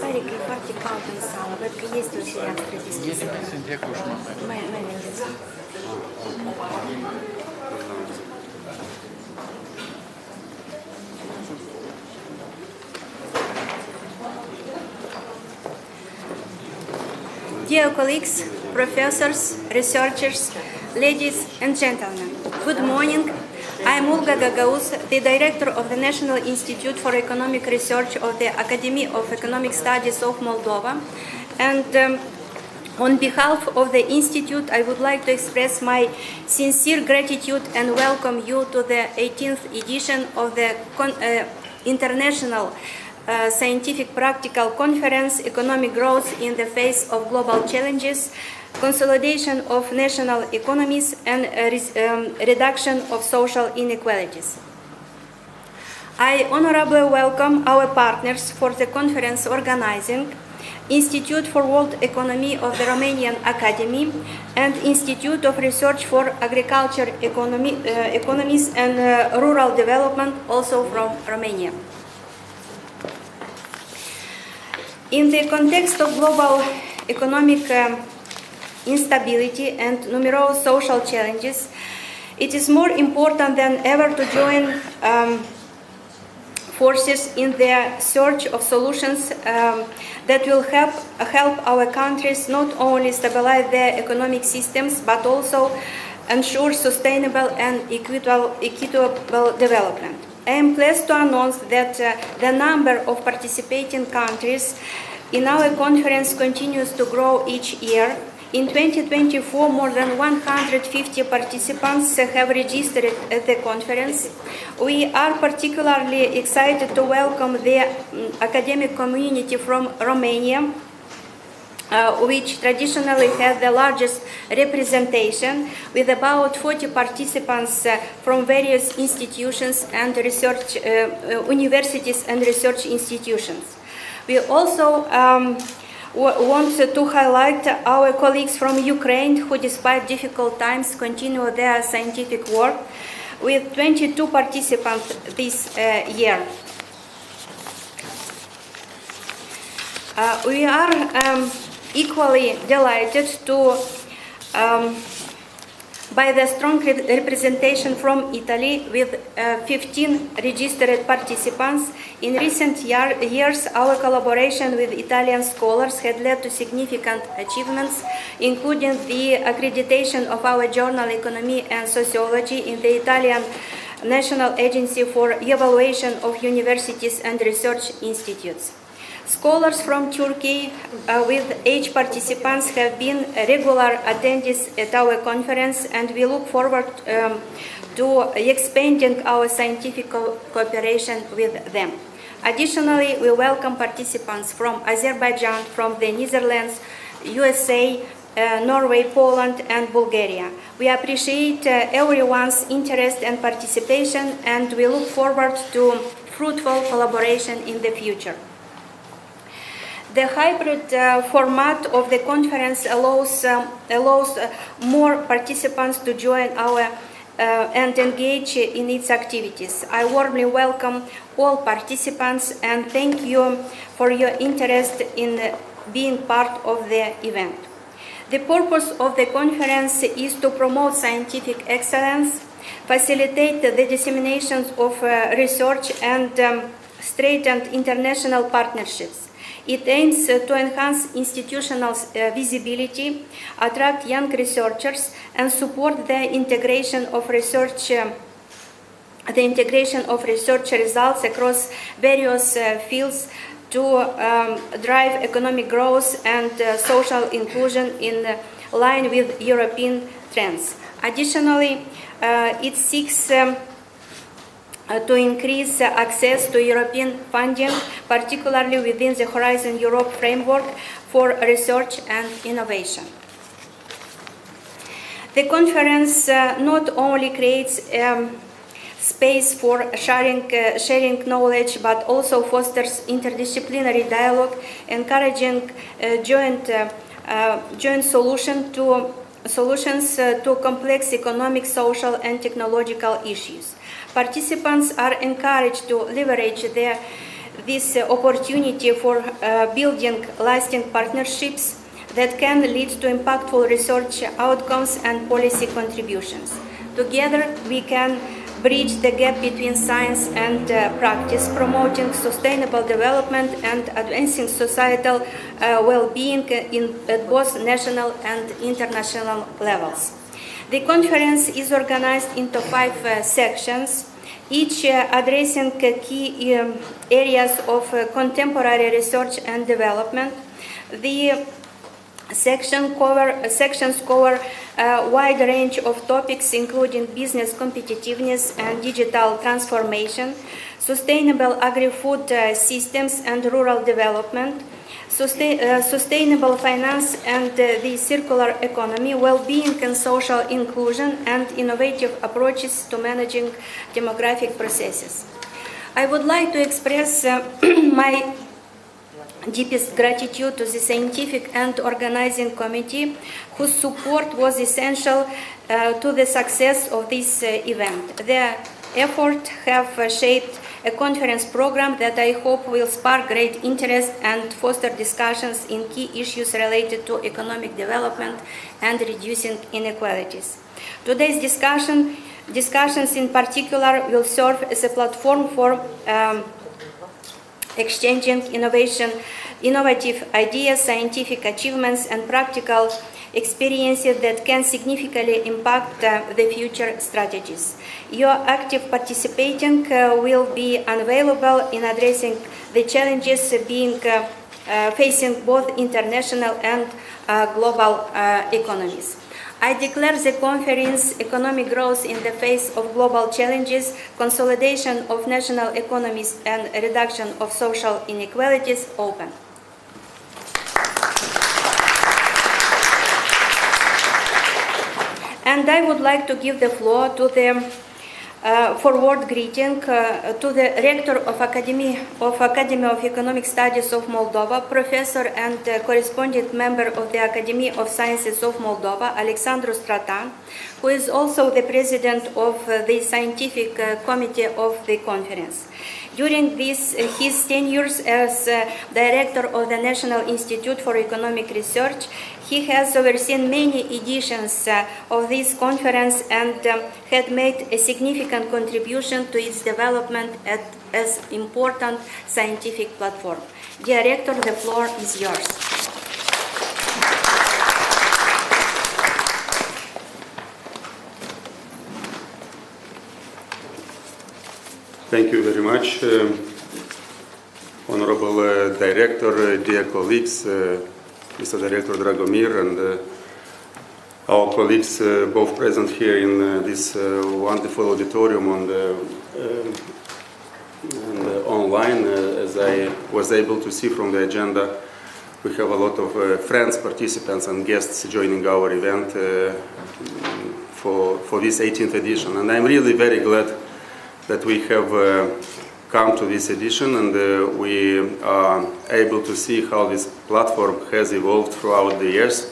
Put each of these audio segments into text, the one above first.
pare că e foarte cald în sală. Văd că este o fereastră deschisă. Mai vedeți. Dear colleagues, professors, researchers, ladies and gentlemen, good morning. I am Olga Gagauz, the director of the National Institute for Economic Research of the Academy of Economic Studies of Moldova, and on behalf of the Institute, I would like to express my sincere gratitude and welcome you to the 18th edition of the International Scientific Practical Conference, Economic Growth in the Face of Global Challenges, Consolidation of National Economies, and Reduction of Social Inequalities. I honorably welcome our partners for the conference organizing, Institute for World Economy of the Romanian Academy, and Institute of Research for Agriculture, Economies and Rural Development, also from Romania. In the context of global economic instability and numerous social challenges, it is more important than ever to join forces in the search of solutions that will help our countries not only stabilize their economic systems but also ensure sustainable and equitable development. I am pleased to announce that the number of participating countries in our conference continues to grow each year. In 2024, more than 150 participants have registered at the conference. We are particularly excited to welcome the academic community from Romania, which traditionally has the largest representation, with about 40 participants from various institutions and research universities and research institutions. We also want to highlight our colleagues from Ukraine who, despite difficult times, continue their scientific work, with 22 participants this year. We are equally delighted by the strong representation from Italy, with 15 registered participants. In recent years, our collaboration with Italian scholars had led to significant achievements, including the accreditation of our journal Economy and Sociology in the Italian National Agency for Evaluation of Universities and Research Institutes. Scholars from Turkey with 8 participants have been regular attendees at our conference, and we look forward to expanding our scientific cooperation with them. Additionally, we welcome participants from Azerbaijan, from the Netherlands, USA, Norway, Poland, and Bulgaria. We appreciate everyone's interest and participation, and we look forward to fruitful collaboration in the future. The hybrid format of the conference allows more participants to join our and engage in its activities. I warmly welcome all participants and thank you for your interest in being part of the event. The purpose of the conference is to promote scientific excellence, facilitate the dissemination of research, and strengthen international partnerships. It aims to enhance institutional visibility, attract young researchers, and support the integration of research results across various fields to drive economic growth and social inclusion in line with European trends. Additionally, it seeks to increase access to European funding, particularly within the Horizon Europe framework for research and innovation. The conference not only creates space for sharing knowledge, but also fosters interdisciplinary dialogue, encouraging joint solutions to complex economic, social, and technological issues. Participants are encouraged to leverage their this opportunity for building lasting partnerships that can lead to impactful research outcomes and policy contributions. Together, we can bridge the gap between science and practice, promoting sustainable development and advancing societal well-being at both national and international levels. The conference is organized into 5 sections, each addressing key areas of contemporary research and development. The sections cover a wide range of topics, including business competitiveness and digital transformation, sustainable agri-food systems and rural development, sustainable finance and the circular economy, well-being and social inclusion, and innovative approaches to managing demographic processes. I would like to express my deepest gratitude to the scientific and organizing committee, whose support was essential to the success of this event. Their efforts have shaped a conference program that I hope will spark great interest and foster discussions in key issues related to economic development and reducing inequalities. Today's discussions in particular will serve as a platform for exchanging innovative ideas, scientific achievements, and practical experiences that can significantly impact the future strategies. Your active participating will be invaluable in addressing the challenges facing both international and global economies. I declare the conference Economic Growth in the Face of Global Challenges, Consolidation of National Economies and Reduction of Social Inequalities open. And I would like to give the floor to the forward greeting to the Rector of Academy of Economic Studies of Moldova, Professor and correspondent member of the Academy of Sciences of Moldova, Alexandru Stratan, who is also the President of the Scientific Committee of the Conference. During his tenures as Director of the National Institute for Economic Research, he has overseen many editions of this conference and had made a significant contribution to its development as important scientific platform. Director, the floor is yours. Thank you very much, Honorable Director, dear colleagues, Mr. Director Dragomir, and our colleagues both present here in this wonderful auditorium and online. As I was able to see from the agenda, we have a lot of friends, participants, and guests joining our event for this 18th edition. And I'm really very glad that we have come to this edition, and we are able to see how this platform has evolved throughout the years,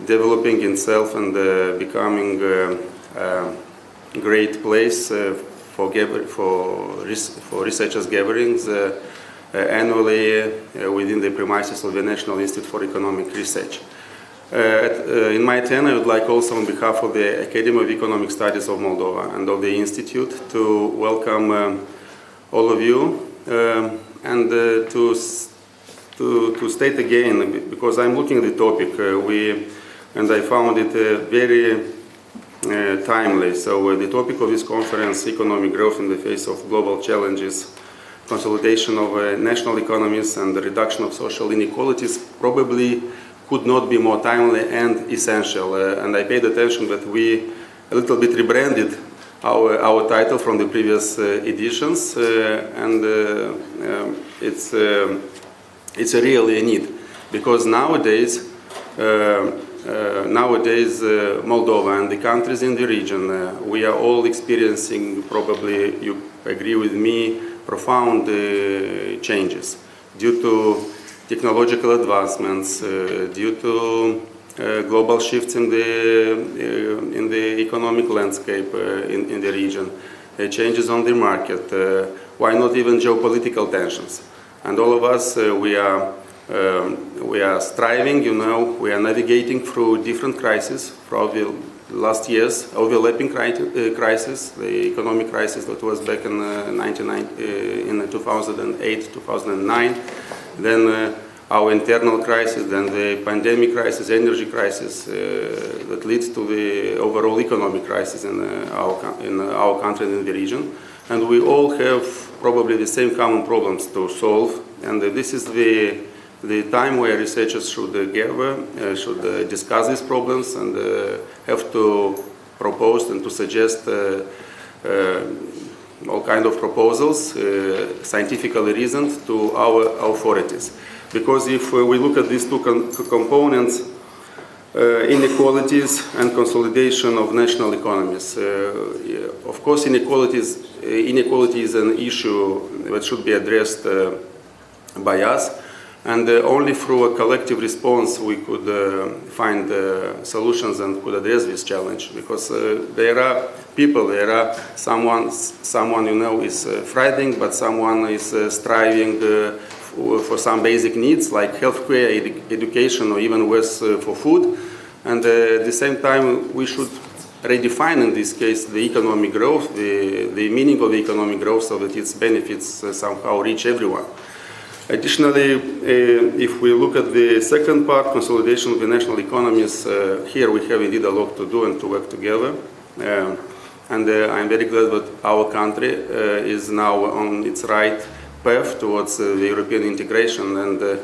developing itself and becoming a great place for researchers' gatherings annually within the premises of the National Institute for Economic Research. In my turn, I would like also on behalf of the Academy of Economic Studies of Moldova and of the Institute to welcome all of you and to state again, because I'm looking at the topic, and I found it very timely. So the topic of this conference, Economic Growth in the Face of Global Challenges, Consolidation of National Economies and the Reduction of Social Inequalities, probably could not be more timely and essential. And I paid attention that we a little bit rebranded our title from the previous editions, and it's a really a need, because nowadays Moldova and the countries in the region, we are all experiencing, probably you agree with me, profound changes due to technological advancements, due to global shifts in the economic landscape in the region, changes on the market, why not even geopolitical tensions? And all of us, we are striving, we are navigating through different crises throughout the last years, overlapping crisis, the economic crisis that was back in 2008, 2009, then our internal crisis, then the pandemic crisis, energy crisis that leads to the overall economic crisis in our country and in the region. And we all have probably the same common problems to solve, and this is the time where researchers should gather, should discuss these problems, and have to propose and to suggest all kinds of proposals, scientifically reasoned, to our authorities. Because if we look at these two components, inequalities and consolidation of national economies, of course inequality is an issue that should be addressed by us, and only through a collective response we could find solutions and could address this challenge. Because there are people, there are someone is thriving, but someone is striving for some basic needs like healthcare, education, or even worse for food. And at the same time, we should redefine in this case the economic growth, the meaning of the economic growth, so that its benefits somehow reach everyone. Additionally, if we look at the second part, consolidation of the national economies, here we have indeed a lot to do and to work together. And I'm very glad that our country is now on its right path towards the European integration, and the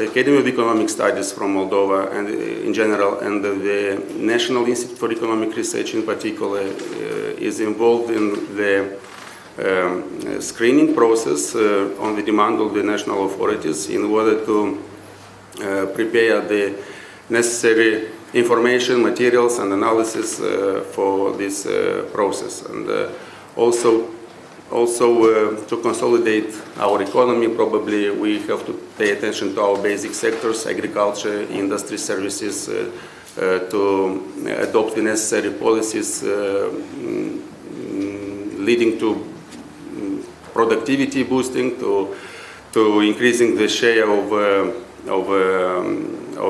Academy of Economic Studies from Moldova and in general, and the National Institute for Economic Research in particular, is involved in the screening process on the demand of the national authorities in order to prepare the necessary information, materials, and analysis for this process. And also to consolidate our economy, probably we have to pay attention to our basic sectors, agriculture, industry, services, to adopt the necessary policies leading to productivity boosting, to increasing the share of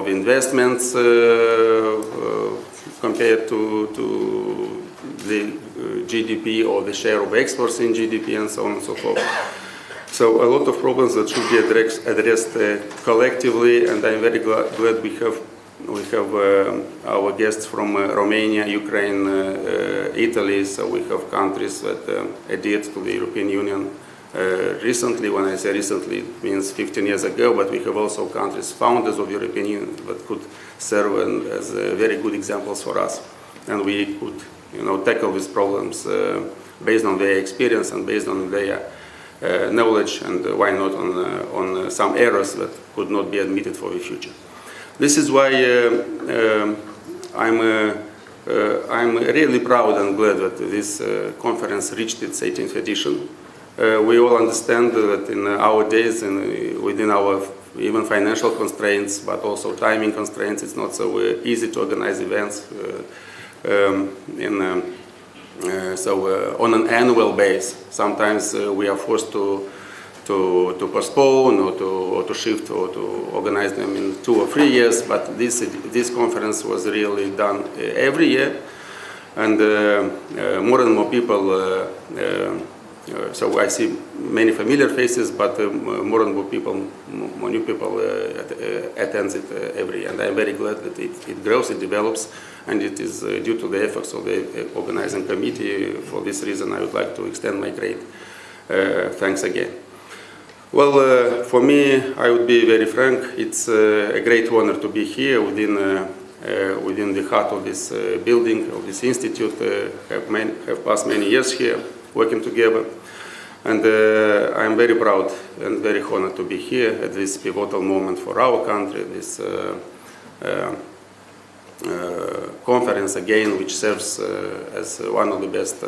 investments compared to the GDP, or the share of exports in GDP, and so on and so forth. So a lot of problems that should be addressed collectively, and I'm very glad we have our guests from Romania, Ukraine, Italy. So we have countries that adhered to the European Union recently. When I say recently, it means 15 years ago, but we have also countries, founders of the European Union, that could serve as very good examples for us. And we could tackle these problems based on their experience and based on their knowledge, and why not on some errors that could not be admitted for the future. This is why I'm really proud and glad that this conference reached its 18th edition. We all understand that in our days, and within our even financial constraints, but also timing constraints, it's not so easy to organize events on an annual basis. Sometimes we are forced to postpone or to shift or to organize them in 2 or 3 years, but this conference was really done every year, and more and more people, so I see many familiar faces, but more and more new people attend it every year, and I'm very glad that it grows, it develops, and it is due to the efforts of the organizing committee. For this reason, I would like to extend my great thanks again. Well, for me, I would be very frank, it's a great honor to be here within the heart of this building, of this institute. Have passed many years here working together, and I'm very proud and very honored to be here at this pivotal moment for our country, this conference again, which serves as one of the best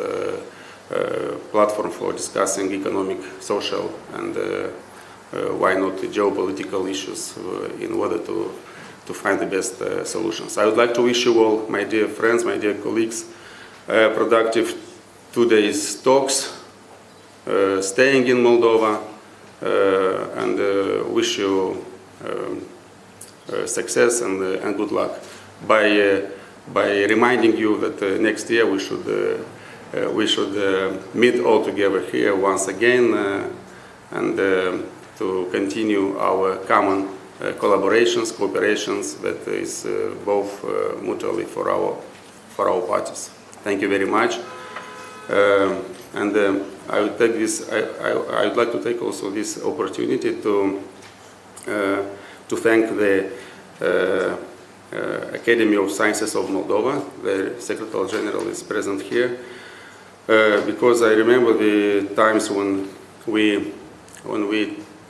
platform for discussing economic, social, and why not geopolitical issues in order to find the best solutions. I would like to wish you all, my dear friends, my dear colleagues, productive 2 days talks, staying in Moldova, and wish you success and good luck. By reminding you that next year we should meet all together here once again and to continue our common collaborations, cooperations that is both mutually for our parties. Thank you very much. And I would take this. I would like to take also this opportunity to thank the Academy of Sciences of Moldova. The Secretary General is present here because I remember the times when we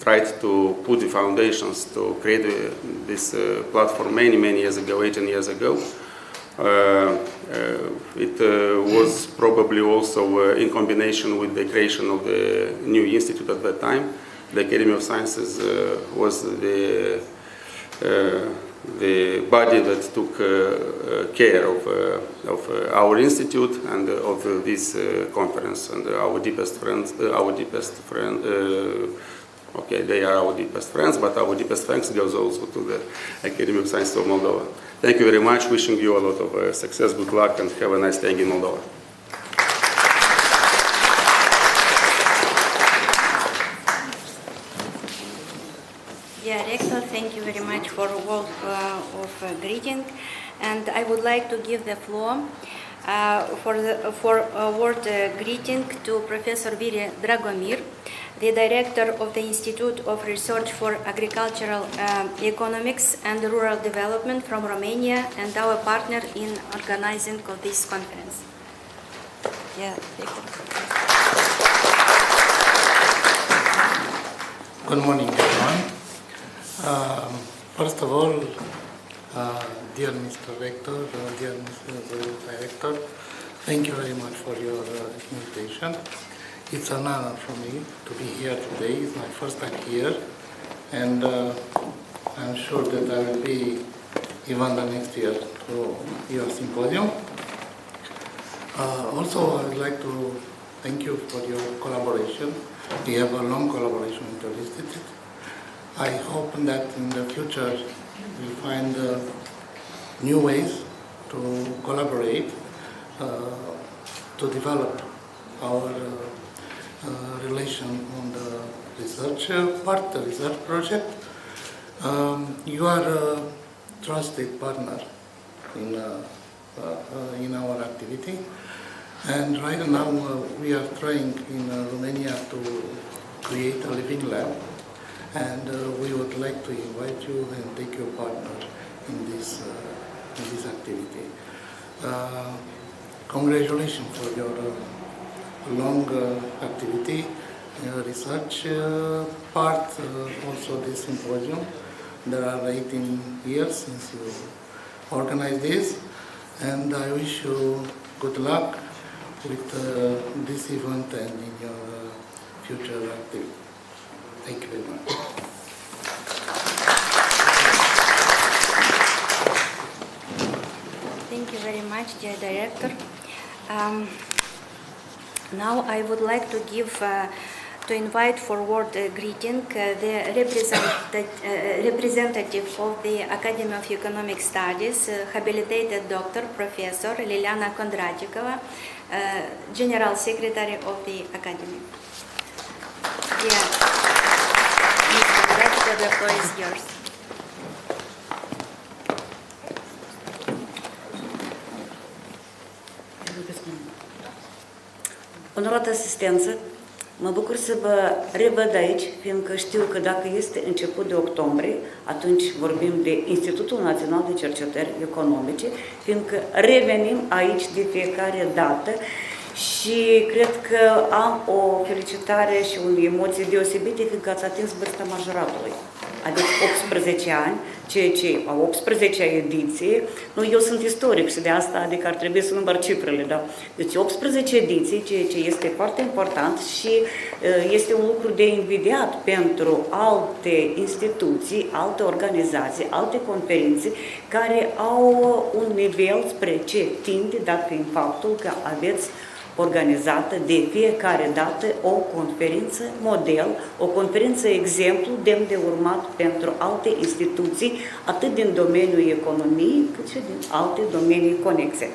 tried to put the foundations to create this platform many years ago, 18 years ago. It was probably also in combination with the creation of the new institute at that time. The Academy of Sciences was the body that took care of our institute and of this conference. And our deepest friends, okay, they are our deepest friends, but our deepest thanks goes also to the Academy of Sciences of Moldova. Thank you very much. Wishing you a lot of success, good luck, and have a nice day in Moldova. Dear Rector, thank you very much for a word of greeting, and I would like to give the floor for a word greeting to Professor Viri Dragomir, the Director of the Institute of Research for Agricultural Economics and Rural Development from Romania and our partner in organizing of this conference. Yeah, Good morning, everyone. First of all, dear Mr. Rector, dear Mr. Director, thank you very much for your invitation. It's an honor for me to be here today. It's my first time here, and I'm sure that I will be even the next year to your symposium. Also, I would like to thank you for your collaboration. We have a long collaboration with your institute. I hope that in the future we'll find new ways to collaborate, to develop our relation on the research part, the research project. You are a trusted partner in our activity, and right now we are trying in Romania to create a living lab, and we would like to invite you and take your partner in this activity. Congratulations for your long activity, research part, also this symposium. There are 18 years since you organized this, and I wish you good luck with this event and in your future activity. Thank you very much. Thank you very much, dear Director. Now I would like to invite forward greeting the representative of the Academy of Economic Studies, habilitated Doctor Professor Liliana Kondratikova, General Secretary of the Academy. Yeah. Mr. Kondratikova, the floor is yours. Onorată asistență, mă bucur să vă revăd aici, fiindcă știu că dacă este început de octombrie, atunci vorbim de Institutul Național de Cercetări Economice, fiindcă revenim aici de fiecare dată și cred că am o felicitare și o emoție deosebite, fiindcă ați atins vârsta majoratului. Aveți 18 ani, ceea ce a 18-a ediție, nu, eu sunt istoric și de asta, adică ar trebui să număr cifrele, da? Deci 18 ediții, ceea ce este foarte important și este un lucru de invidiat pentru alte instituții, alte organizații, alte conferințe care au un nivel spre ce tinde, dat fiind faptul că aveți organizată de fiecare dată o conferință model, o conferință exemplu demn de urmat pentru alte instituții, atât din domeniul economiei, cât și din alte domenii conexe.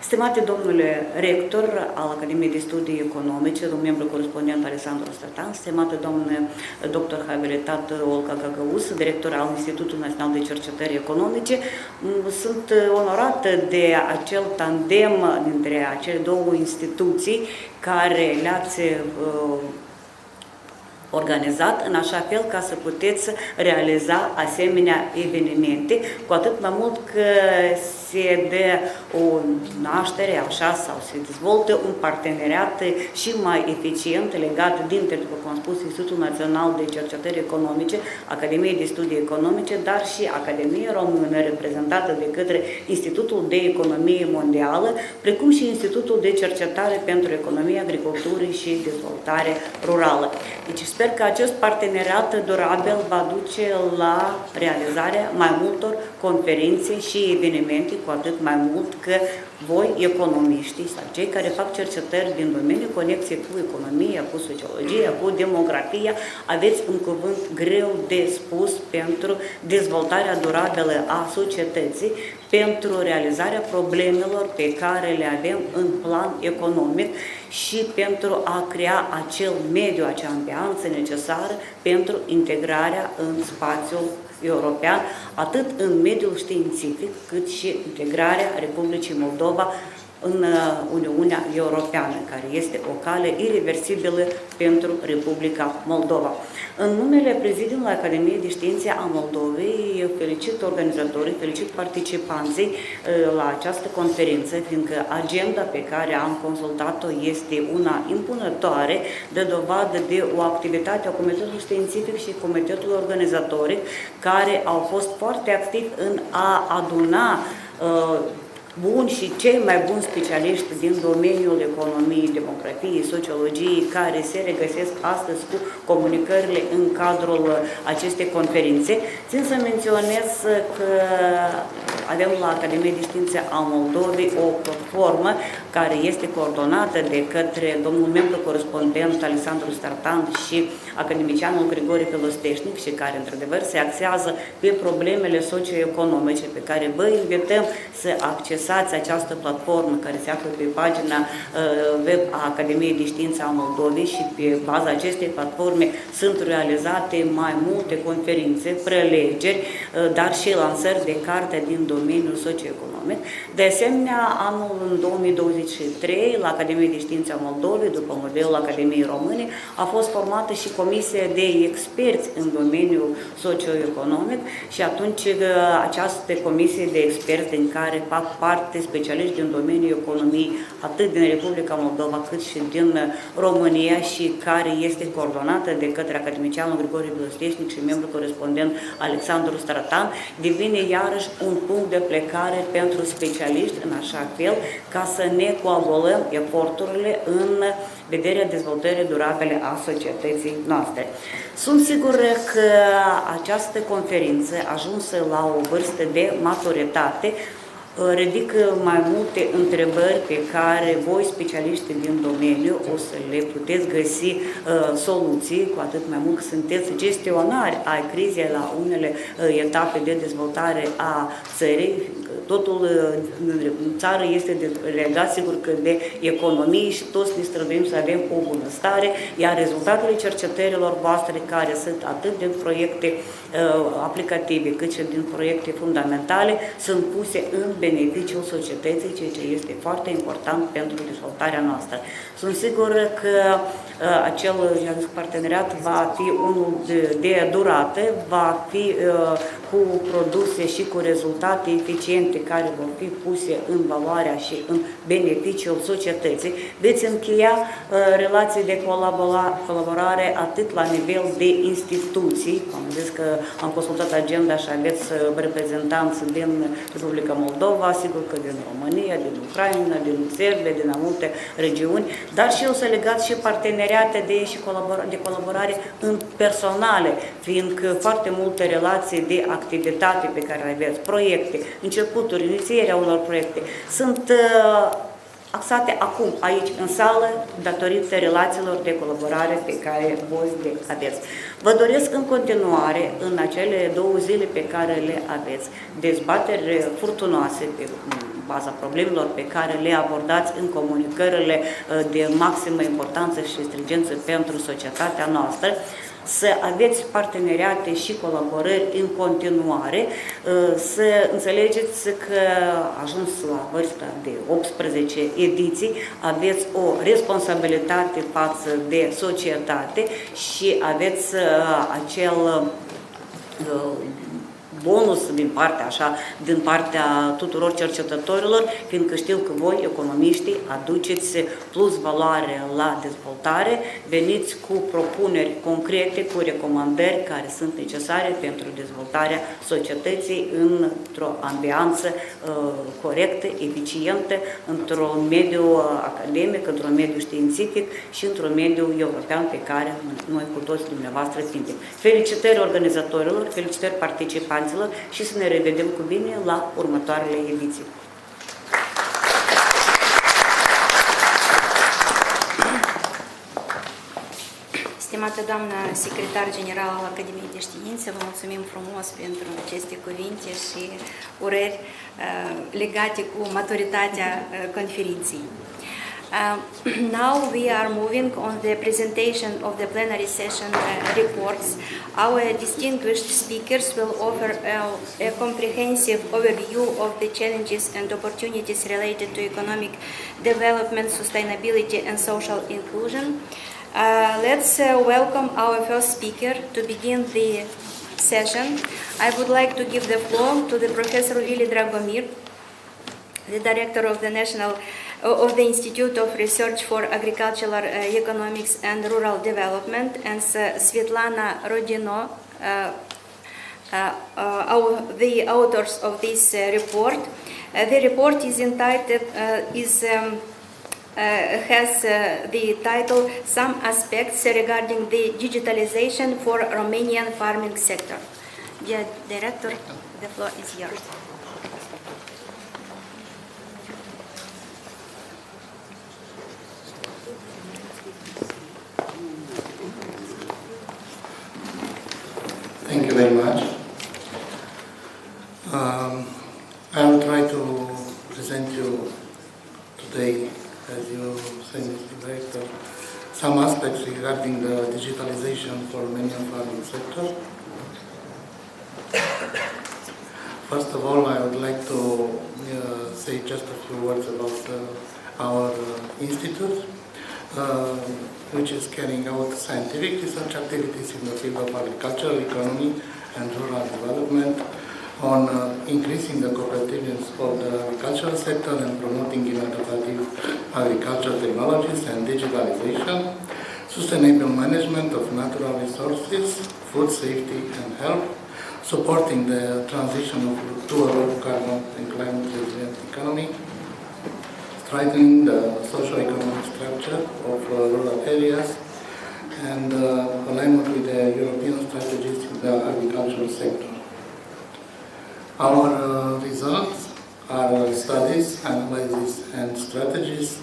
Stimate domnule rector al Academiei de Studii Economice, domnul membru corespondent Alexandru Stratan, stimată doamnă doctor habilitat Olga Găgăus, director al Institutului Național de Cercetări Economice, sunt onorată de acel tandem dintre acele două instituții care le-ați organizat în așa fel ca să puteți realiza asemenea evenimente, cu atât mai mult că se dă o naștere, așa, sau se dezvoltă un parteneriat și mai eficient legat dintre, după cum am spus, Institutul Național de Cercetări Economice, Academiei de Studii Economice, dar și Academia Română, reprezentată de către Institutul de Economie Mondială, precum și Institutul de Cercetare pentru Economie, Agricultură și Dezvoltare Rurală. Deci sper că acest parteneriat durabil va duce la realizarea mai multor conferințe și evenimente, cu atât mai mult că voi, economiștii sau cei care fac cercetări din domeniul conexie cu economia, cu sociologia, cu demografia, aveți un cuvânt greu de spus pentru dezvoltarea durabilă a societății, pentru realizarea problemelor pe care le avem în plan economic și pentru a crea acel mediu, acea ambianță necesară pentru integrarea în spațiul european, atât în mediul științific, cât și integrarea Republicii Moldova în Uniunea Europeană, care este o cale irreversibilă pentru Republica Moldova. În numele Prezidiului Academiei de Științe a Moldovei, felicit organizatorii, felicit participanții la această conferință, fiindcă agenda pe care am consultat-o este una impunătoare, de dovadă de o activitate a Comitetului Științific și Comitetului Organizatoric, care au fost foarte activi în a aduna buni și cei mai buni specialiști din domeniul economiei, demografiei, sociologiei, care se regăsesc astăzi cu comunicările în cadrul acestei conferințe. Țin să menționez că avem la Academia de Științe a Moldovei o platformă care este coordonată de către domnul membru corespondent Alexandru Stratan și academicianul Grigore Filosteșnic și care, într-adevăr, se axează pe problemele socioeconomice, pe care vă invităm să accesați această platformă care se află pe pagina web a Academiei de Științe a Moldovei și pe baza acestei platforme sunt realizate mai multe conferințe, prelegeri, dar și lansări de carte din domeniul socioeconomic. De asemenea, anul în 2023, la Academia de Științe a Moldovei, după modelul Academiei Române, a fost formată și Comisie de experți în domeniul socioeconomic și atunci această comisie de experți din care fac parte specialiști din domeniul economiei, atât din Republica Moldova cât și din România și care este coordonată de către academicianul Grigore Filosteșnic și membru corespondent Alexandru Stratan, devine iarăși un punct de plecare pentru specialiști în așa fel ca să ne coagulăm eforturile în vederea dezvoltării durabile a societății noastre. Sunt sigură că această conferință, ajunsă la o vârstă de maturitate, ridică mai multe întrebări pe care voi, specialiști din domeniu, o să le puteți găsi soluții, cu atât mai mult că sunteți gestionari ai crizei la unele etape de dezvoltare a țării. Totul în țară este legat, sigur, că de economie și toți ne străduim să avem o bunăstare, iar rezultatele cercetărilor voastre, care sunt atât din proiecte aplicative, cât și din proiecte fundamentale, sunt puse în beneficiul societății, ceea ce este foarte important pentru dezvoltarea noastră. Sunt sigură că acel parteneriat va fi unul de durată, va fi cu produse și cu rezultate eficiente care vor fi puse în valoarea și în beneficiul societății. Veți încheia relații de colaborare atât la nivel de instituții, am zis că am consultat agenda și aveți reprezentanți din Republica Moldova, sigur că din România, din Ucraina, din Serbia, din multe regiuni, dar și o să legați și parteneriate de colaborare în personale, fiindcă foarte multe relații de activitate pe care le aveți, proiecte, începuturi, inițierea unor proiecte, sunt axate acum, aici, în sală, datorită relațiilor de colaborare pe care voi le aveți. Vă doresc în continuare, în acele 2 zile pe care le aveți, dezbateri furtunoase pe baza problemelor pe care le abordați în comunicările de maximă importanță și stringență pentru societatea noastră, să aveți parteneriate și colaborări în continuare, să înțelegeți că ajuns la vârsta de 18 ediții, aveți o responsabilitate față de societate și aveți acel bonus din partea tuturor cercetătorilor, fiindcă știu că voi, economiștii, aduceți plus valoare la dezvoltare, veniți cu propuneri concrete, cu recomandări care sunt necesare pentru dezvoltarea societății într-o ambianță corectă, eficientă, într-un mediu academic, într-un mediu științific și într-un mediu european pe care noi cu toți dumneavoastră suntem. Felicitări organizatorilor, felicitări participanților și să ne revedem cu bine la următoarele ediții. Stimată doamnă secretar general al Academiei de Științe, vă mulțumim frumos pentru aceste cuvinte și urări legate cu maturitatea conferinței. Now we are moving on the presentation of the plenary session reports. Our distinguished speakers will offer a comprehensive overview of the challenges and opportunities related to economic development, sustainability and social inclusion. Let's welcome our first speaker to begin the session. I would like to give the floor to the Professor Lili Dragomir, the Director of the Institute of Research for Agricultural Economics and Rural Development, and Svetlana Rodino, the authors of this report. The report is entitled, has the title Some Aspects Regarding the Digitalization for Romanian Farming Sector. Dear Director, the floor is yours. Thank you very much. I will try to present you today, as you said, Mr. Director, some aspects regarding the digitalization for Romanian farming sector. First of all, I would like to say just a few words about our institute, which is carrying out scientific research activities in the field of agricultural economy and rural development, on increasing the competitiveness of the agricultural sector and promoting innovative agricultural technologies and digitalization, sustainable management of natural resources, food safety and health, supporting the transition to a low carbon and climate resilient economy, strengthening the socio-economic structure of rural areas, and alignment with the European strategies in the agricultural sector. Our results are studies, analyses, and strategies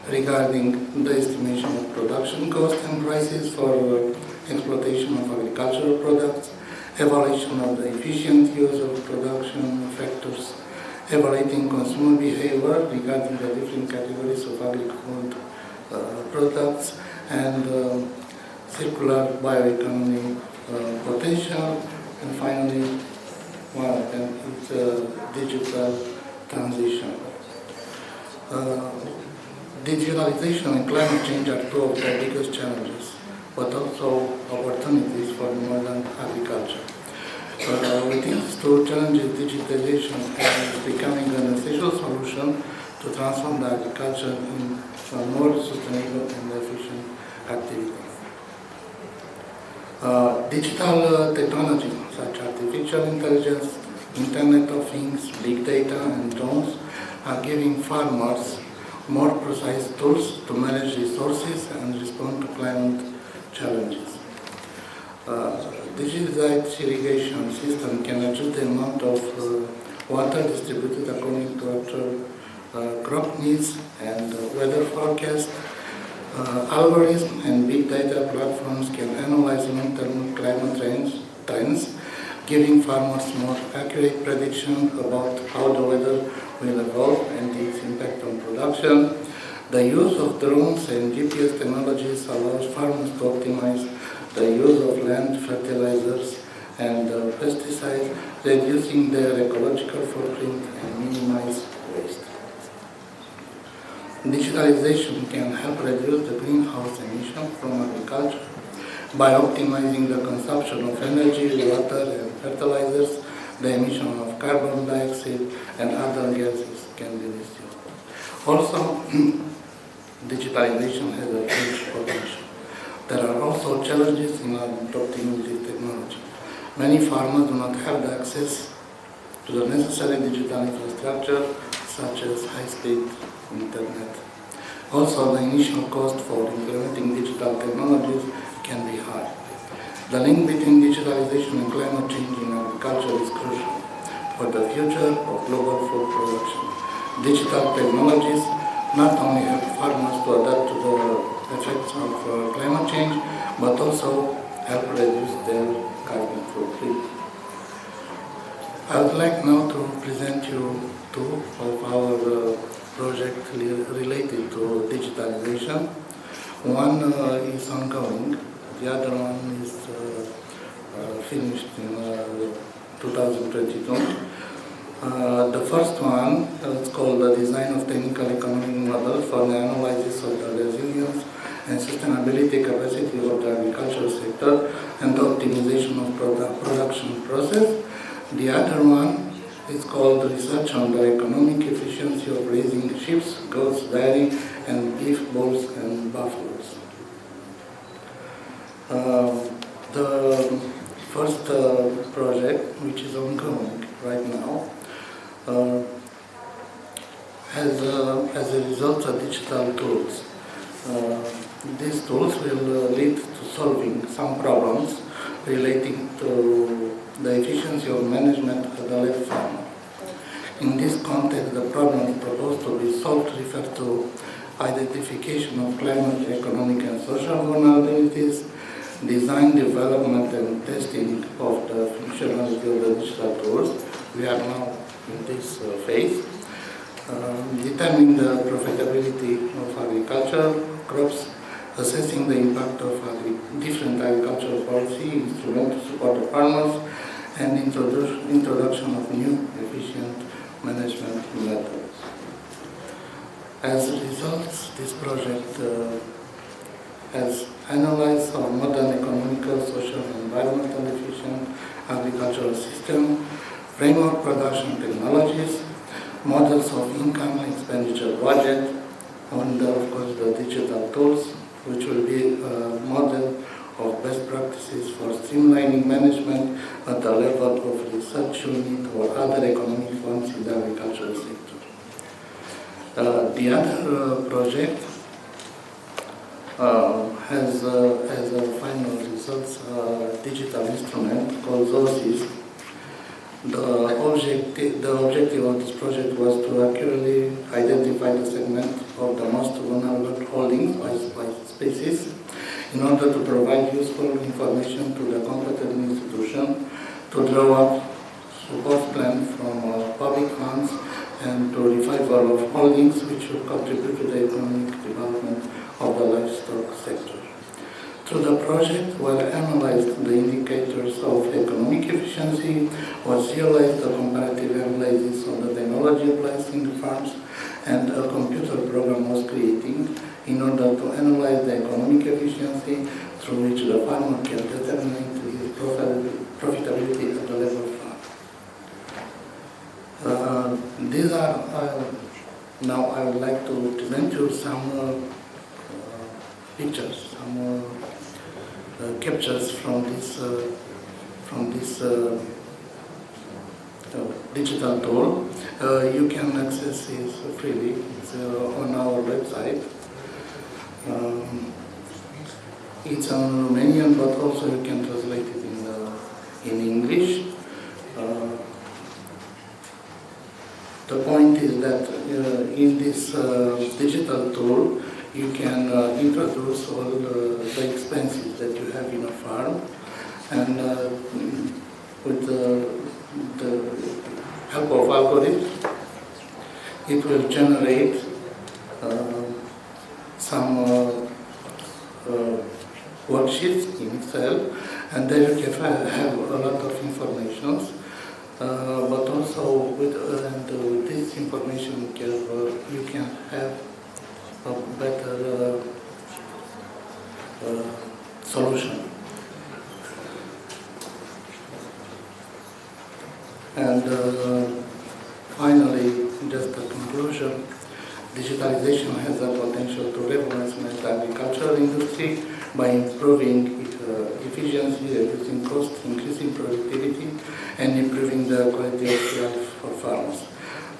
regarding the estimation of production costs and prices for exploitation of agricultural products, evaluation of the efficient use of production factors, evaluating consumer behavior regarding the different categories of agri-food products, and circular bioeconomy potential, and finally, and it's digital transition. Digitalization and climate change are two of the biggest challenges, but also opportunities for modern agriculture. With these two challenges, digitalization is becoming an essential solution to transform the agriculture into a more sustainable and efficient activity. Digital technology such as artificial intelligence, Internet of Things, big data and drones are giving farmers more precise tools to manage resources and respond to climate challenges. Digitalized irrigation system can adjust the amount of water distributed according to actual crop needs and weather forecast. Algorithms and big data platforms can analyze long-term climate trends, giving farmers more accurate prediction about how the weather will evolve and its impact on production. The use of drones and GPS technologies allows farmers to optimize the use of land, fertilizers, and pesticides, reducing their ecological footprint and minimize waste. Digitalization can help reduce the greenhouse emission from agriculture by optimizing the consumption of energy, water, and fertilizers. The emission of carbon dioxide and other gases can be reduced. Also, digitalization has a huge potential. There are also challenges in adopting this technology. Many farmers do not have the access to the necessary digital infrastructure, such as high-speed internet. Also, the initial cost for implementing digital technologies can be high. The link between digitalization and climate change in agriculture is crucial for the future of global food production. Digital technologies not only help farmers to adapt to the effects of climate change, but also help reduce their carbon footprint. I would like now to present you two of our projects related to digitalization. One is ongoing, the other one is finished in 2022. The first one is called the Design of Technical Economic Model for the Analysis of the Resilience and Sustainability Capacity of the Agricultural Sector and the Optimization of Production Process. The other one is called Research on the Economic Efficiency of Raising Sheep, Goats, Dairy, and Beef, Bulls, and Buffaloes. The first project, which is ongoing right now, has a result of digital tools. These tools will lead to solving some problems relating to the efficiency of management at the level farmer. In this context, the problems proposed to be solved refer to identification of climate, economic, and social vulnerabilities, design, development, and testing of the functionality of the digital tools. We are now in this phase. Determining the profitability of agricultural crops, assessing the impact of different agricultural policy instruments to support the farmers, and introduction of new efficient management methods. As a result, this project has analyzed our modern economical, social, and environmental efficient agricultural system, framework production technologies, models of income expenditure budget, and of course the digital tools, which will be a model of best practices for streamlining management at the level of research unit or other economic funds in the agricultural sector. The other project has as a final results a digital instrument called ZOSIS. The objective of this project was to accurately identify the segment of the most vulnerable holdings by species in order to provide useful information to the competent institution to draw up support plan from public funds and to revival of holdings which will contribute to the economic development of the livestock sector. Through the project were analyzed the indicators of economic efficiency, was realized the comparative analysis of the technology applied in the farms, and a computer program was created in order to analyze the economic efficiency through which the farmer can determine his profitability at the level of farm. These are, now I would like to present you some pictures, some captures from this digital tool. You can access it freely. It's on our website. It's in Romanian, but also you can translate it in English. The point is that in this digital tool, you can introduce all the expenses that you have in a farm, and with the help of algorithms, it will generate some worksheets in Excel, and there you can have a lot of information. But also with this information you can have a better solution. And finally, just a conclusion, digitalization has the potential to revolutionize the agricultural industry by improving efficiency, reducing costs, increasing productivity, and improving the quality of life for farmers.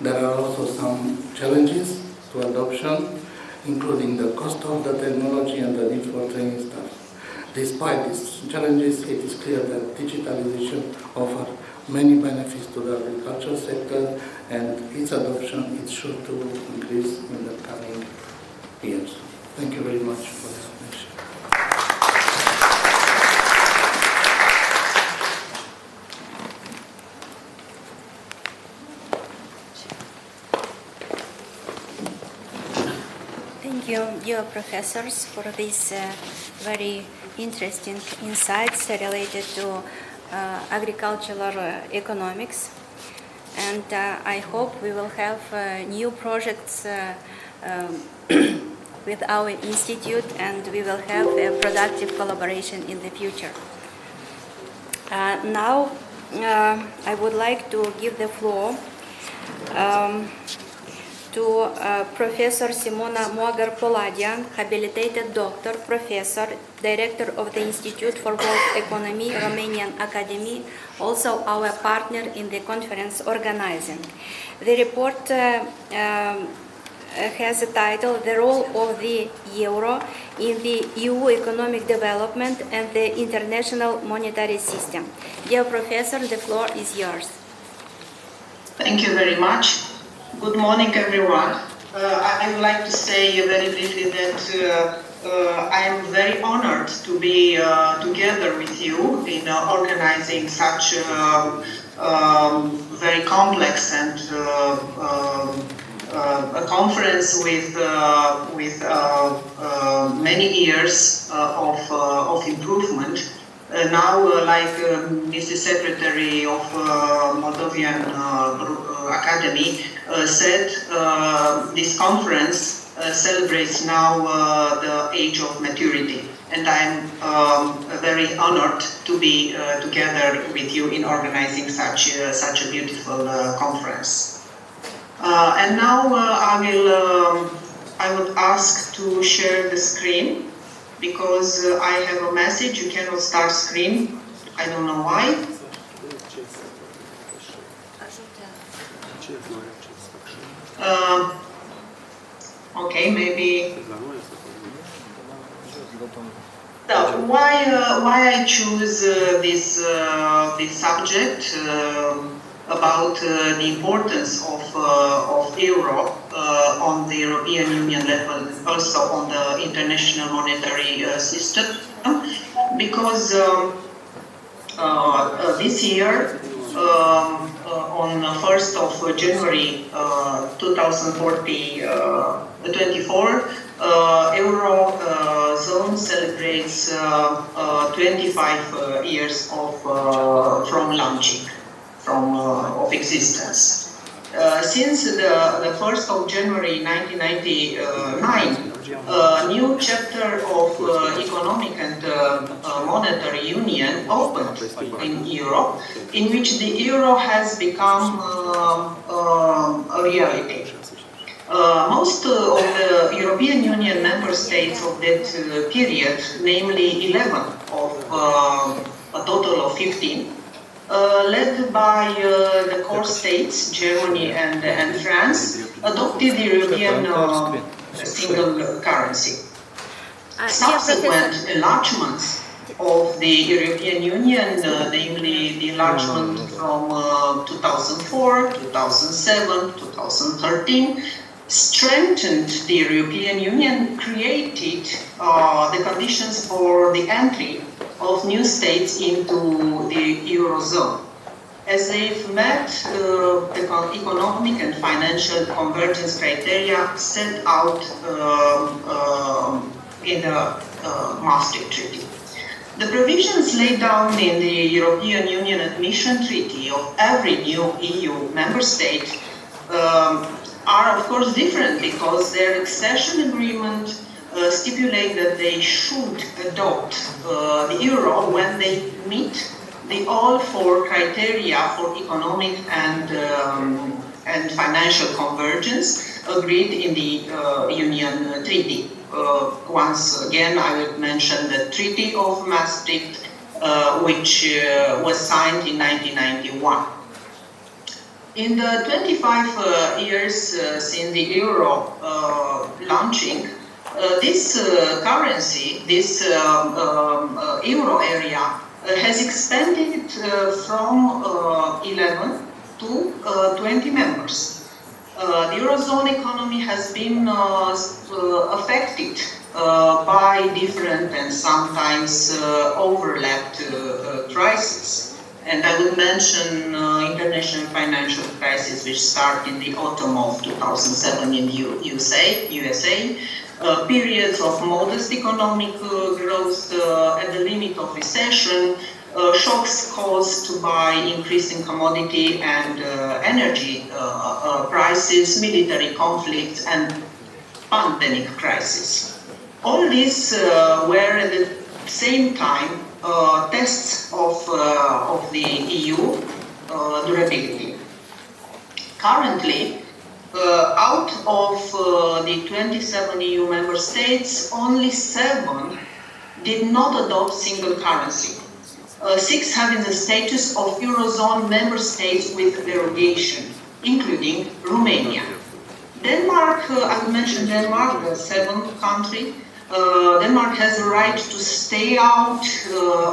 There are also some challenges to adoption, including the cost of the technology and the need for training staff. Despite these challenges, it is clear that digitalization offers many benefits to the agricultural sector, and its adoption is sure to increase in the coming years. Thank you very much for the attention. Thank you, dear professors, for these very interesting insights related to agricultural economics. And I hope we will have new projects with our institute, and we will have a productive collaboration in the future. Now, I would like to give the floor to Professor Simona Moagar-Poladian, habilitated doctor, professor, director of the Institute for World Economy, Romanian Academy, also our partner in the conference organizing. The report has a title, The Role of the Euro in the EU Economic Development and the International Monetary System. Dear Professor, the floor is yours. Thank you very much. Good morning, everyone. I would like to say very briefly that I am very honored to be together with you in organizing such very complex and a conference with many years of improvement. Now, like Mr. Secretary of Moldovan Academy said, this conference celebrates now the age of maturity, and I'm very honored to be together with you in organizing such a beautiful conference. And now I would ask to share the screen, because I have a message. You cannot start screen. I don't know why. Okay, maybe. So why I choose this subject about the importance of euro on the European Union level, also on the international monetary system, because this year, on 1st of January 2024, euro zone celebrates 25 years from launching, of existence. Since the 1st of January 1999, a new chapter of economic and monetary union opened in Europe, in which the euro has become a reality. Most of the European Union member states of that period, namely 11 of a total of 15, led by the core states, Germany and France, adopted the European single currency. Subsequent enlargements of the European Union, namely the enlargement from 2004, 2007, 2013, strengthened the European Union, created the conditions for the entry of new states into the Eurozone, as they've met the economic and financial convergence criteria set out in the Maastricht Treaty. The provisions laid down in the European Union Admission Treaty of every new EU member state are of course different, because their accession agreement stipulate that they should adopt the euro when they meet the all four criteria for economic and financial convergence agreed in the Union Treaty. Once again, I would mention the Treaty of Maastricht, which was signed in 1991. In the 25 years since the euro launching, this currency, this euro area, has expanded from 11 to 20 members. The Eurozone economy has been affected by different and sometimes overlapped crises. And I would mention international financial crisis, which started in the autumn of 2007 in the USA, periods of modest economic growth at the limit of recession, shocks caused by increasing commodity and energy prices, military conflicts, and pandemic crisis. All these were at the same time tests of the EU durability. Currently, out of the 27 EU member states, only 7 did not adopt single currency. 6 having the status of Eurozone member states with derogation, including Romania. Denmark, I would mention Denmark, the 7th country. Denmark has the right to stay out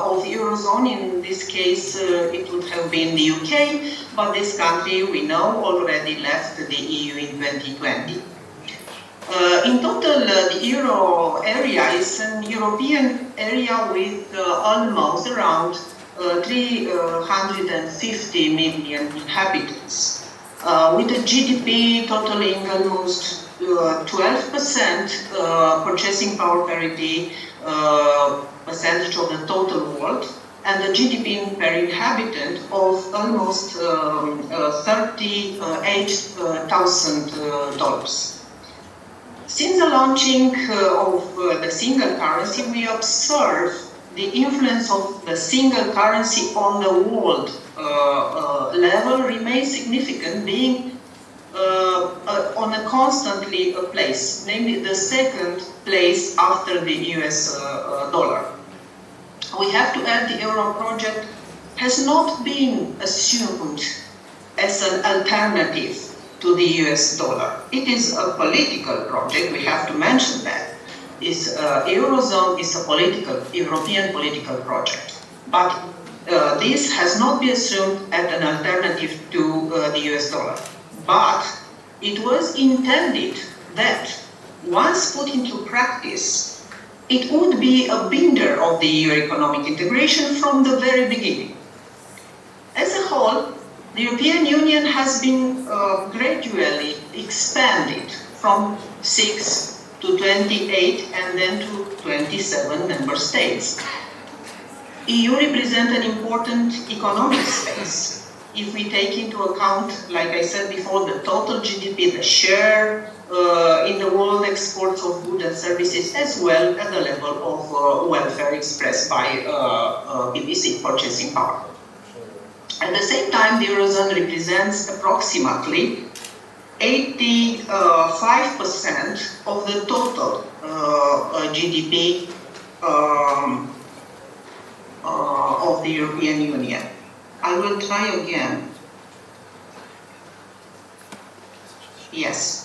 of the Eurozone. In this case, it would have been the UK, but this country, we know, already left the EU in 2020. In total, the euro area is an European area with almost around 350 million inhabitants, with a GDP totaling almost 12% purchasing power parity percentage of the total world, and the GDP per inhabitant of almost $38,000. Since the launching of the single currency, we observe the influence of the single currency on the world level remains significant, being on a constantly place, namely the second place after the US dollar. We have to add the euro project has not been assumed as an alternative to the US dollar. It is a political project, we have to mention that. Eurozone is a European political project. But this has not been assumed as an alternative to the US dollar. But it was intended that once put into practice, it would be a binder of the EU economic integration from the very beginning. As a whole, the European Union has been gradually expanded from 6 to 28 and then to 27 member states. EU represents an important economic space. If we take into account, like I said before, the total GDP, the share in the world exports of goods and services, as well as the level of welfare expressed by PPC, purchasing power. At the same time, the Eurozone represents approximately 85% of the total GDP of the European Union. I will try again. Yes.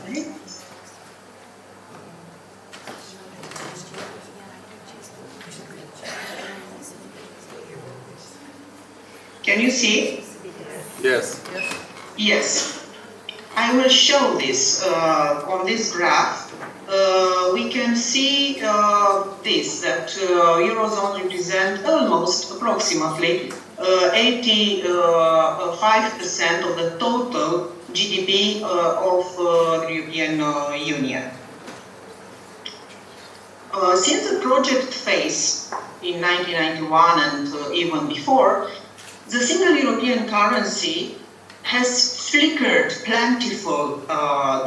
Okay. Can you see? Yes. Yes, I will show this on this graph. We can see this, that Eurozone represents almost approximately 85% of the total GDP of the European Union. Since the project phase in 1991 and even before, the single European currency has flickered plentiful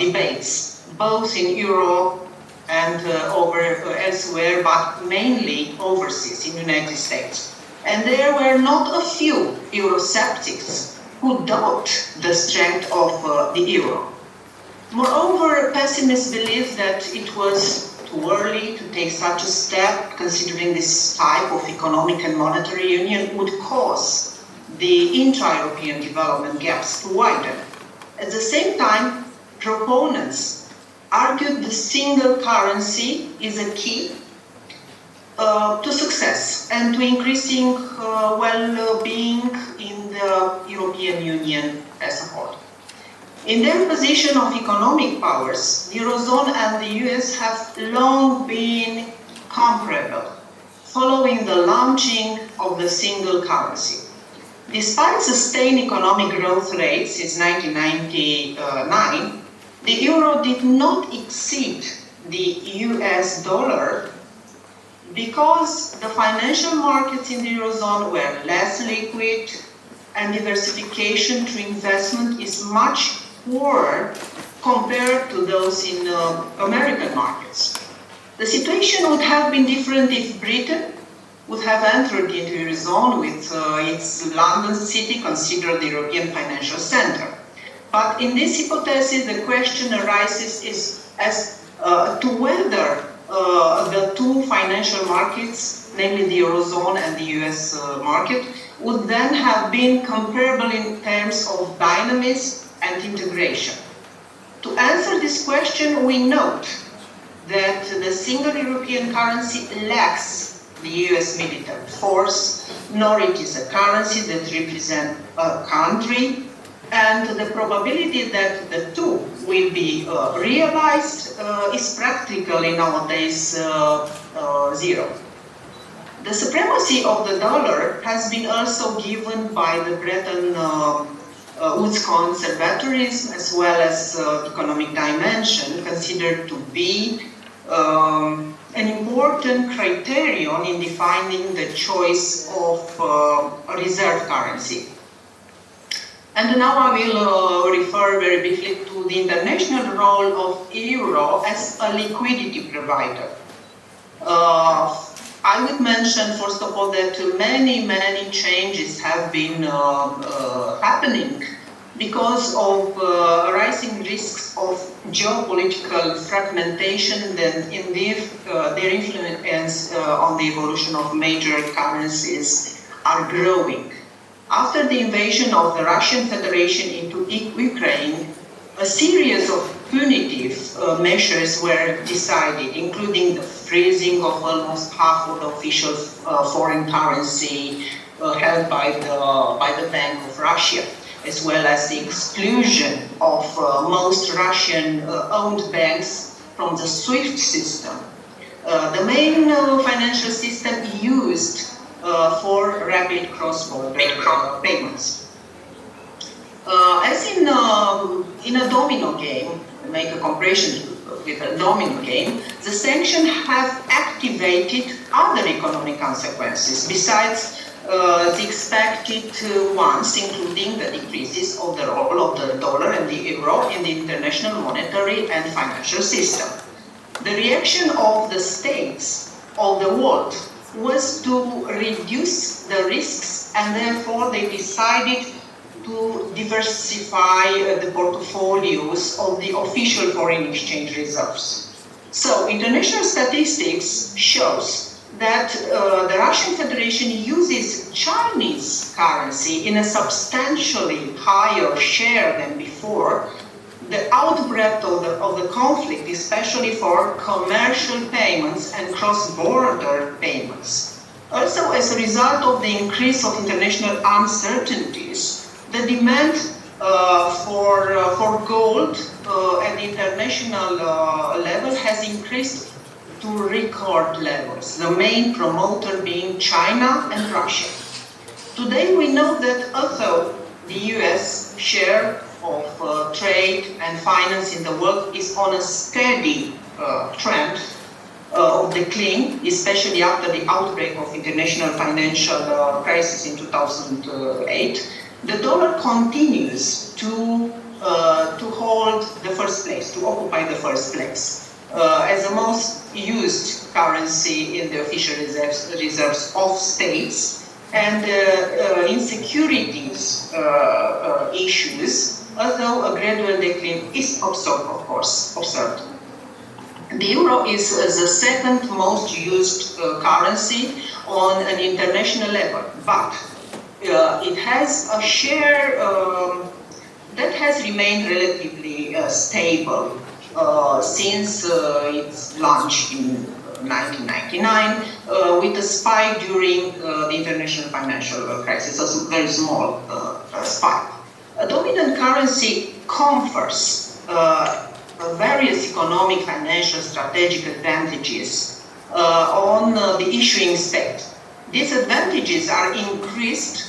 debates, both in Europe and elsewhere, but mainly overseas in the United States. And there were not a few Eurosceptics who doubt the strength of the euro. Moreover, pessimists believe that it was too early to take such a step, considering this type of economic and monetary union would cause the intra-European development gaps to widen. At the same time, proponents argued the single currency is a key to success and to increasing well-being in the European Union as a whole. In their position of economic powers, the Eurozone and the US have long been comparable, following the launching of the single currency. Despite sustained economic growth rates since 1999, the euro did not exceed the US dollar because the financial markets in the Eurozone were less liquid and diversification through investment is much poorer compared to those in American markets. The situation would have been different if Britain would have entered into the Eurozone with its London city considered the European financial center. But in this hypothesis, the question arises as to whether the two financial markets, namely the Eurozone and the US market, would then have been comparable in terms of dynamism and integration. To answer this question, we note that the single European currency lacks the US military force, nor it is a currency that represents a country, and the probability that the two will be realized is practically nowadays zero. The supremacy of the dollar has been also given by the Bretton Woods conservatorism as well as economic dimension, considered to be an important criterion in defining the choice of a reserve currency. And now I will refer very briefly to the international role of euro as a liquidity provider. I would mention, first of all, that many changes have been happening because of rising risks of geopolitical fragmentation and in their influence on the evolution of major currencies are growing. After the invasion of the Russian Federation into Ukraine, a series of punitive measures were decided, including the freezing of almost half of the official foreign currency held by the Bank of Russia, as well as the exclusion of most Russian-owned banks from the SWIFT system, the main financial system used for rapid cross-border payments. As in a domino game, to make a comparison with a domino game, the sanctions have activated other economic consequences besides the expected ones, including the decreases of the role of the dollar and the euro in the international monetary and financial system. The reaction of the states of the world was to reduce the risks, and therefore they decided to diversify the portfolios of the official foreign exchange reserves. So international statistics shows that the Russian Federation uses Chinese currency in a substantially higher share than before. The outbreak of the conflict, especially for commercial payments and cross-border payments. Also, as a result of the increase of international uncertainties, the demand for gold at international level has increased to record levels, the main promoter being China and Russia. Today we know that although the US share of trade and finance in the world is on a steady trend of decline, especially after the outbreak of international financial crisis in 2008, the dollar continues to hold the first place, to occupy the first place as the most used currency in the official reserves of states, and insecurities issues, although a gradual decline is observed, of course, observed. The euro is the second most used currency on an international level, but it has a share that has remained relatively stable since its launch in 1999, with a spike during the international financial crisis, a very small spike. A dominant currency confers various economic, financial, strategic advantages on the issuing state. These advantages are increased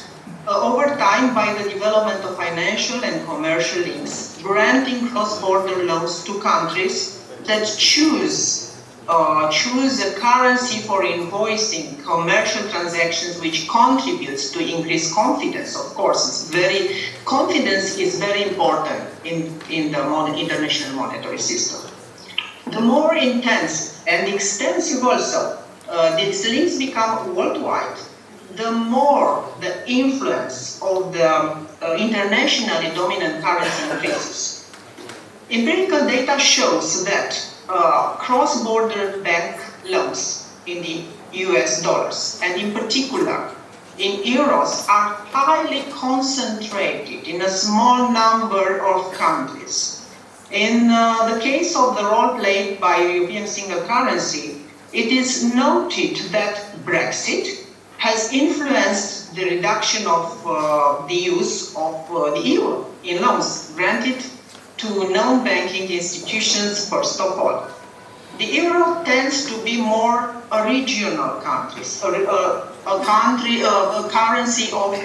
over time by the development of financial and commercial links, granting cross-border loans to countries that choose a currency for invoicing commercial transactions, which contributes to increased confidence. Of course, confidence is very important in the international monetary system. The more intense and extensive also these links become worldwide, the more the influence of the internationally dominant currency increases. Empirical data shows that cross-border bank loans in the US dollars, and in particular in euros, are highly concentrated in a small number of countries. In the case of the role played by European single currency, it is noted that Brexit has influenced the reduction of the use of the euro in loans granted to non-banking institutions first of all. The euro tends to be more a regional countries, a currency of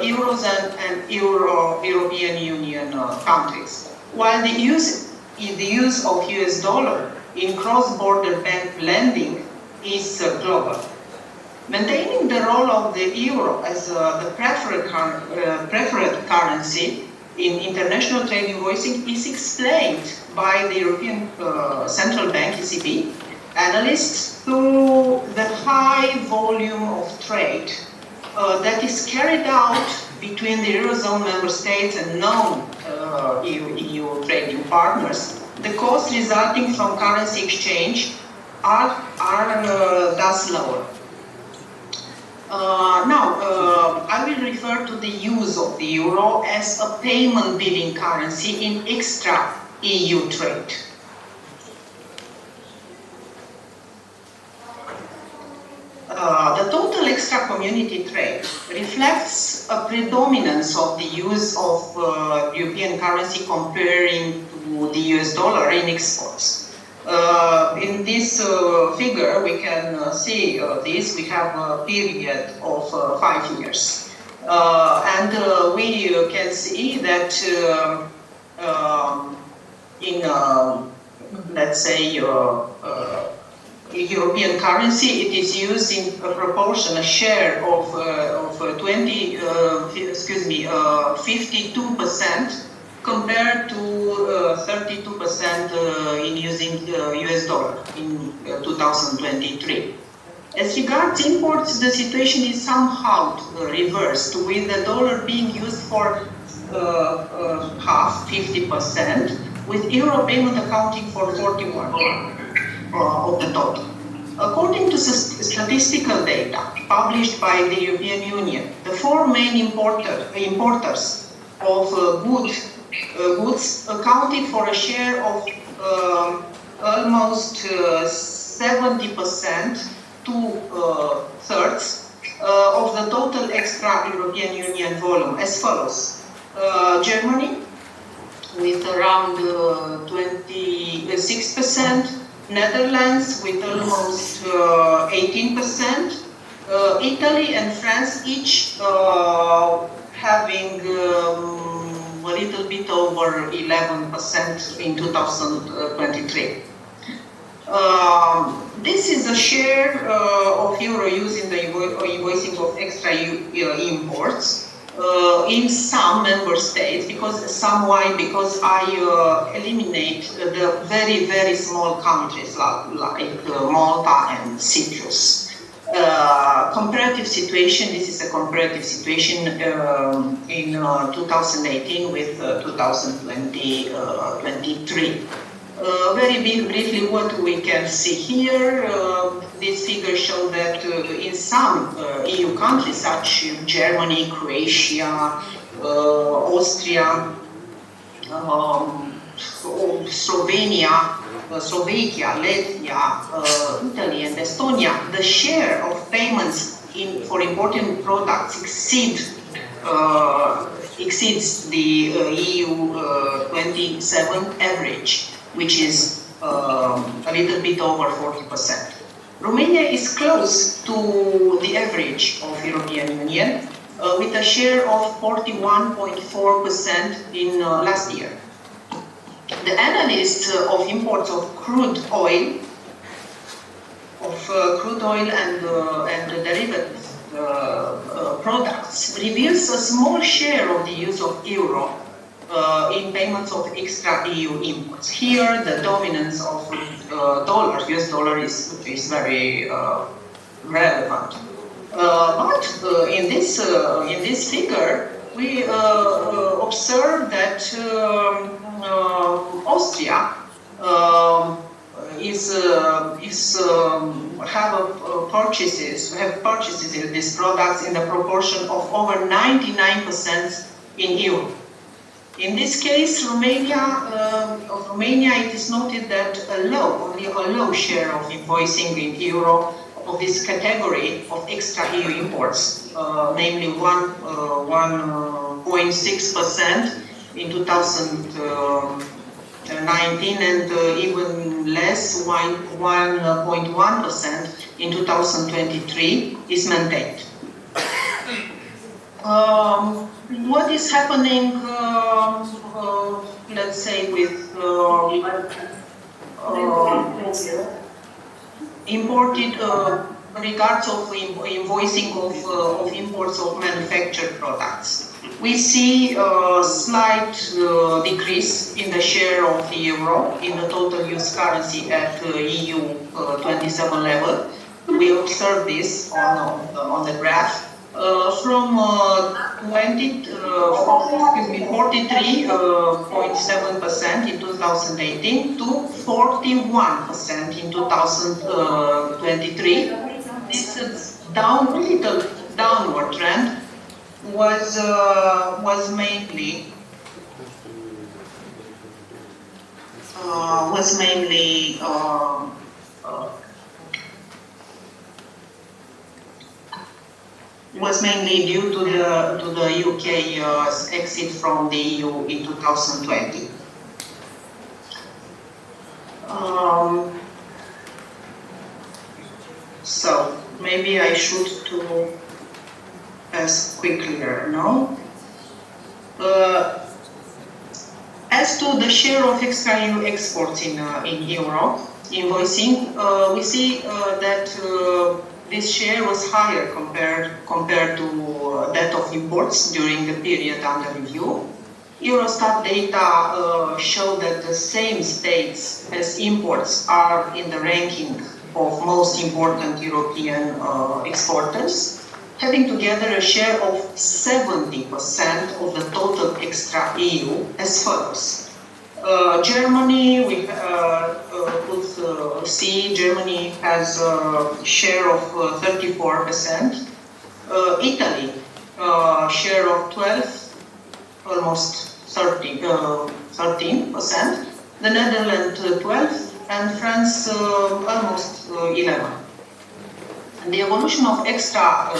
Eurozone and European Union countries, while the use of US dollar in cross-border bank lending is global. Maintaining the role of the euro as the preferred currency in international trade invoicing is explained by the European Central Bank, ECB, analysts through the high volume of trade that is carried out between the Eurozone member states and non-EU trading partners. The costs resulting from currency exchange are thus lower. I will refer to the use of the euro as a payment billing currency in extra-EU trade. The total extra-community trade reflects a predominance of the use of European currency comparing to the US dollar in exports. In this figure, we can see this. We have a period of 5 years. And we can see that in, let's say, European currency, it is used in a proportion, a share of 52% compared to 32% in using US dollar in 2023. As regards imports, the situation is somehow reversed, with the dollar being used for half, 50%, with euro payment accounting for 41% of the total. According to statistical data published by the European Union, the four main importers of goods accounted for a share of almost 70% to thirds of the total extra-European Union volume, as follows. Germany with around 26%, Netherlands with almost 18%, Italy and France each having a little bit over 11% in 2023. This is a share of euro use in the invoicing of extra imports in some member states. Why? Because I eliminate the very, very small countries like Malta and Cyprus. Comparative situation, this is a comparative situation in 2018 with 2023. Very briefly, what we can see here, these figures show that in some EU countries such as Germany, Croatia, Austria, Slovenia, Slovakia, Latvia, Italy and Estonia, the share of payments for imported products exceeds the EU 27 average, which is a little bit over 40%. Romania is close to the average of European Union with a share of 41.4% in last year. The analyst of imports of crude oil and derivative products reveals a small share of the use of euro in payments of extra EU imports. Here, the dominance of US dollar is very relevant. But in this figure, we observe that Austria have purchases in these products in the proportion of over 99% in euro. In this case, Romania, it is noted that only a low share of invoicing in euro of this category of extra EU imports, namely 1.6% in 2019 and even less, 1.1% in 2023 is maintained. What is happening, let's say, with imported regards of invoicing of imports of manufactured products? We see a slight decrease in the share of the euro in the total use currency at EU 27 level. We observe this on the graph. From 43.7% in 2018 to 41% in 2023. This little downward trend was mainly due to the UK's exit from the EU in 2020. So maybe I should do as quickly now. As to the share of extra EU exports in euro invoicing, we see that this share was higher compared to that of imports during the period under review. Eurostat data show that the same states as imports are in the ranking of most important European exporters, having together a share of 70% of the total extra EU as follows. Germany, we could see Germany has a share of 34%. Italy, share of 12, almost 13%. The Netherlands, 12, and France, almost 11. And the evolution of extra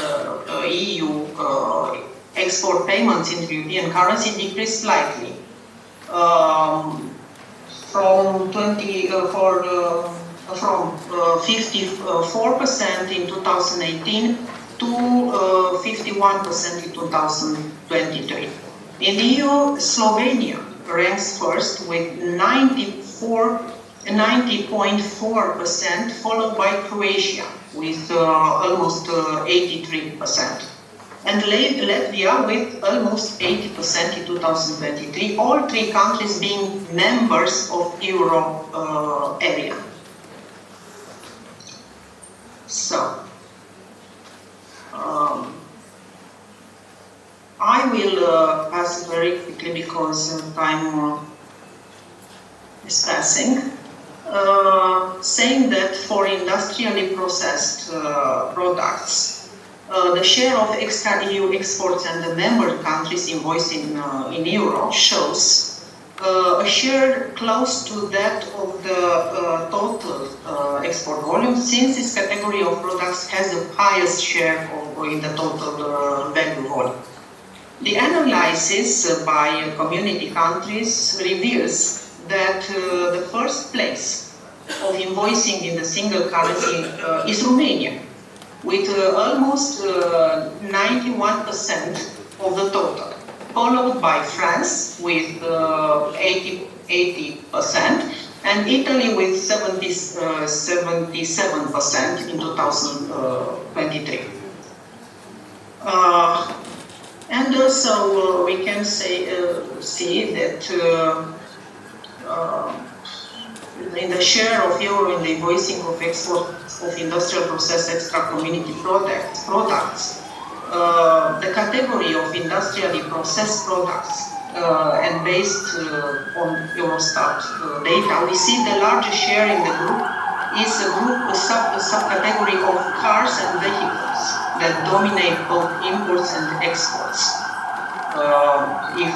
EU export payments in European currency decreased slightly from 54% in 2018 to 51% in 2023. In the EU, Slovenia ranks first with 90.4%, followed by Croatia with almost 83%. And Latvia with almost 80% in 2023, all three countries being members of Euro area. So, I will pass very quickly because time is passing, saying that for industrially processed products, the share of extra-EU exports and the member countries invoicing in euro shows a share close to that of the total export volume, since this category of products has the highest share in the total value volume. The analysis by community countries reveals that the first place of invoicing in the single currency is Romania, with almost 91% of the total, followed by France with 80%, and Italy with 77% in 2023. And also we can see that in the share of euro in the invoicing of export of industrial process extra community products, the category of industrially processed products and based on Eurostat data, we see the largest share in the group is a subcategory of cars and vehicles that dominate both imports and exports. If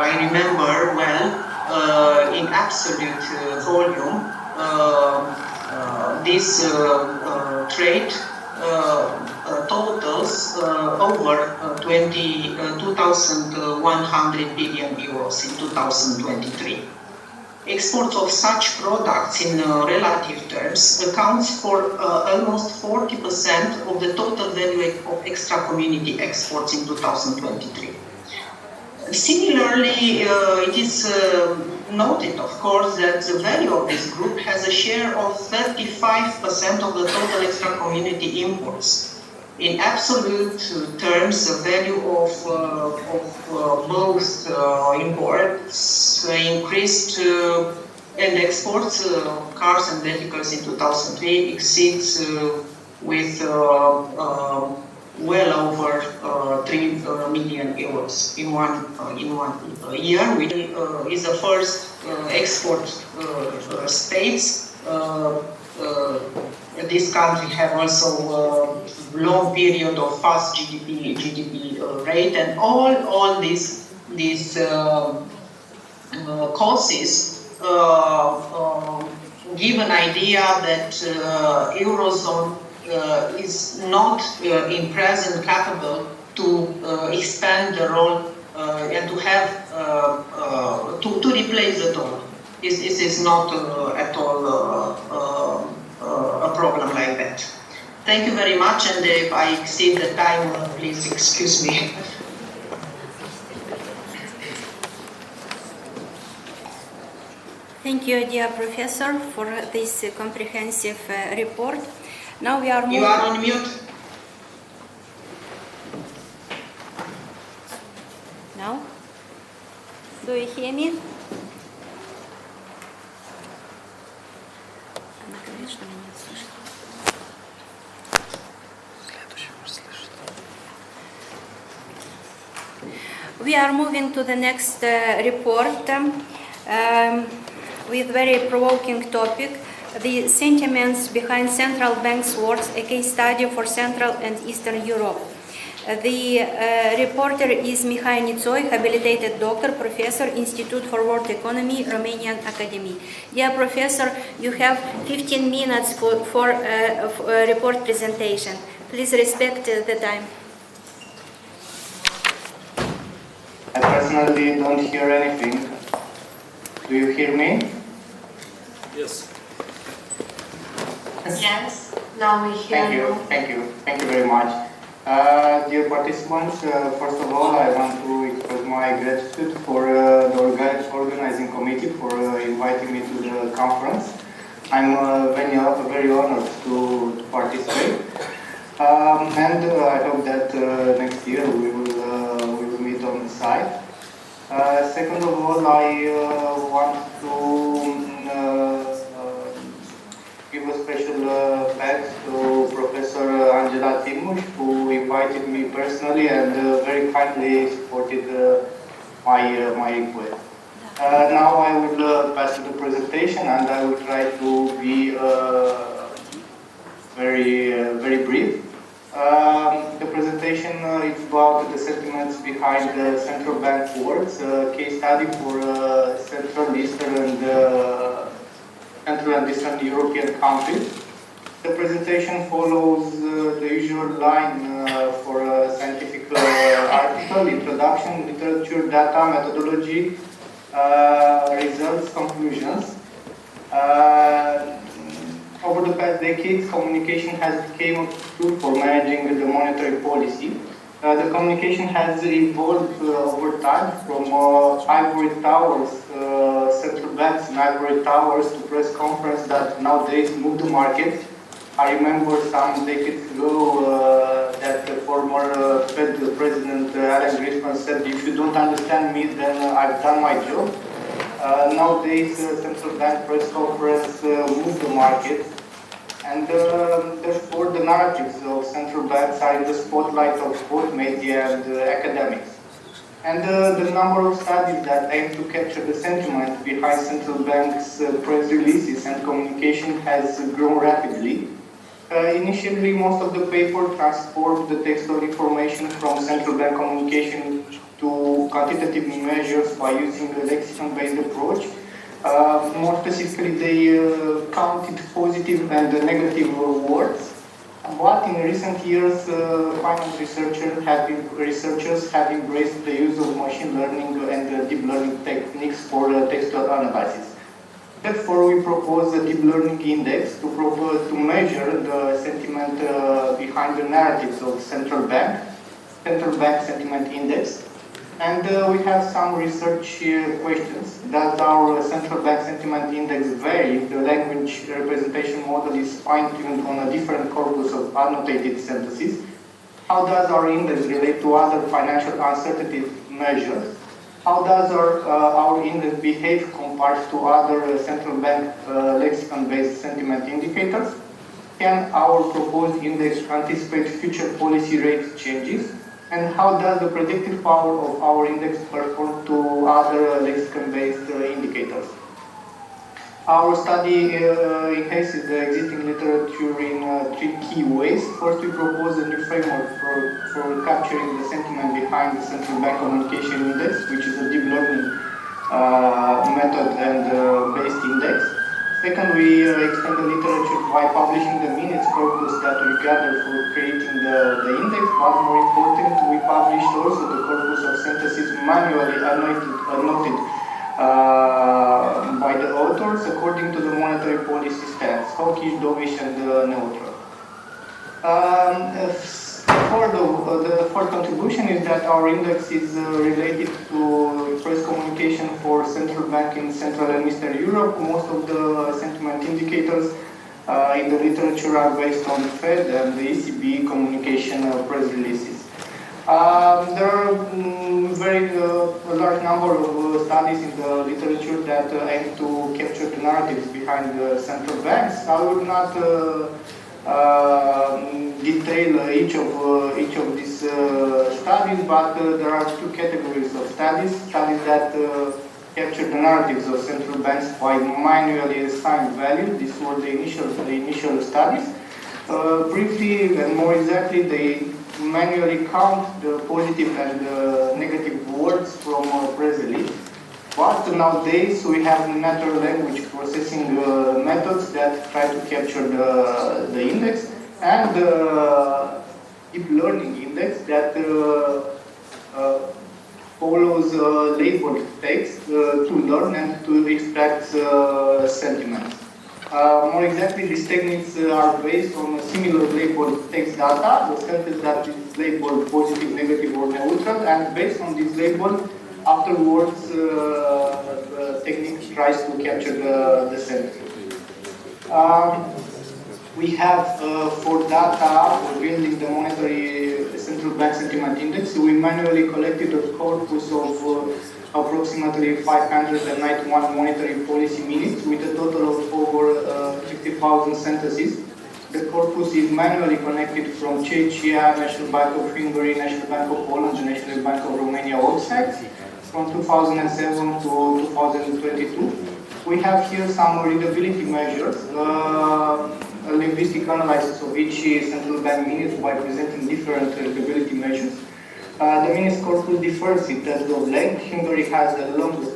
I remember well, in absolute volume, this trade totals over 2,100 billion euros in 2023. Exports of such products in relative terms accounts for almost 40% of the total value of extra-community exports in 2023. Similarly, it is noted, of course, that the value of this group has a share of 35% of the total extra-community imports. In absolute terms, the value of both imports increased and exports of cars and vehicles in 2003 exceeds with well over 3 million euros in one year, which is the first export states. This country have also long period of fast GDP rate, and all these causes give an idea that Eurozone is not in present capable to expand the role and to have to replace the dollar. It is not at all a problem like that. Thank you very much, and if I exceed the time, please excuse me. Thank you, dear Professor, for this comprehensive report. Now we are moving. You are on mute. Now? Do you hear me? We are moving to the next report with very provoking topic, the sentiments behind central banks' words, a case study for Central and Eastern Europe. The reporter is Mihai Nițoi, habilitated doctor, professor, Institute for World Economy, Romanian Academy. Dear Professor, you have 15 minutes for report presentation. Please respect the time. personally don't hear anything. Do you hear me? Yes. Yes, now we hear you. Thank you very much. Dear participants, first of all, I want to express my gratitude for the organizing committee for inviting me to the conference. I'm very honored to participate, and I hope that next year we will meet on the site. Second of all, I want to give a special thanks to Professor Angela Timuș, who invited me personally and very kindly supported my request. Now I will pass to the presentation, and I will try to be very brief. The presentation is about the sentiments behind the central bank boards, case study for Central Eastern and Eastern European countries. The presentation follows the usual line for a scientific article, introduction, literature, data, methodology, results, conclusions. Over the past decades, communication has become a tool for managing the monetary policy. The communication has evolved over time from ivory towers, central banks and ivory towers to press conference that nowadays move the market. I remember some decades ago that the former Fed President Alan Greenspan said, "If you don't understand me, then I've done my job." Nowadays, central bank press conference move the market. And therefore, the narratives of central banks are in the spotlight of both media and academics. And the number of studies that aim to capture the sentiment behind central banks' press releases and communication has grown rapidly. Initially, most of the paper transformed the textual information from central bank communication to quantitative measures by using a lexicon-based approach. More specifically, they counted positive and negative words. But in recent years, finance researchers have embraced the use of machine learning and deep learning techniques for textual analysis. Therefore, we propose a deep learning index to measure the sentiment behind the narratives of central bank sentiment index. And we have some research questions. Does our central bank sentiment index vary if the language representation model is fine-tuned on a different corpus of annotated sentences? How does our index relate to other financial uncertainty measures? How does our index behave compared to other central bank lexicon-based sentiment indicators? Can our proposed index anticipate future policy rate changes? And how does the predictive power of our index perform to other lexicon-based indicators? Our study enhances the existing literature in three key ways. First, we propose a new framework for capturing the sentiment behind the central bank communication index, which is a deep learning method and based index. Second, we extend the literature by publishing the minutes corpus that we gather for creating the index, but more important, we published also the corpus of sentences manually annotated by the authors according to the monetary policy stance, hawkish, dovish, and neutral. The fourth contribution is that our index is related to press communication for central bank in Central and Eastern Europe. Most of the sentiment indicators in the literature are based on Fed and the ECB communication press releases. There are a large number of studies in the literature that aim to capture the narratives behind the central banks. I will not detail each of these studies, but there are two categories of studies that capture the narratives of central banks by manually assigned values. These were the initial studies. Briefly and more exactly, they manually count the positive and negative words from press release. But nowadays we have natural language processing methods that try to capture the index, and deep learning index that follows labeled text to learn and to extract sentiments. More exactly, these techniques are based on similar labeled text data, the sentence that is labeled positive, negative, or neutral, and based on this label, afterwards, the technique tries to capture the sentence. We have, for data, for building the monetary central bank sentiment index, we manually collected a corpus of approximately 591 monetary policy minutes with a total of over 50,000 sentences. The corpus is manually connected from Czechia, National Bank of Hungary, National Bank of Poland, and National Bank of Romania websites from 2007 to 2022. We have here some readability measures, a linguistic analysis of each central bank minute by presenting different readability measures. The minutes corpus differs in terms of length. Hungary has the longest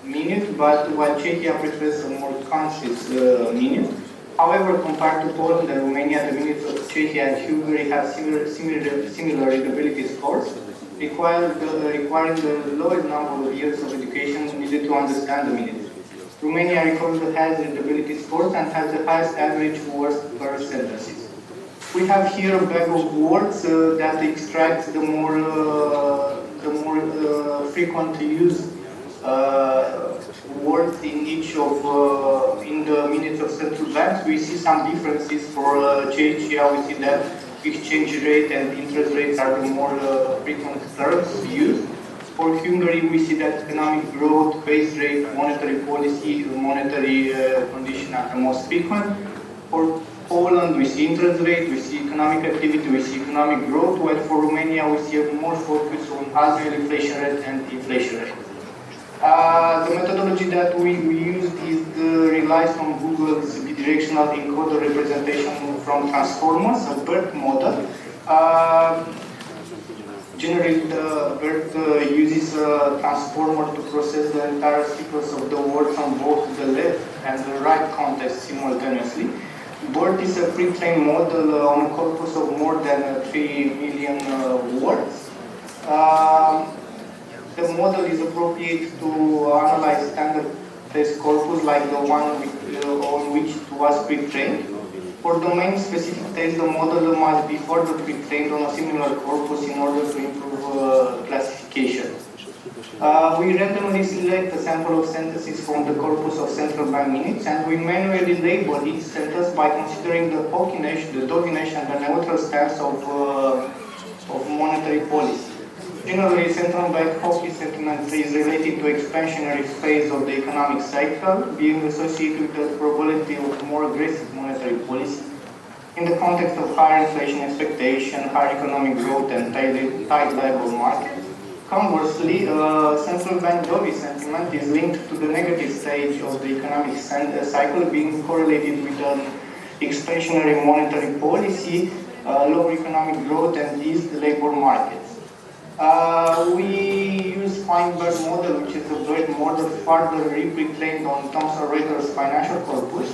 minute, but while Czechia prefers a more concise minute. However, compared to Poland and Romania, the minutes of Czechia and Hungary have similar readability scores, requiring the lowest number of years of education needed to understand the minutes. Romania records the highest readability scores and has the highest average words per sentences. We have here a bag of words that extracts the more frequently used words in each of in the minutes of central banks. We see some differences for Czechia. We see that exchange rate and interest rates are the more frequent terms used. For Hungary, we see that economic growth, base rate, monetary policy, monetary condition are the most frequent. For Poland, we see interest rate, we see economic activity, we see economic growth, while for Romania, we see a more focus on annual inflation rate and inflation rate. The methodology that we used relies on Google's bidirectional encoder representation from transformers, a BERT model. Generally, the BERT uses a transformer to process the entire sequence of the words on both the left and the right context simultaneously. BERT is a pre-trained model on a corpus of more than 3 million words. The model is appropriate to analyze standard test corpus like the one on which it was pre-trained. For domain-specific tests, the model must be further pre-trained on a similar corpus in order to improve classification. We randomly select a sample of sentences from the corpus of central bank minutes, and we manually label each sentence by considering the hawkish, the dovish, and the neutral stance of monetary policy. Generally, central bank hawkish sentiment is related to expansionary phase of the economic cycle, being associated with the probability of more aggressive monetary policy. In the context of higher inflation expectation, higher economic growth, and tight labor market. Conversely, central bank dovish sentiment is linked to the negative stage of the economic cycle, being correlated with an expansionary monetary policy, lower economic growth, and eased labor markets. We use Feinberg model, which is a BERT model further pre-trained on Thomson Reuters financial corpus,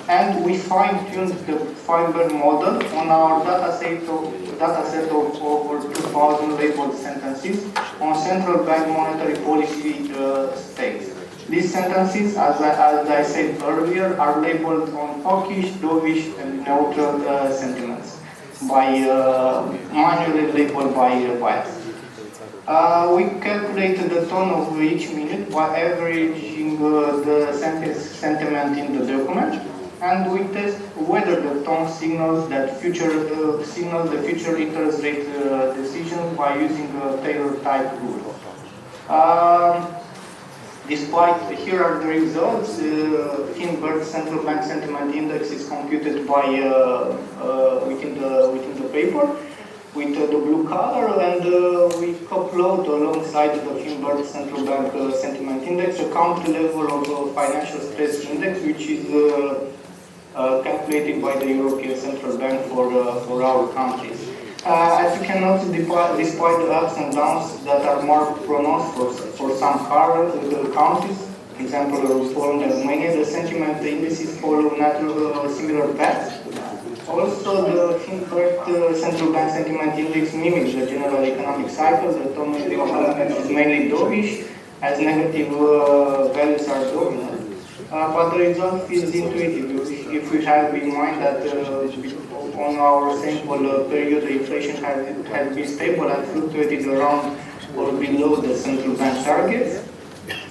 and we fine-tuned the Feinberg model on our dataset of over 2,000 labeled sentences on central bank monetary policy states. These sentences, as I said earlier, are labeled on hawkish, dovish, and neutral sentiments by manually labeled by bias. We calculated the tone of each minute by averaging the sentiment in the document, and we test whether the tone signals the future interest rate decision by using a Taylor type rule. Here are the results. Feinberg Central Bank Sentiment Index is computed by within the paper with the blue color, and we upload alongside the Feinberg Central Bank Sentiment Index a country level of financial stress index, which is calculated by the European Central Bank for our countries. As you can notice, despite the ups and downs that are more pronounced for some countries, for example, Poland and Romania, the sentiment indices follow similar paths. Also, the Finbert Central Bank Sentiment Index mimics the general economic cycle. The tone of the economy is mainly dovish, as negative values are dominant. But the result is intuitive if we have in mind that on our sample period, the inflation has been stable and fluctuated around or below the central bank targets.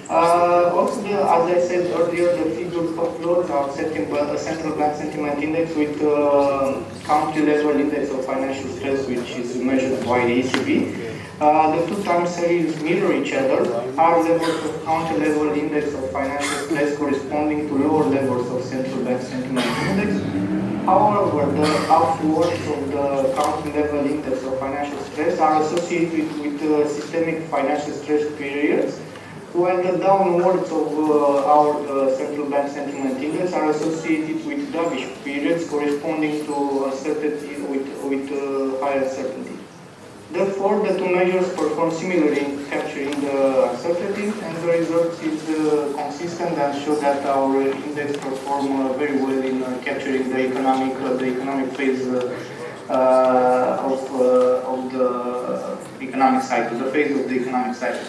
Also, as I said earlier, the figures upload are setting the central bank sentiment index with country level index of financial stress, which is measured by the ECB. The two time series mirror each other. Higher levels of country level index of financial stress corresponding to lower levels of central bank sentiment index. However, the upwards of the country level index of financial stress are associated with systemic financial stress periods, while the downwards of our central bank sentiment index are associated with dovish periods corresponding to uncertainty with high uncertainty. Therefore, the two measures perform similarly in capturing the uncertainty, and the result is consistent and show that our index perform very well in capturing the economic phase of the economic cycle, the phase of the economic cycle.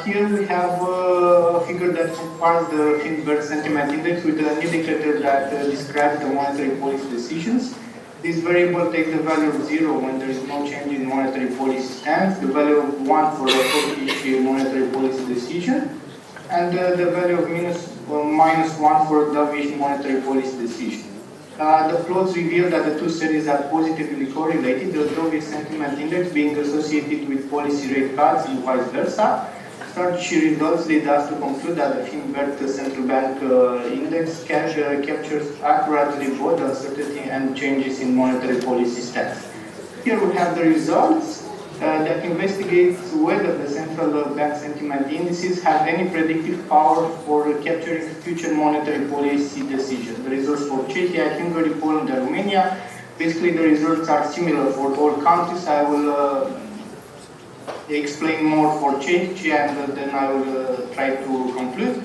Here we have a figure that compares the Finbert Sentiment Index with an indicator that describes the monetary policy decisions. This variable takes the value of 0 when there is no change in monetary policy stance, the value of 1 for the monetary policy decision, and the value of minus 1 for dovish monetary policy decision. The plots reveal that the two series are positively correlated, the dovish sentiment index being associated with policy rate cuts and vice versa. Such results lead us to conclude that the Finbert Central Bank Index captures accurately both uncertainty and changes in monetary policy stance. Here we have the results that investigates whether the central bank sentiment indices have any predictive power for capturing future monetary policy decisions. The results for Czechia, Hungary, Poland, and Romania. Basically, the results are similar for all countries. I will explain more for Czechia, and then I will try to conclude.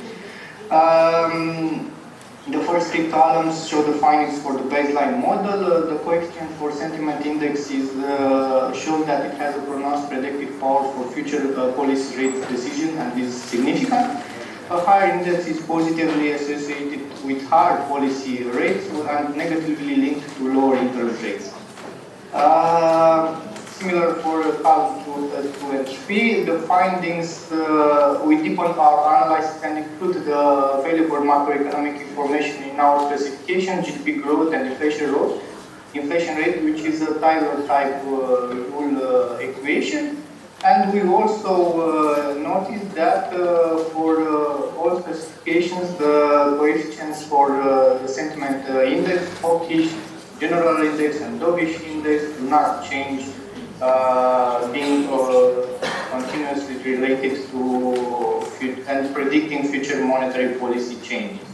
The first three columns show the findings for the baseline model. The coefficient for sentiment index shows that it has a pronounced predictive power for future policy rate decision, and is significant. A higher index is positively associated with higher policy rates and negatively linked to lower interest rates. Similar for column 2 and 3, the findings, we deepen our analysis and include the available macroeconomic information in our specification, GDP growth and inflation rate, which is a Taylor type rule equation. And we also noticed that for all specifications, the coefficients for the sentiment index, hawkish, general index, and dovish index do not change, being continuously related to and predicting future monetary policy changes.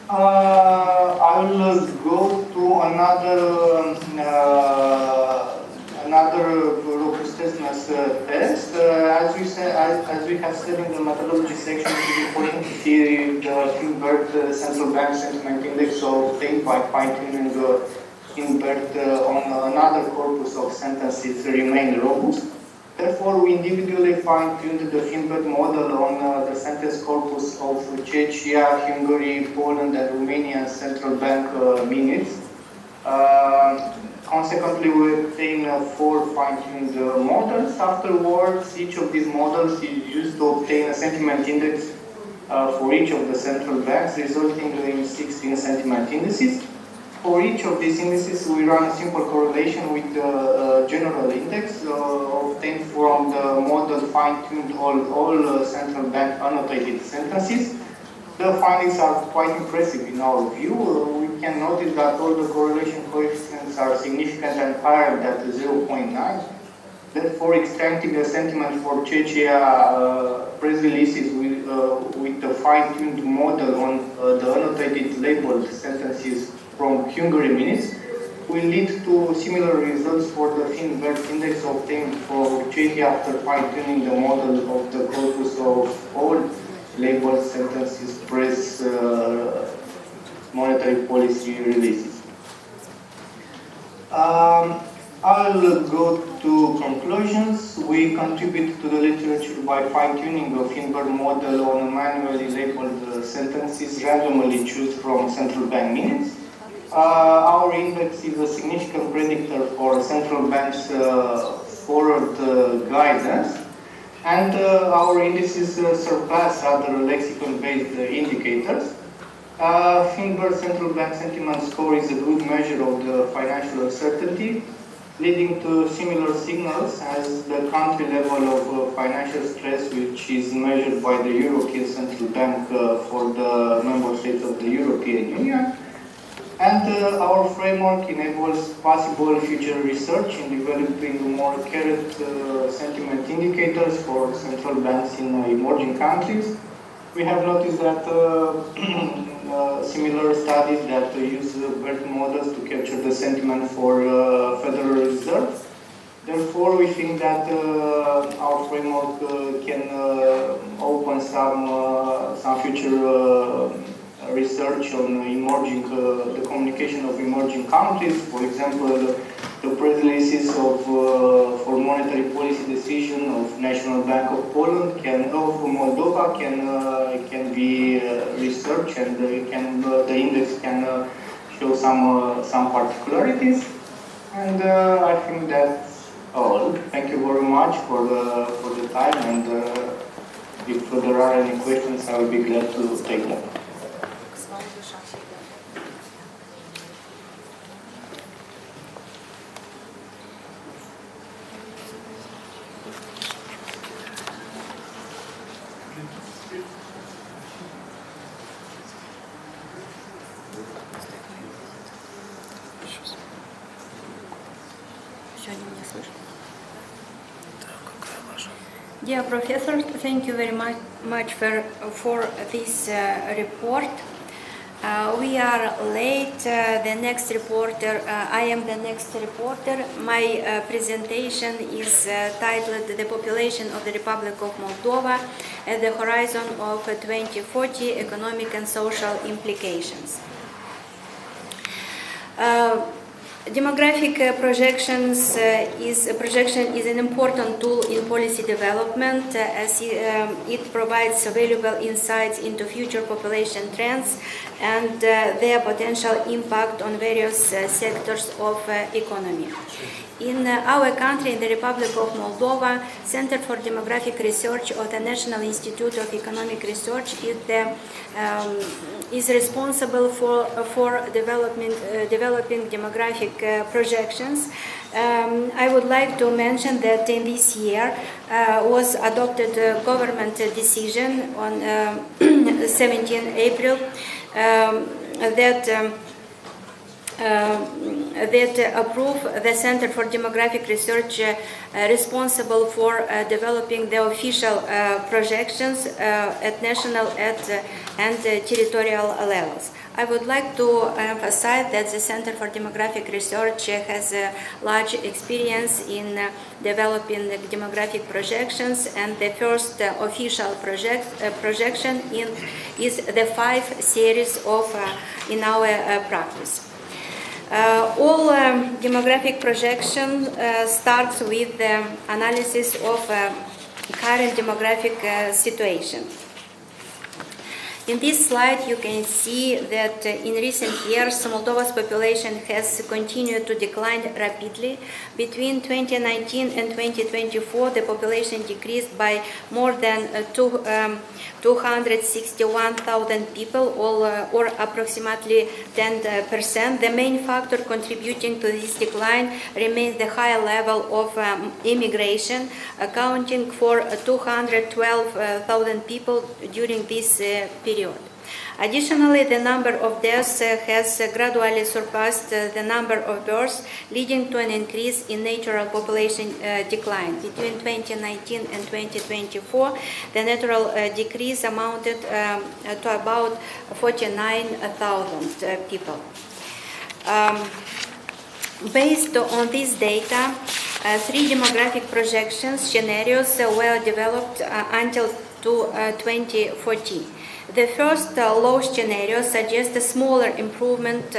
I will go to another robustness test. As we have said in the methodology section, it is important to see the Finbert Central Bank Sentiment Index obtained by fine-tuning the Finbert on another corpus of sentences remain robust. Therefore, we individually fine-tuned the Finbert model on the sentence corpus of Czechia, Hungary, Poland, and Romanian central bank minutes. Consequently, we obtain 4 fine-tuned models. Afterwards, each of these models is used to obtain a sentiment index for each of the central banks, resulting in 16 sentiment indices. For each of these indices, we run a simple correlation with the general index obtained from the model fine-tuned all central bank annotated sentences. The findings are quite impressive in our view. We can notice that all the correlation coefficients are significant and higher than 0.9. Therefore, extracting the sentiment for Czechia press releases with the fine-tuned model on the annotated labeled sentences from Hungary minutes will lead to similar results for the Finbert index obtained for Czechia after fine-tuning the model of the corpus of all labeled sentences press monetary policy releases. I'll go to conclusions. We contribute to the literature by fine-tuning the Finberg model on manually labeled sentences randomly chosen from central bank minutes. Our index is a significant predictor for central banks' forward guidance, and our indices surpass other lexicon-based indicators. Finberg Central Bank Sentiment Score is a good measure of the financial uncertainty, leading to similar signals as the country level of financial stress, which is measured by the European Central Bank for the member states of the European Union. And our framework enables possible future research in developing more accurate sentiment indicators for central banks in emerging countries. We have noticed that similar studies that use BERT models to capture the sentiment for Federal Reserve. Therefore, we think that our framework can open some future research on emerging, the communication of emerging countries. For example, the press releases of for monetary policy decision of National Bank of Poland of Moldova can be researched, and the index can show some particularities. And I think that's all. Thank you very much for the time, and if there are any questions, I will be glad to take them. Dear Professor, thank you very much for this report. We are late. The next reporter, I am the next reporter. My presentation is titled "The Population of the Republic of Moldova at the Horizon of 2040: Economic and Social Implications." Demographic projection is an important tool in policy development as it provides valuable insights into future population trends and their potential impact on various sectors of economy. In our country, in the Republic of Moldova, Center for Demographic Research of the National Institute of Economic Research is responsible for developing demographic projections. I would like to mention that in this year was adopted a government decision on 17 April that approve the Center for Demographic Research responsible for developing the official projections at national and territorial levels. I would like to emphasize that the Center for Demographic Research has a large experience in developing demographic projections, and the first official projection is the 5 series of in our practice. All demographic projection starts with the analysis of current demographic situation. In this slide, you can see that in recent years, Moldova's population has continued to decline rapidly. Between 2019 and 2024, the population decreased by more than 261,000 people, or approximately 10%. The main factor contributing to this decline remains the high level of immigration, accounting for 212,000 people during this period. Additionally, the number of deaths has gradually surpassed the number of births, leading to an increase in natural population decline. Between 2019 and 2024, the natural decrease amounted to about 49,000 people. Based on this data, 3 demographic projections scenarios were developed until 2040. The first low scenario suggests a smaller improvement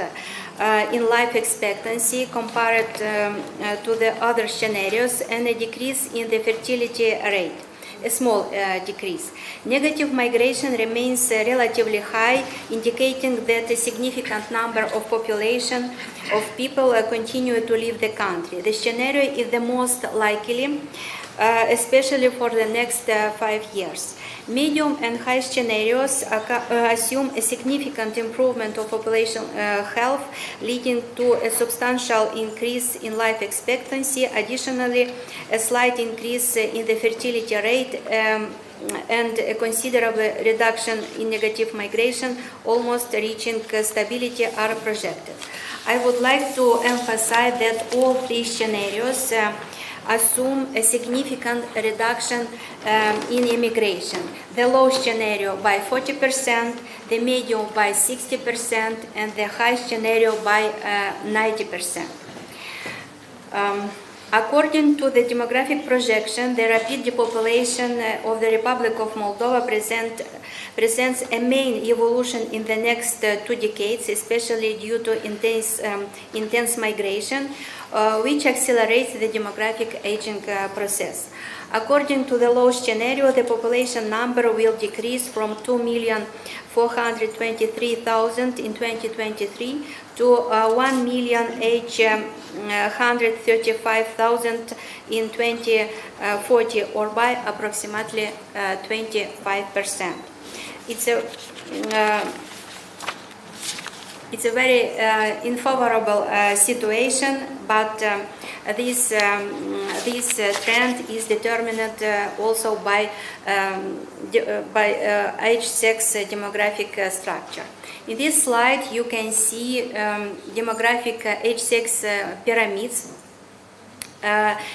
in life expectancy compared to the other scenarios and a decrease in the fertility rate. A small decrease. Negative migration remains relatively high, indicating that a significant number of population of people continue to leave the country. The scenario is the most likely, especially for the next 5 years. Medium and high scenarios assume a significant improvement of population health, leading to a substantial increase in life expectancy. Additionally, a slight increase in the fertility rate and a considerable reduction in negative migration, almost reaching stability, are projected. I would like to emphasize that all three scenarios assume a significant reduction in immigration. The low scenario by 40%, the medium by 60%, and the high scenario by 90%. According to the demographic projection, the rapid depopulation of the Republic of Moldova presents a main evolution in the next 2 decades, especially due to intense migration, which accelerates the demographic aging process. According to the low scenario, the population number will decrease from 2,423,000 in 2023 to 1,835,000 in 2040, or by approximately 25%. It's a very unfavorable situation, but this trend is determined also by age-sex demographic structure. In this slide, you can see demographic age-sex pyramids.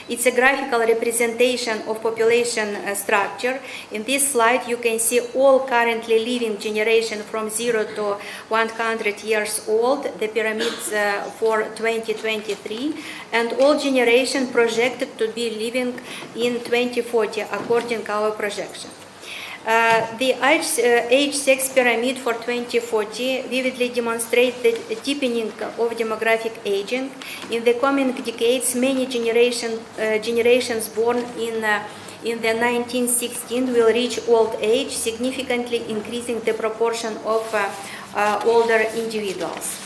It's a graphical representation of population structure. In this slide, you can see all currently living generation from 0 to 100 years old, the pyramids for 2023, and all generation projected to be living in 2040 according to our projection. The age-sex pyramid for 2040 vividly demonstrates the deepening of demographic aging. In the coming decades, many generations born in the 1916 will reach old age, significantly increasing the proportion of older individuals.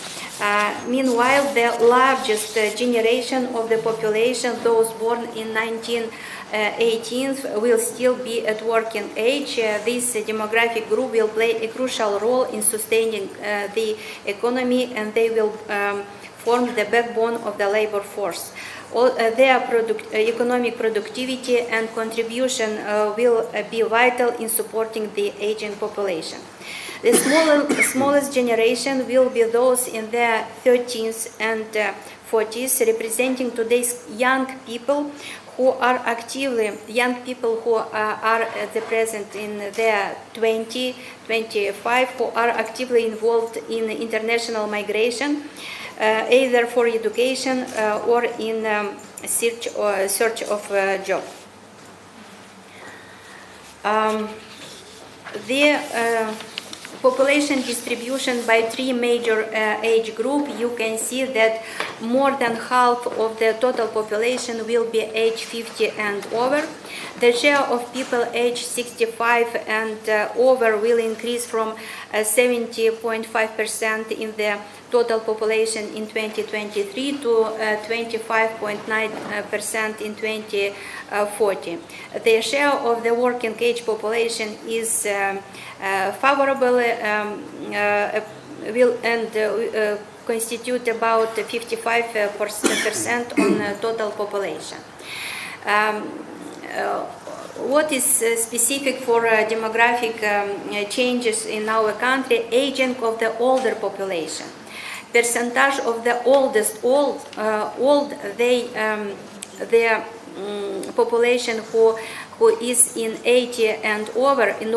Meanwhile, the largest generation of the population, those born in 1918, will still be at working age. This demographic group will play a crucial role in sustaining the economy, and they will form the backbone of the labor force. Their economic productivity and contribution will be vital in supporting the aging population. The smallest generation will be those in their 30s and 40s, representing today's young people who are at the present in their 20, 25, who are actively involved in international migration, either for education or in search of a job. The population distribution by 3 major age groups, you can see that more than half of the total population will be age 50 and over. The share of people age 65 and over will increase from 70.5% in the total population in 2023 to 25.9% in 2040. The share of the working age population is favorable will constitute about 55% on total population. What is specific for demographic changes in our country? Aging of the older population. Percentage of the the population who is in 80 and over in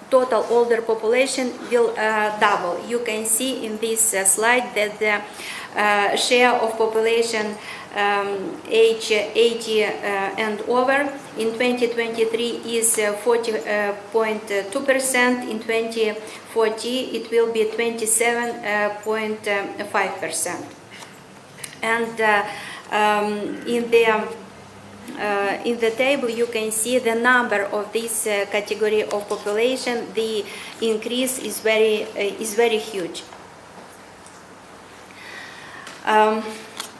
total older population will double. You can see in this slide that the share of population age 80 and over in 2023 is 40.2%. In 2040 it will be 27.5%. And in the table you can see the number of this category of population. The increase is very huge.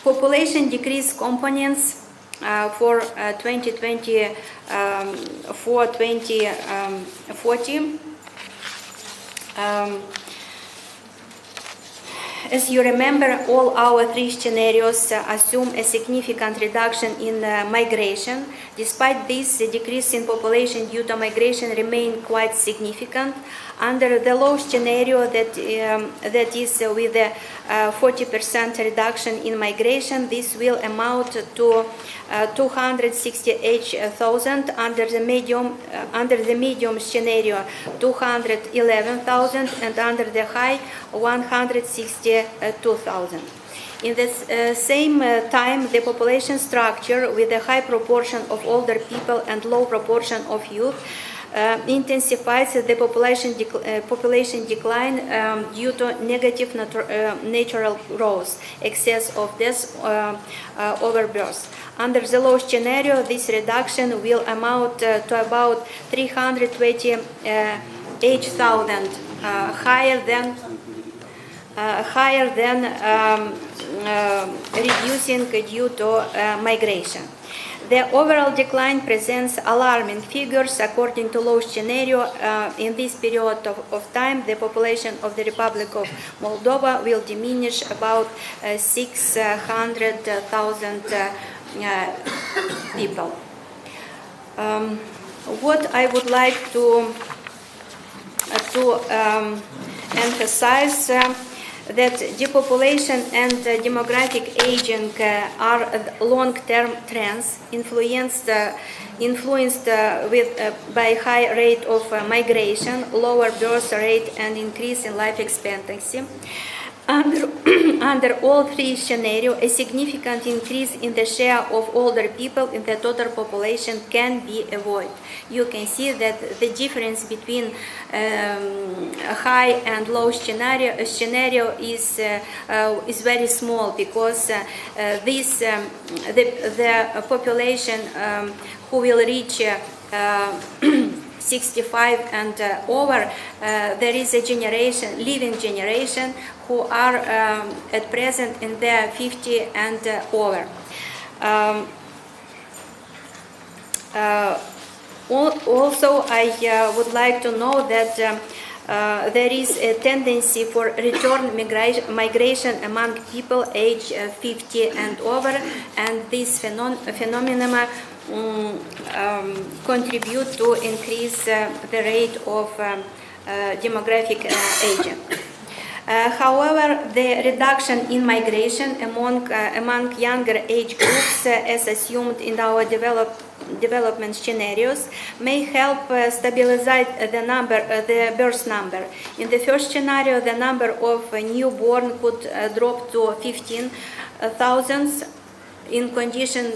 Population decrease components for 2020 for 2040. As you remember, all our three scenarios assume a significant reduction in migration. Despite this, the decrease in population due to migration remain quite significant. Under the low scenario, that is with a 40% reduction in migration, this will amount to 268,000. Under the medium scenario, 211,000, and under the high, 162,000. In the same time, the population structure with a high proportion of older people and low proportion of youth intensifies the population decline due to negative natural growth, excess of deaths, overbirth. Under the low scenario, this reduction will amount to about 328,000, higher than reducing due to migration. The overall decline presents alarming figures. According to low scenario, in this period of time, the population of the Republic of Moldova will diminish about 600,000 people. What I would like to emphasize that depopulation and demographic aging are long-term trends influenced by high rate of migration, lower birth rate, and increase in life expectancy. Under all three scenarios, a significant increase in the share of older people in the total population can be avoided. You can see that the difference between high and low scenario is very small, because the population who will reach 65 and over, there is a living generation who are at present in their 50 and over. Also, I would like to know that there is a tendency for return migration among people aged 50 and over, and this phenomenon contribute to increase the rate of demographic aging. However, the reduction in migration among younger age groups, as assumed in our development scenarios, may help stabilize the birth number. In the first scenario, the number of newborn could drop to 15,000 in condition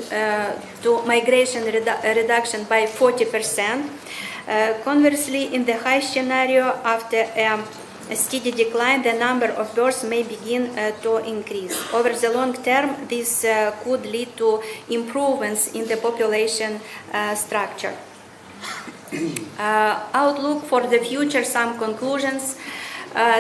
to migration reduction by 40%. Conversely, in the high scenario, after a steady decline, the number of births may begin to increase. Over the long term, this could lead to improvements in the population structure. Outlook for the future, some conclusions.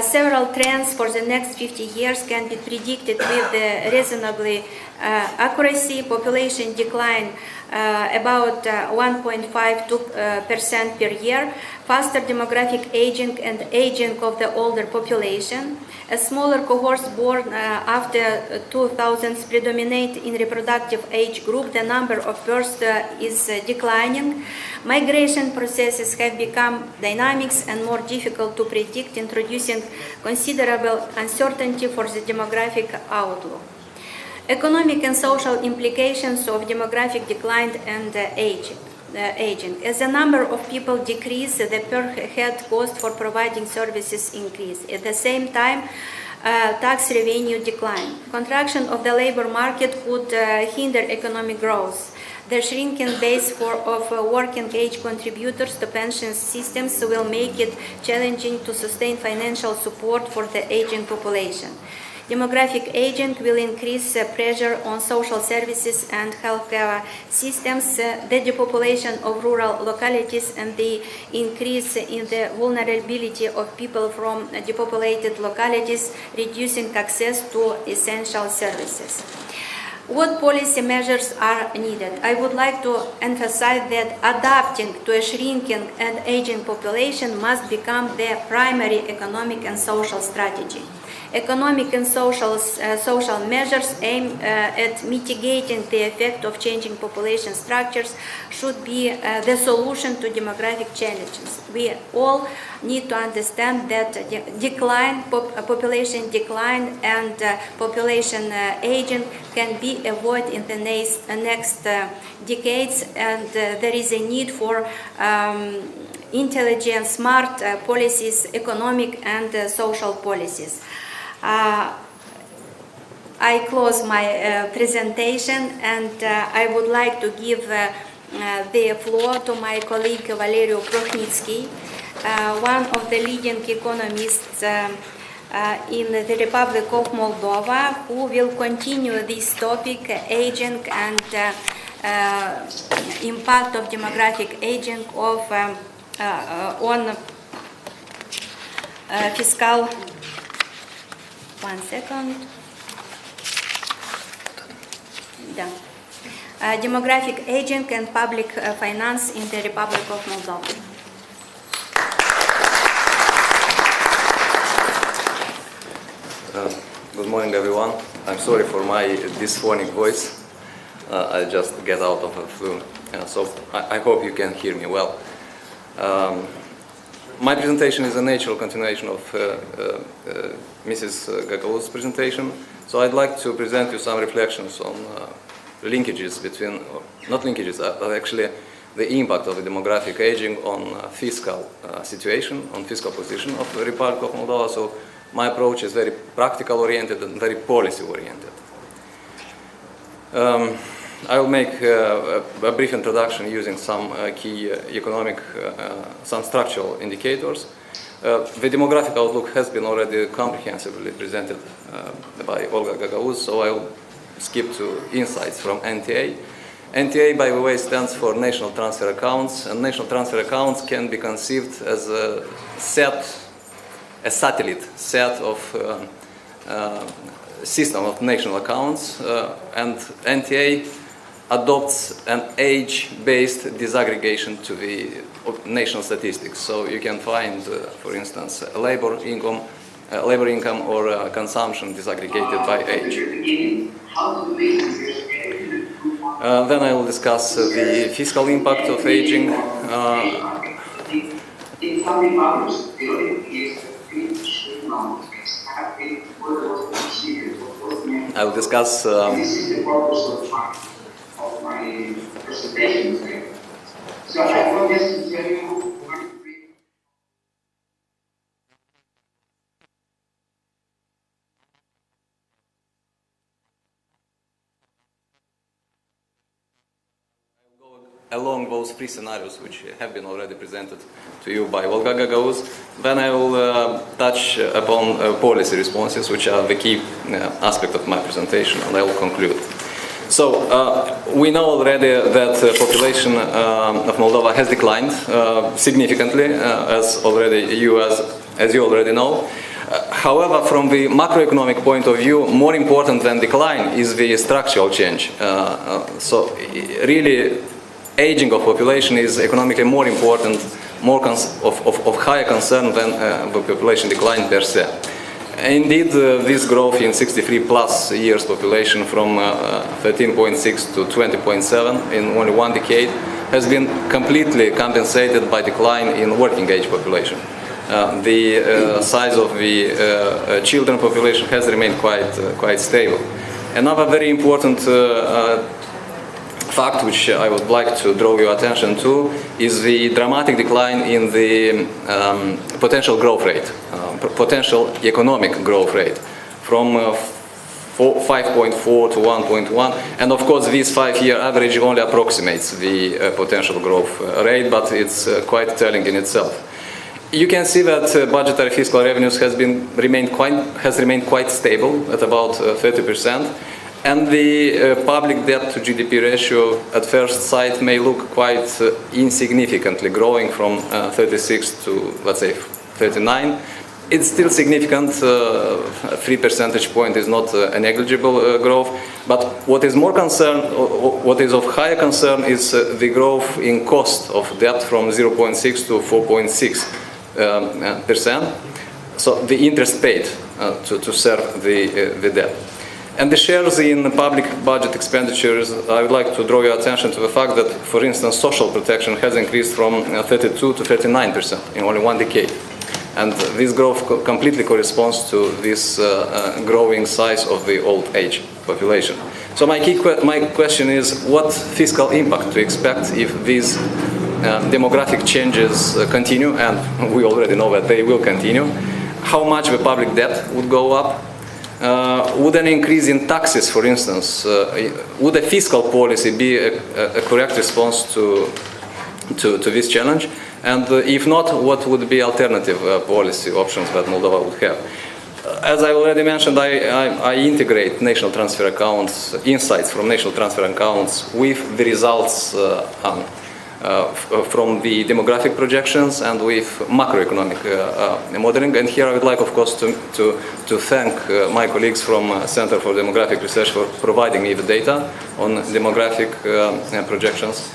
Several trends for the next 50 years can be predicted with reasonably accuracy. Population decline about 1.52% per year, faster demographic aging and aging of the older population. A smaller cohorts born after 2000 predominate in reproductive age group. The number of births is declining. Migration processes have become dynamic and more difficult to predict, introducing considerable uncertainty for the demographic outlook. Economic and social implications of demographic decline and aging. aging. As the number of people decrease, the per head cost for providing services increase. At the same time, tax revenue decline. Contraction of the labor market could hinder economic growth. The shrinking base of working age contributors to pension systems will make it challenging to sustain financial support for the aging population. Demographic aging will increase pressure on social services and healthcare systems. The depopulation of rural localities and the increase in the vulnerability of people from depopulated localities, reducing access to essential services. What policy measures are needed? I would like to emphasize that adapting to a shrinking and aging population must become the primary economic and social strategy. Economic and social measures aimed at mitigating the effect of changing population structures should be the solution to demographic challenges. We all need to understand that population decline and population aging can be avoided in the next decades, and there is a need for intelligent, smart policies, economic and social policies. I close my presentation, and I would like to give the floor to my colleague Valeriu Prohnitsky, one of the leading economists in the Republic of Moldova, who will continue this topic, aging and impact of demographic aging on fiscal. One second. Demographic aging and public finance in the Republic of Moldova. Good morning, everyone. I'm sorry for my dysphonic voice. I just get out of a flu, so I hope you can hear me well. My presentation is a natural continuation of Mrs. Gagauz's presentation, so I'd like to present you some reflections on linkages between, not linkages, but actually the impact of the demographic aging on fiscal situation, on fiscal position of the Republic of Moldova. So my approach is very practical oriented and very policy oriented. I will make a brief introduction using some key economic, some structural indicators. The demographic outlook has been already comprehensively presented by Olga Gagauz, so I will skip to insights from NTA. NTA, by the way, stands for National Transfer Accounts, and National Transfer Accounts can be conceived as a satellite set of system of national accounts, and NTA adopts an age-based disaggregation to the national statistics. So you can find, for instance, labor income or consumption disaggregated by age. Then I will discuss the fiscal impact of aging. I will discuss my presentation. So I want just to tell you along those three scenarios which have been already presented to you by Olga Gagauz. Then I will touch upon policy responses, which are the key aspect of my presentation, and I will conclude. So we know already that the population of Moldova has declined significantly, as you already know. However, from the macroeconomic point of view, more important than decline is the structural change. So really, aging of population is economically more important, of higher concern than the population decline per se. Indeed, this growth in 63 plus years population from 13.6 to 20.7 in only one decade has been completely compensated by decline in working age population. The size of the children population has remained quite stable. Another very important fact which I would like to draw your attention to is the dramatic decline in the potential growth rate, potential economic growth rate from 5.4 to 1.1, and of course this 5-year average only approximates the potential growth rate, but it's quite telling in itself. You can see that budgetary fiscal revenues has remained quite stable at about 30%, and the public debt to GDP ratio at first sight may look quite insignificantly, growing from 36 to, let's say, 39. It's still significant. 3 percentage point is not a negligible growth. But what is more concern, what is of higher concern, is the growth in cost of debt from 0.6 to 4.6%. So the interest paid to serve the debt. And the shares in public budget expenditures, I would like to draw your attention to the fact that, for instance, social protection has increased from 32 to 39% in only 1 decade. And this growth completely corresponds to this growing size of the old age population. So my question is, what fiscal impact to expect if these demographic changes continue, and we already know that they will continue? How much the public debt would go up? Would an increase in taxes, for instance, would a fiscal policy be a correct response to this challenge? And if not, what would be alternative policy options that Moldova would have? As I already mentioned, I integrate national transfer accounts, insights from national transfer accounts with the results from the demographic projections and with macroeconomic modeling. And here I would like, of course, to thank my colleagues from Center for Demographic Research for providing me the data on demographic projections.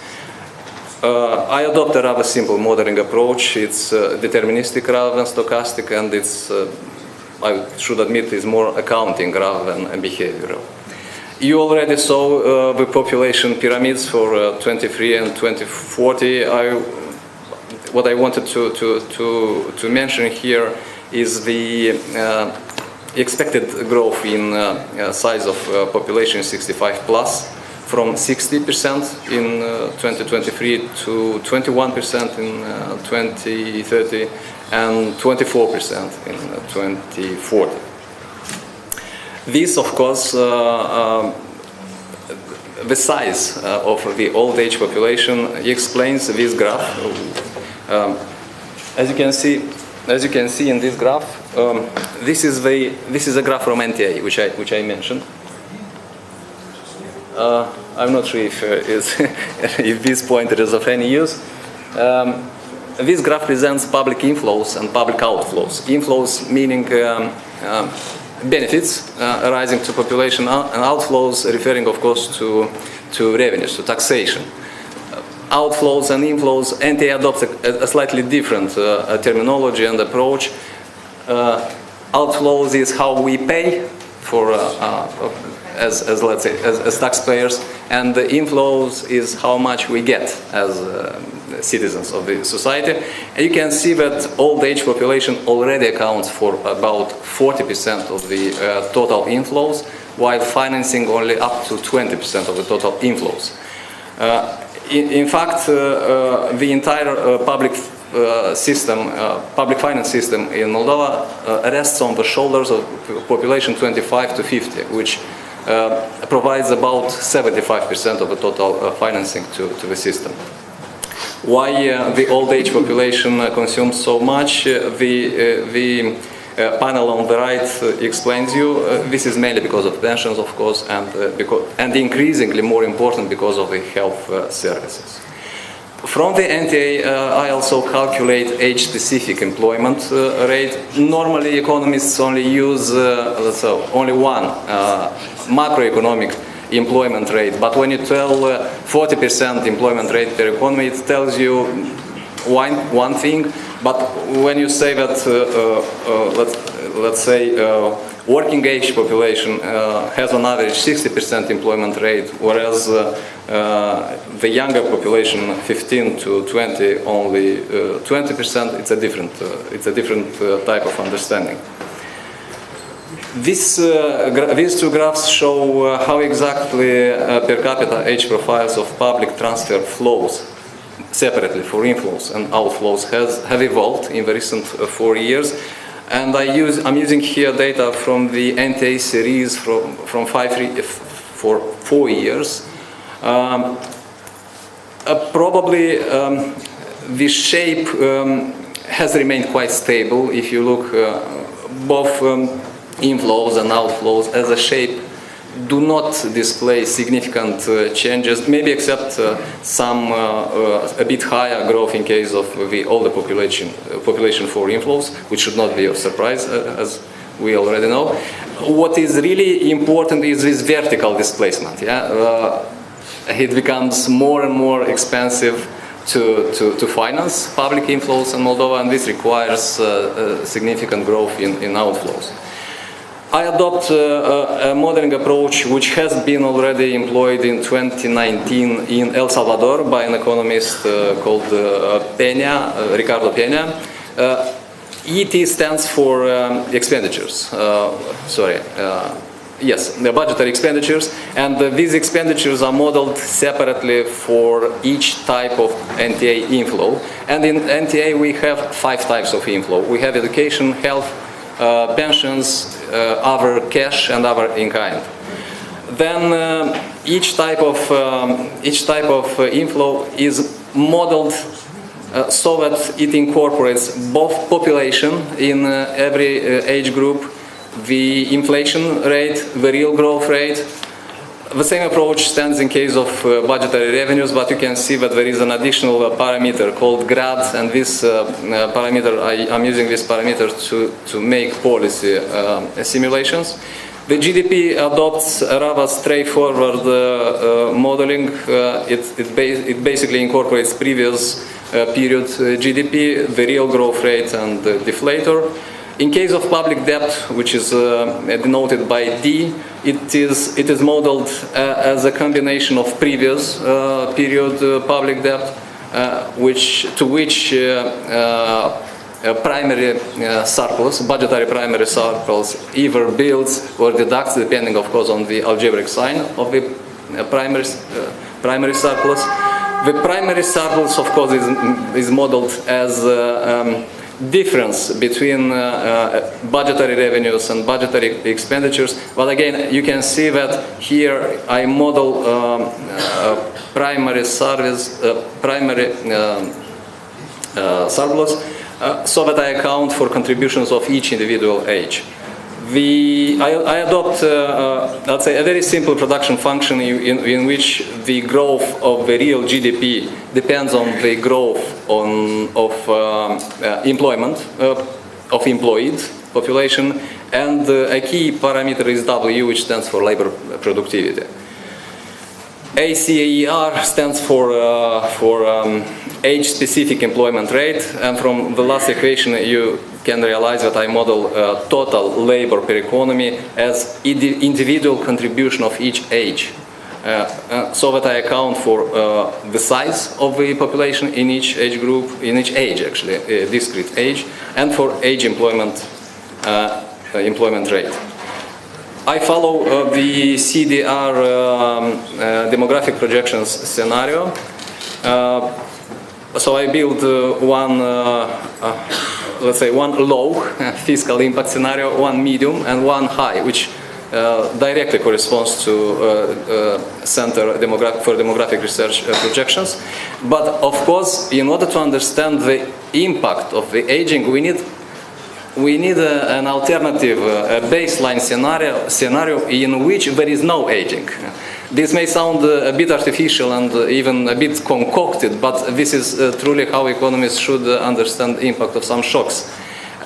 I adopt a rather simple modeling approach. It's deterministic rather than stochastic, and it's, I should admit, is more accounting rather than behavioral. You already saw the population pyramids for 23 and 2040. What I wanted to mention here is the expected growth in size of population 65 plus, from 60% in 2023 to 21% in 2030 and 24% in 2040. This, of course, the size of the old age population explains this graph. As you can see in this graph, this is a graph from NTA, which I mentioned. I'm not sure if this pointer is of any use. This graph presents public inflows and public outflows. Inflows meaning benefits arising to population, and outflows referring, of course, to revenues, to taxation. Outflows and inflows, NTA adopts a slightly different terminology and approach. Outflows is how we pay for as let's say, as taxpayers, and the inflows is how much we get as citizens of the society. And you can see that old age population already accounts for about 40% of the total inflows, while financing only up to 20% of the total inflows. In fact, the entire public finance system in Moldova rests on the shoulders of population 25 to 50, which provides about 75% of the total financing to the system. Why the old age population consumes so much? The panel on the right explains you. This is mainly because of pensions, of course, and increasingly more important because of the health services. From the NTA, I also calculate age-specific employment rate. Normally, economists only use only one macroeconomic employment rate. But when you tell 40% employment rate per economy, it tells you one thing. But when you say that, let's say, working age population has on average 60% employment rate, whereas the younger population, 15 to 20, only 20%. It's a different type of understanding. These two graphs show how exactly per capita age profiles of public transfer flows separately for inflows and outflows have evolved in the recent 4 years. And I'm using here data from the NTA series for 4 years. Probably the shape has remained quite stable. If you look both inflows and outflows as a shape do not display significant changes, maybe except some a bit higher growth in case of the older population for inflows, which should not be a surprise, as we already know. What is really important is this vertical displacement. Yeah? It becomes more and more expensive to finance public inflows in Moldova, and this requires significant growth in outflows. I adopt a modeling approach which has been already employed in 2019 in El Salvador by an economist called Ricardo Peña. ET stands for expenditures. Yes, the budgetary expenditures, and these expenditures are modeled separately for each type of NTA inflow. And in NTA we have 5 types of inflow. We have education, health, pensions, other cash, and other in kind. Then each type of inflow is modeled so that it incorporates both population in every age group, the inflation rate, the real growth rate. The same approach stands in case of budgetary revenues, but you can see that there is an additional parameter called GRAD, and this parameter, I'm using this parameter to make policy simulations. The GDP adopts a rather straightforward modeling. It basically incorporates previous period GDP, the real growth rate, and the deflator. In case of public debt, which is denoted by D, it is modeled as a combination of previous period public debt, to which primary surplus, budgetary primary surplus, either builds or deducts, depending, of course, on the algebraic sign of the primary surplus. The primary surplus, of course, is modeled as difference between budgetary revenues and budgetary expenditures. But again, you can see that here I model primary surplus so that I account for contributions of each individual age. I adopt, let's say, a very simple production function in which the growth of the real GDP depends on the growth of employment, of employed population, and a key parameter is W, which stands for labor productivity. ACAER stands for age-specific employment rate, and from the last equation you can realize that I model total labor per economy as individual contribution of each age, so that I account for the size of the population in each age group, in each age actually, a discrete age, and for age employment rate. I follow the CDR demographic projections scenario. So I build let's say one low fiscal impact scenario, one medium, and one high, which directly corresponds to Center for Demographic Research projections. But of course, in order to understand the impact of the aging, we need an alternative, a baseline scenario in which there is no aging. This may sound a bit artificial and even a bit concocted, but this is truly how economists should understand the impact of some shocks.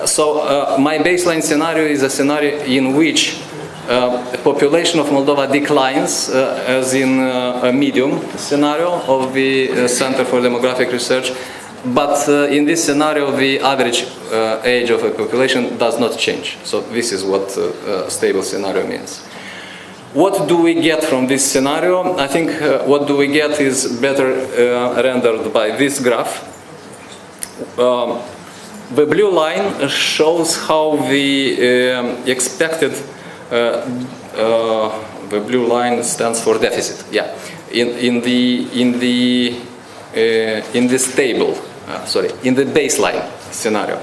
So my baseline scenario is a scenario in which the population of Moldova declines, as in a medium scenario of the Center for Demographic Research. But in this scenario, the average age of a population does not change. So this is what a stable scenario means. What do we get from this scenario? I think what do we get is better rendered by this graph. The blue line shows how the expected, the blue line stands for deficit, yeah, in the baseline scenario.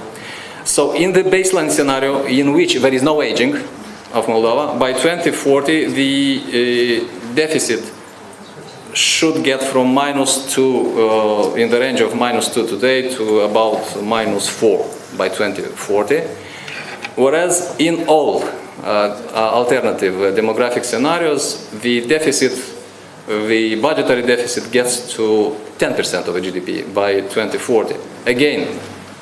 So in the baseline scenario in which there is no aging of Moldova, by 2040 the deficit should get from -2 in the range of -2 today to about -4 by 2040, whereas in all alternative demographic scenarios the deficit, the budgetary deficit gets to 10% of the GDP by 2040. Again,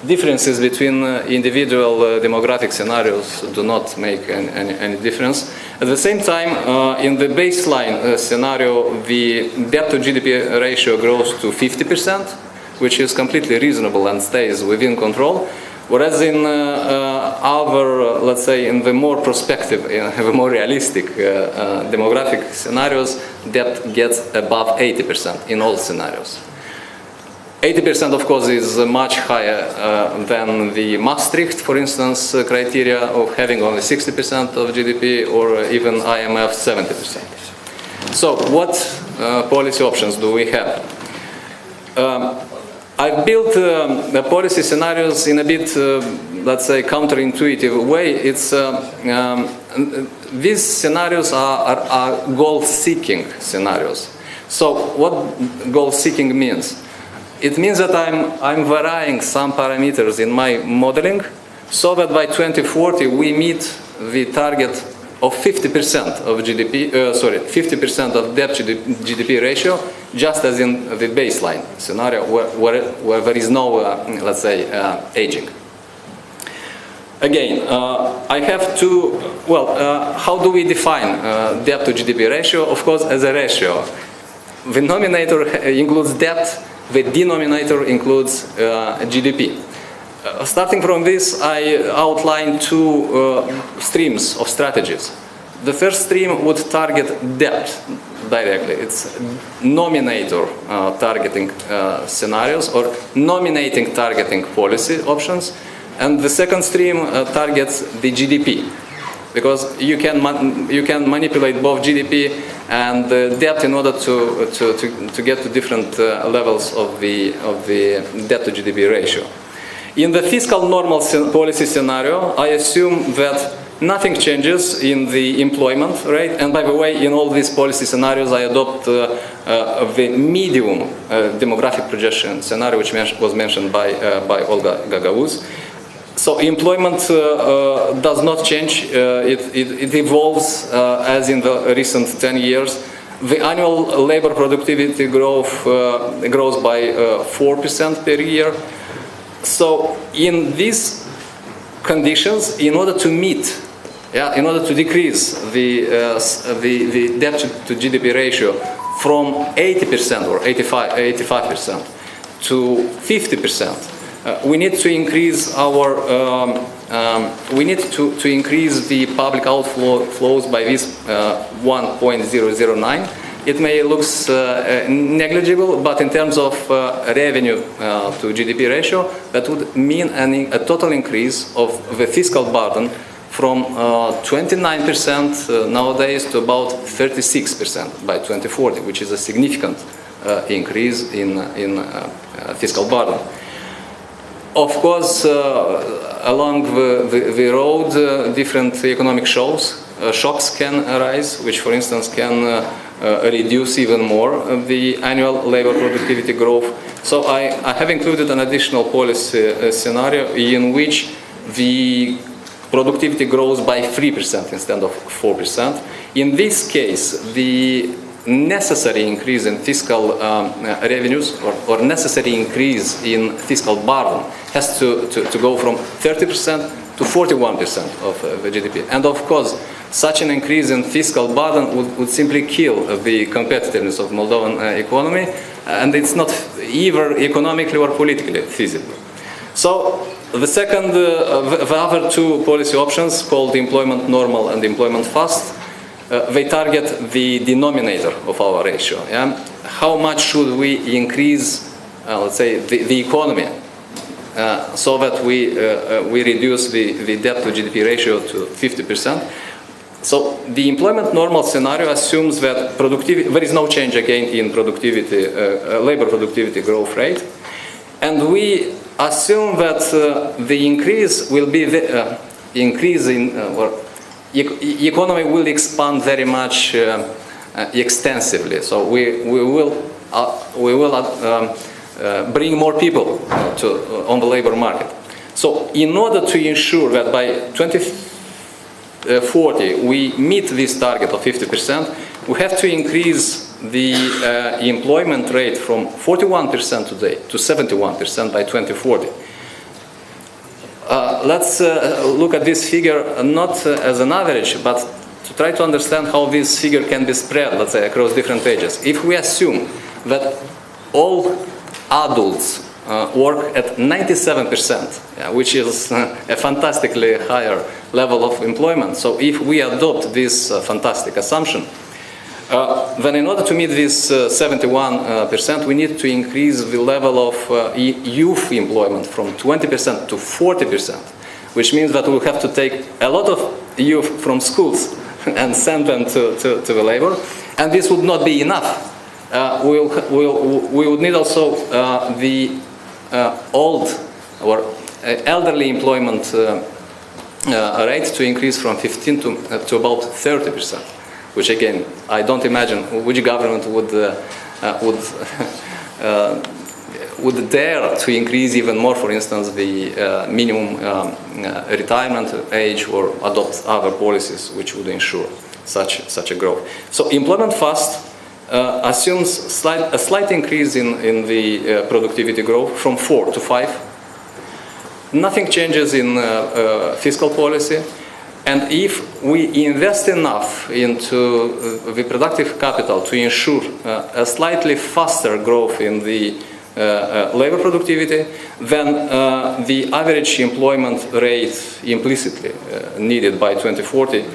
differences between individual demographic scenarios do not make any difference. At the same time, in the baseline scenario, the debt to GDP ratio grows to 50%, which is completely reasonable and stays within control. Whereas in other, let's say, in the more prospective, the more realistic demographic scenarios, debt gets above 80% in all scenarios. 80%, of course, is much higher than the Maastricht, for instance, criteria of having only 60% of GDP, or even IMF 70%. So, what policy options do we have? I've built the policy scenarios in a bit, let's say, counterintuitive way. It's these scenarios are goal-seeking scenarios. So, what goal-seeking means? It means that I'm varying some parameters in my modeling so that by 2040 we meet the target of 50% of GDP, 50% of debt to GDP ratio, just as in the baseline scenario where there is no, let's say, aging. Again, I have to, well, how do we define debt to GDP ratio? Of course, as a ratio. The numerator includes debt. The denominator includes GDP. Starting from this, I outline two streams of strategies. The first stream would target debt directly. It's nominator targeting scenarios, or nominating targeting policy options. And the second stream targets the GDP, because you can manipulate both GDP and debt in order to get to different levels of the debt to GDP ratio. In the fiscal normal policy scenario, I assume that nothing changes in the employment rate. And by the way, in all these policy scenarios, I adopt the medium demographic projection scenario, which was mentioned by Olga Gagauz. So employment does not change. It evolves as in the recent 10 years. The annual labor productivity growth grows by 4% per year. So in these conditions, in order to meet, in order to decrease the debt to GDP ratio from 80% or 85% to 50%, we need to increase our we need to increase the public outflows by this 1.009. It may look negligible, but in terms of revenue to GDP ratio, that would mean a total increase of the fiscal burden from 29% nowadays to about 36% by 2040, which is a significant increase in fiscal burden. Of course, along the road, different economic shocks can arise, which, for instance, can reduce even more the annual labor productivity growth. So I have included an additional policy scenario in which the productivity grows by 3% instead of 4%. In this case, the necessary increase in fiscal revenues or necessary increase in fiscal burden has to go from 30% to 41% of the GDP. And of course, such an increase in fiscal burden would simply kill the competitiveness of Moldovan economy, and it's not either economically or politically feasible. So the second, the other two policy options, called employment normal and employment fast, they target the denominator of our ratio. Yeah? How much should we increase, let's say, the economy so that we reduce the debt to GDP ratio to 50%. So the employment normal scenario assumes that there is no change again in productivity, labor productivity growth rate, and we assume that the increase will be increase in economy will expand very much extensively. So we will bring more people on the labor market. So in order to ensure that by 2040 we meet this target of 50%, we have to increase the employment rate from 41% today to 71% by 2040. Let's look at this figure not as an average, but to try to understand how this figure can be spread, let's say, across different ages. If we assume that all adults work at 97%, which is a fantastically higher level of employment. So if we adopt this fantastic assumption, then in order to meet this 71%, we need to increase the level of youth employment from 20% to 40%, which means that we'll have to take a lot of youth from schools and send them to the labor, and this would not be enough. We would need also the old or elderly employment rate to increase from 15 to about 30%, which again, I don't imagine which government would dare to increase even more, for instance, the minimum retirement age or adopt other policies which would ensure such a growth. So employment fast assumes a slight increase in the productivity growth from 4 to 5. Nothing changes in fiscal policy, and if we invest enough into the productive capital to ensure a slightly faster growth in the labor productivity, then the average employment rate implicitly needed by 2040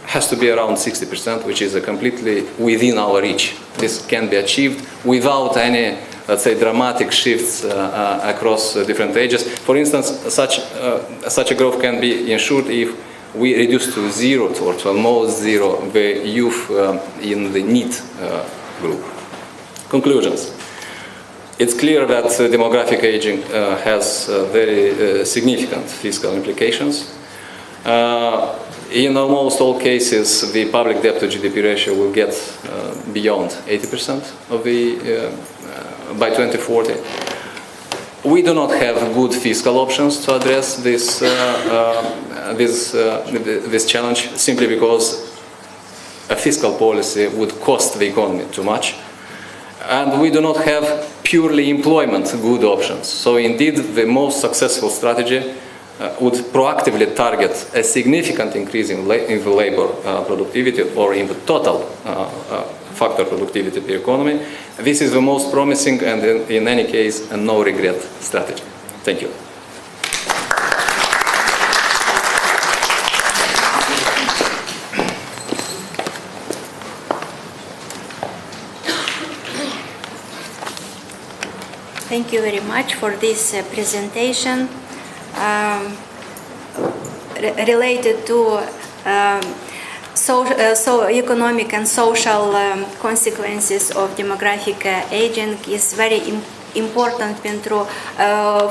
has to be around 60%, which is completely within our reach. This can be achieved without any, let's say, dramatic shifts across different ages. For instance, such a growth can be ensured if we reduce to zero or to almost zero the youth in the NEET group. Conclusions. It's clear that demographic aging has very significant fiscal implications. In almost all cases, the public debt to GDP ratio will get beyond 80% of by 2040. We do not have good fiscal options to address this challenge, simply because a fiscal policy would cost the economy too much. And we do not have purely employment good options. So indeed, the most successful strategy would proactively target a significant increase in the labor productivity or in the total factor productivity per economy. This is the most promising and in any case a no-regret strategy. Thank you. Thank you very much for this presentation related to economic and social consequences of demographic aging is very important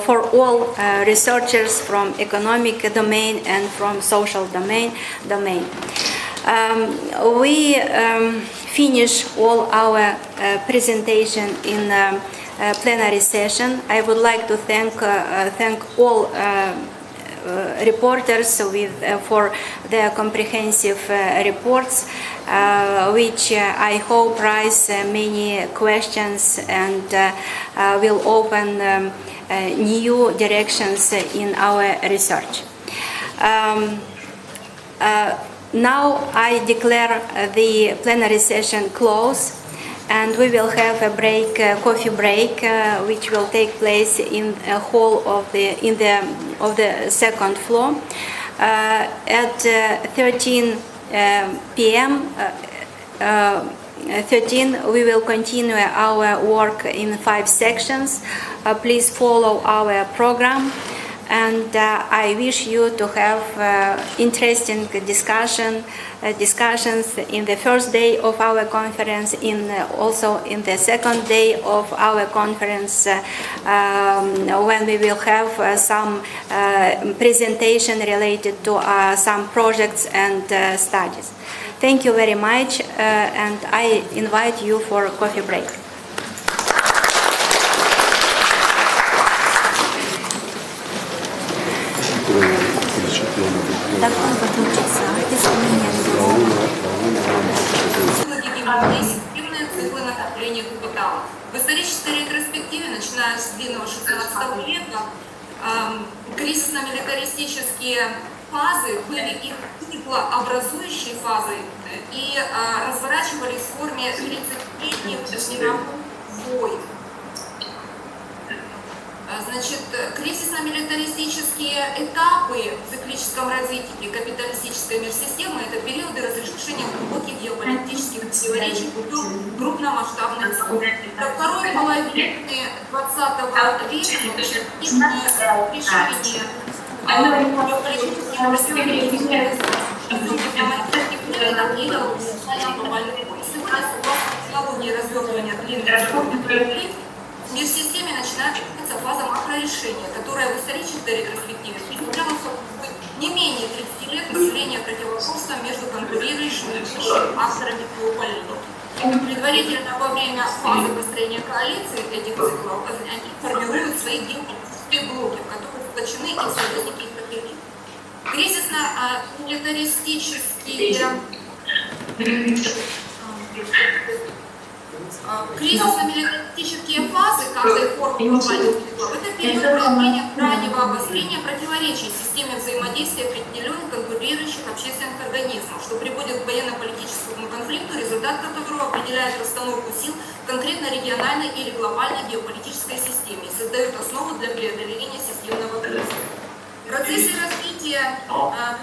for all researchers from economic domain and from social domain. We finish all our presentation in plenary session. I would like to thank all reporters for their comprehensive reports, which I hope raise many questions and will open new directions in our research. Now I declare the plenary session closed, and we will have a break, coffee break, which will take place in a hall of the second floor. At 13 p.m. 13, we will continue our work in 5 sections. Please follow our program. And I wish you to have interesting discussions in the first day of our conference, also in the second day of our conference, when we will have some presentation related to some projects and studies. Thank you very much, and I invite you for a coffee break. Циклы накопления капитала. В исторической ретроспективе, начиная с длинного 16 века, кризисно-милитаристические фазы были их циклообразующей фазой и разворачивались в форме 30-летних мировых войн. Значит, кризисно-милитаристические этапы в циклическом развитии капиталистической мирсистемы – это периоды разрешения глубоких геополитических противоречий путем крупномасштабных споров. До второй половины 20 века решение геополитических Сегодня, согласно технологии развертывания длинных в мирсистеме начинает развиваться фаза макрорешения, которая в исторической ретроспективе представляла собой не менее 30 лет населения противоборства между конкурирующими акторами геополитики. Предварительно во время фазы построения коалиции этих циклов они формируют свои геополитические блоки, в которых сплочены их союзники и противники. Кризисно-милитаристические фазы каждой формы глобальных циклов – это период проявления крайнего обострения противоречий в системе взаимодействия определенных конкурирующих общественных организмов, что приводит к военно-политическому конфликту, результат которого определяет расстановку сил в конкретно региональной или глобальной геополитической системе и создает основу для преодоления системного кризиса. В процессе развития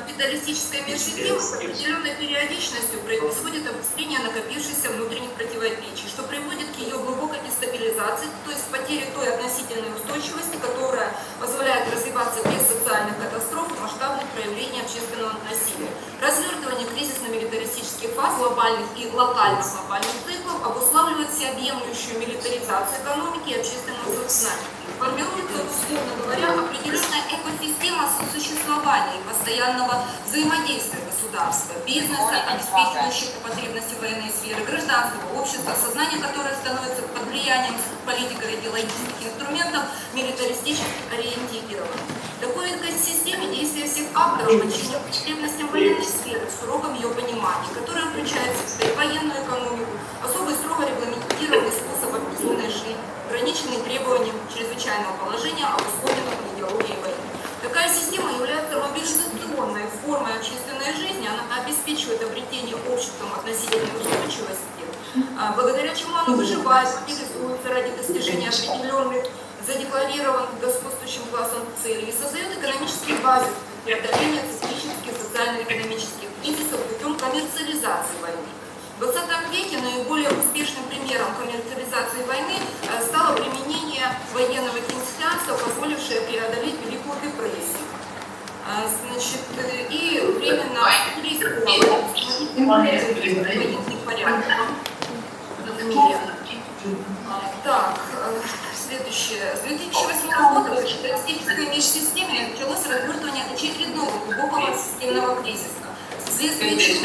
капиталистической мирсистемы с определенной периодичностью происходит обострение накопившихся внутренних противоречий, что приводит к ее глубокой дестабилизации, то есть потере той относительной устойчивости, которая позволяет развиваться без социальных катастроф и масштабных проявлений общественного насилия. Развертывание кризисно-милитаристических фаз глобальных и локальных глобальных циклов обуславливает всеобъемлющую милитаризацию экономики и общественного сознания. Формирует, условно говоря, определенная экосистема сосуществования и постоянного взаимодействия государства, бизнеса, обеспечивающих потребности военной сферы, гражданского общества, сознание которое становится под влиянием политико-идеологических инструментов милитаристически ориентированным. В такой экосистеме действия всех акторов подчинены потребностям военной сферы в широком ее понимании, которая включает в себя и военную экономику, особый строго регламентированный способ общественной жизни, ограниченные требованиям чрезвычайного положения, обусловленного идеологией войны. Такая система является мобилизационной формой общественной жизни, она обеспечивает обретение обществом относительной устойчивости, благодаря чему оно выживает, мобилизуется ради достижения определенных задекларированных господствующим классом целей и создает экономический базис для преодоления циклических социально-экономических кризисов путем коммерциализации войны. В 20 веке наиболее успешным примером коммерциализации войны стало применение военного кейнсианства, позволившее преодолеть Великую депрессию. Значит, и временно военных порядков в мире. Так, следующее. С 2008 года в капиталистической межсистеме началось развертывание очередного глубокого системного кризиса. Вследствие чего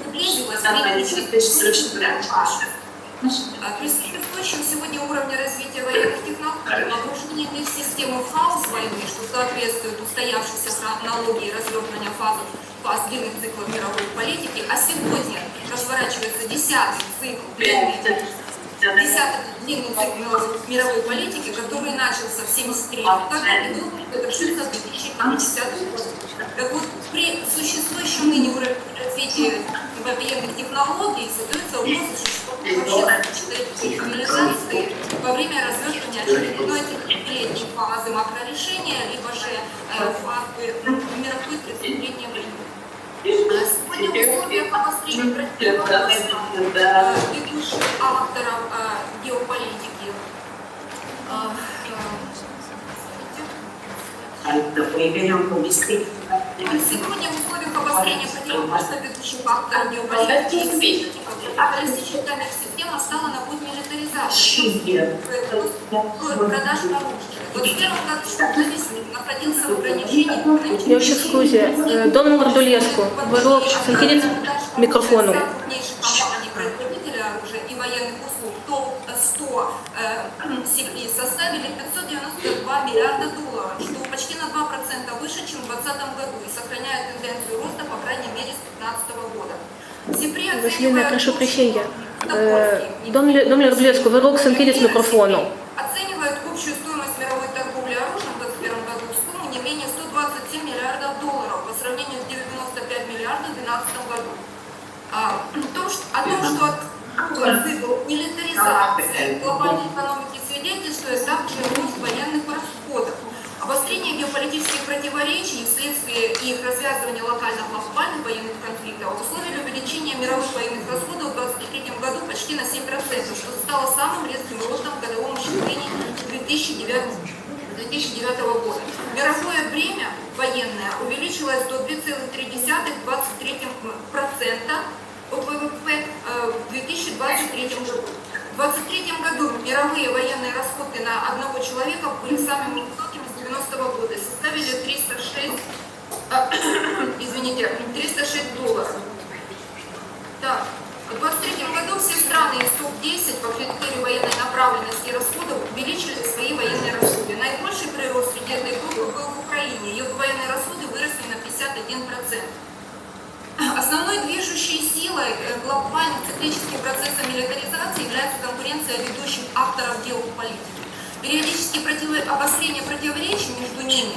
приблизилась при существующем сегодня уровне развития военных технологий, обнаружение системы фаз войны, что соответствует устоявшейся хронологии развертывания фаз длинных циклов мировой политики, а сегодня разворачивается 10-й цикл длинный цикл мировой политики, который начался в 1973 году и был завершился в 2050 году. Так вот, при существующем ныне уровне развития военных технологий создается угроза цивилизации во время развертывания очередной трехлетней фазы макрорешения, либо же фазы мировой 30-летней войны. Сегодня в условиях обострения ведущих авторов геополитики. Сегодня в условиях обострения противоборства ведущих авторов геополитики политическая система стала на путь милитаризации, продаж оружия. Вот в первом году находился в ограничении экономических... Domnul Mărdulescu, vă rog să închideți microfonul. Производителя оружия и военных услуг, топ-100 составили 592 миллиарда долларов, что почти на 2% выше, чем в 2020 году, и сохраняет тенденцию роста, по крайней мере, с 2015 года. Василина, прошу прощения. Domnule Mărdulescu, vă rog să închideți microfonul. Оценивают общую стоимость мировой торговли оружием в 2021 году в сумму не менее 127 миллиардов долларов по сравнению с 95 миллиардов в 2012 году. О том, что цикл милитаризации глобальной экономики свидетельствует также рост военных расходов. Обострение геополитических противоречий вследствие их развязывания локально-глобальных военных конфликтов условили увеличение мировых военных расходов в 2023 году почти на 7%, что стало самым резким ростом в годовом исчислении 2009 года. Мировое бремя военное увеличилось до 2,3% от ВВП в 2023 году. В 2023 году мировые военные расходы на одного человека были самыми высокими с 90-го года и составили 306 долларов. Да. В 2023 году все страны из ТОП-10 по критерию военной направленности расходов увеличили свои военные расходы. Наибольший прирост среди этой группы был в Украине. Ее военные расходы выросли на 51%. Основной движущей силой глобальных циклических процессов милитаризации является конкуренция ведущих авторов геополитики. Периодические обострения противоречий между ними,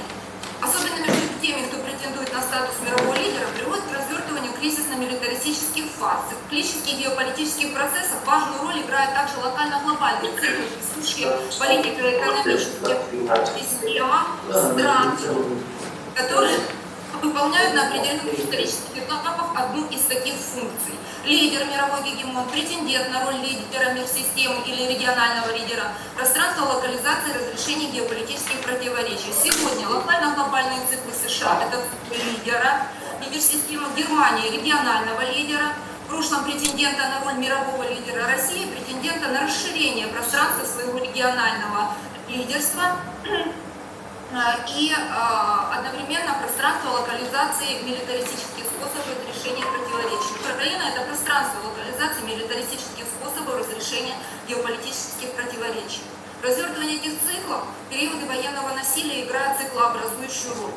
особенно между теми, кто претендует на статус мирового лидера, приводит к развертыванию кризисно-милитаристических фаз. В циклических геополитических процессах важную роль играют также локально-глобальные циклы, присущие политико-экономическим системам стран, которые выполняют на определенных исторических этапах одну из таких функций. Лидер, мировой гегемон, претендент на роль лидера мир-системы или регионального лидера, пространство локализации и разрешения геополитических противоречий. Сегодня локально-глобальные циклы США – это лидера, мир-системы Германии – регионального лидера, в прошлом претендента на роль мирового лидера России, претендента на расширение пространства своего регионального лидерства, и одновременно пространство локализации милитаристических способов разрешения противоречий. Украина – это пространство локализации милитаристических способов разрешения геополитических противоречий. Развертывание этих циклов, периоды военного насилия играют циклообразующую роль.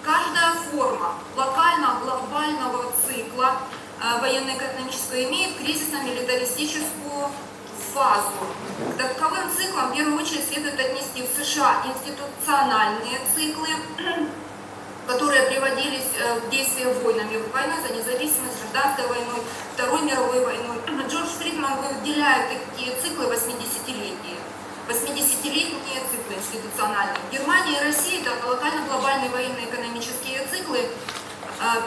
Каждая форма локально-глобального цикла военно-экономического имеет кризисно-милитаристическую фазу. К таковым циклам в первую очередь следует отнести в США институциональные циклы, которые приводились в действие войнами. Война за независимость, гражданской войной, Второй мировой войной. Джордж Фридман выделяет такие циклы 80-летние. 80-летние циклы институциональные. Германия и Россия – это локально-глобальные военно-экономические циклы,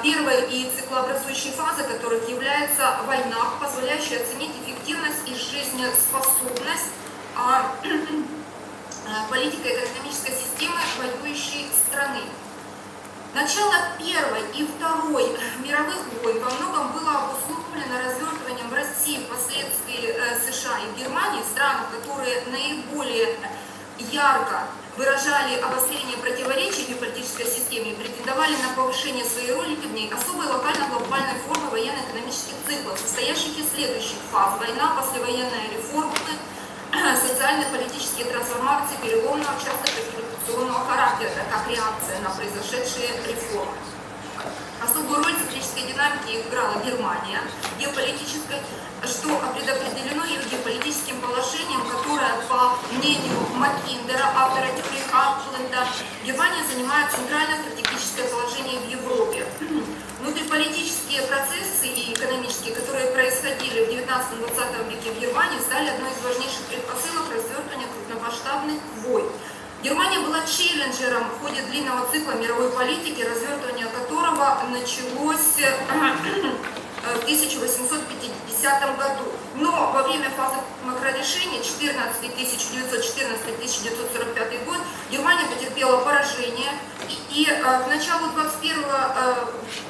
первой и циклообразующей фазой которых является война, позволяющая оценить эффективность и жизнеспособность политико-экономической системы воюющей страны. Начало Первой и Второй мировых войн во многом было обусловлено развертыванием в России, впоследствии США и Германии, странах, которые наиболее ярко выражали обострение противоречий в геополитической системе и претендовали на повышение своей роли в ней особой локально-глобальной формы военно-экономических циклов, состоящих из следующих фаз: война, послевоенная реформа, социально-политические трансформации переломного, часто революционного характера, как реакция на произошедшие реформы. Особую роль в циклической динамике играла Германия геополитической, что предопределено ее геополитическим положением, которое, по мнению Маккиндера, автора теории Хартленда, Германия занимает центральное стратегическое положение в Европе. Внутриполитические процессы и экономические, которые происходили в 19-20 веке в Германии, стали одной из важнейших предпосылок развертывания крупномасштабных войн. Германия была челленджером в ходе длинного цикла мировой политики, развертывание которого началось в 1850 году. Но во время фазы макрорешения 1914-1945 год Германия потерпела поражение, и к началу 21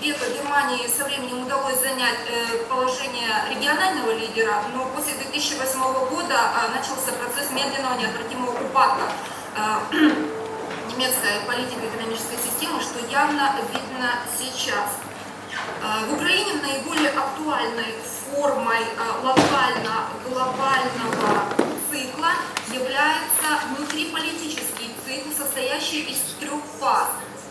века Германии со временем удалось занять положение регионального лидера, но после 2008 года начался процесс медленного неотвратимого упадка немецкой политико-экономической системы, что явно видно сейчас. В Украине наиболее актуальной формой локально-глобального цикла является внутриполитический цикл, состоящий из 3 фаз.